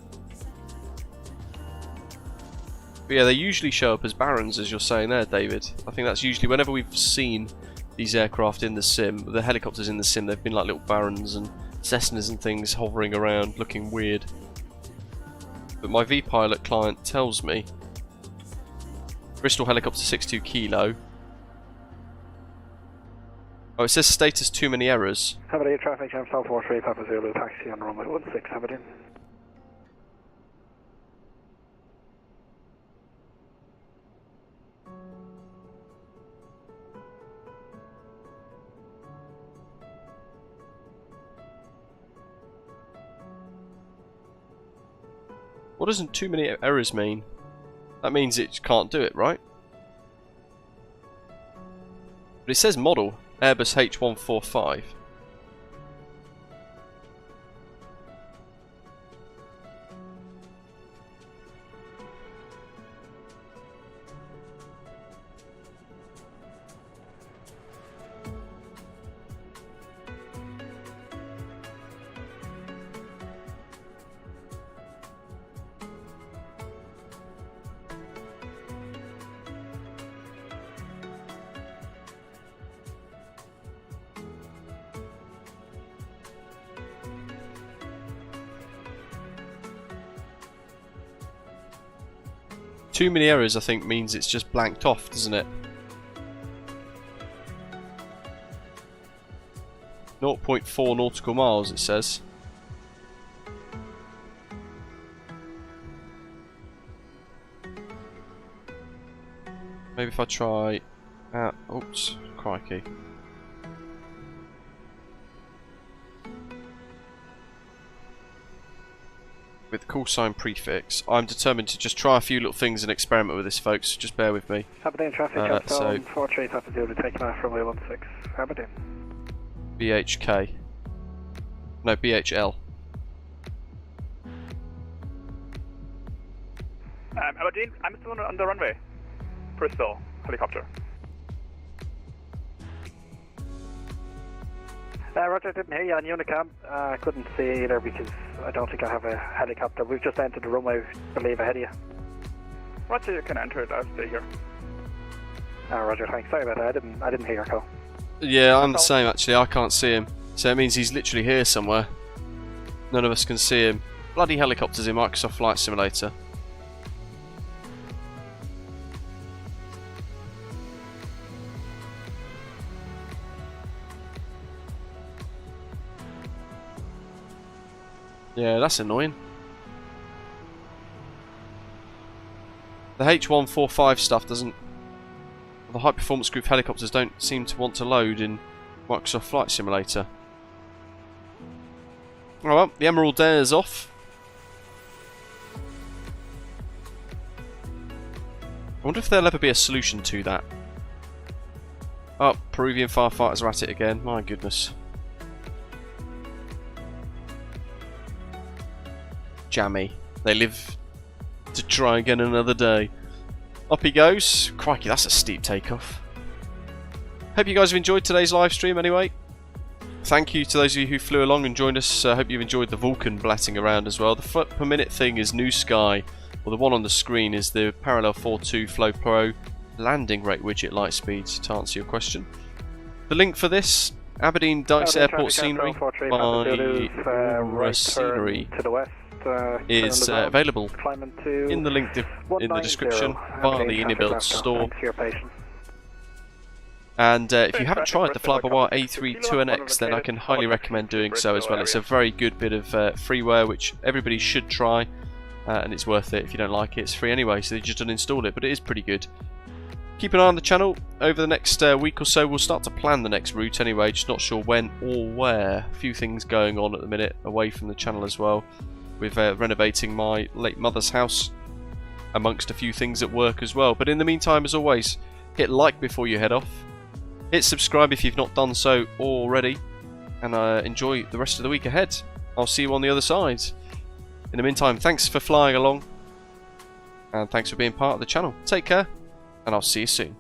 But yeah, they usually show up as Barons, as you're saying there, David. I think that's usually, whenever we've seen these aircraft in the sim, the helicopters in the sim, they've been like little Barons and Cessnas and things hovering around, looking weird. But my vPilot client tells me Bristol helicopter 62 kilo. Oh, it says status too many errors. Aberdeen traffic jam 743 Papa Zulu taxi on runway 16 Aberdeen. What doesn't too many errors mean? That means it can't do it, right? But it says model, Airbus H145. Too many errors, I think, means it's just blanked off, doesn't it? 0.4 nautical miles, it says. Maybe if I try... oops, crikey. With call sign prefix. I'm determined to just try a few little things and experiment with this, folks. Just bear with me. Aberdeen traffic, so 43 Papa Zulu, taking off from runway 16 Aberdeen. BHK. No, BHL. Aberdeen, I'm still on the runway. Bristol, helicopter. Roger, didn't hear you on Unicam. I couldn't see either because I don't think I have a helicopter. We've just entered the runway, I believe, ahead of you. Roger, you can enter it. I'll stay here. Roger, thanks. Sorry about that. I didn't hear your call. Yeah, I'm the same actually. I can't see him. So it means he's literally here somewhere. None of us can see him. Bloody helicopters in Microsoft Flight Simulator. Yeah, that's annoying. The H145 stuff doesn't... The high performance group helicopters don't seem to want to load in Microsoft Flight Simulator. Oh well, the Emerald Air's off. wonder if there'll ever be a solution to that. Oh, Peruvian firefighters are at it again. My goodness. Jammy. They live to try again another day. Up he goes. Crikey, that's a steep takeoff. Hope you guys have enjoyed today's live stream anyway. Thank you to those of you who flew along and joined us. I hope you've enjoyed the Vulcan blatting around as well. The foot per minute thing is New Sky. Well, the one on the screen is the Parallel 42 Flow Pro landing rate widget light speeds, to answer your question. The link for this, Aberdeen Dyce Airport scenery by AuraScenery, is available in the link in the description via the iniBuilds store. And if you haven't tried the flybywire A32NX, then I can highly recommend doing so as well. It's a very good bit of freeware which everybody should try, and it's worth it. If you don't like it, it's free anyway, so you just uninstall it, but it is pretty good. Keep an eye on the channel. Over the next week or so we'll start to plan the next route anyway, just not sure when or where. A few things going on at the minute away from the channel as well, with renovating my late mother's house, amongst a few things at work as well. But in the meantime, as always, hit like before you head off. Hit subscribe if you've not done so already, and enjoy the rest of the week ahead. I'll see you on the other side. In the meantime, thanks for flying along, and thanks for being part of the channel. Take care, and I'll see you soon.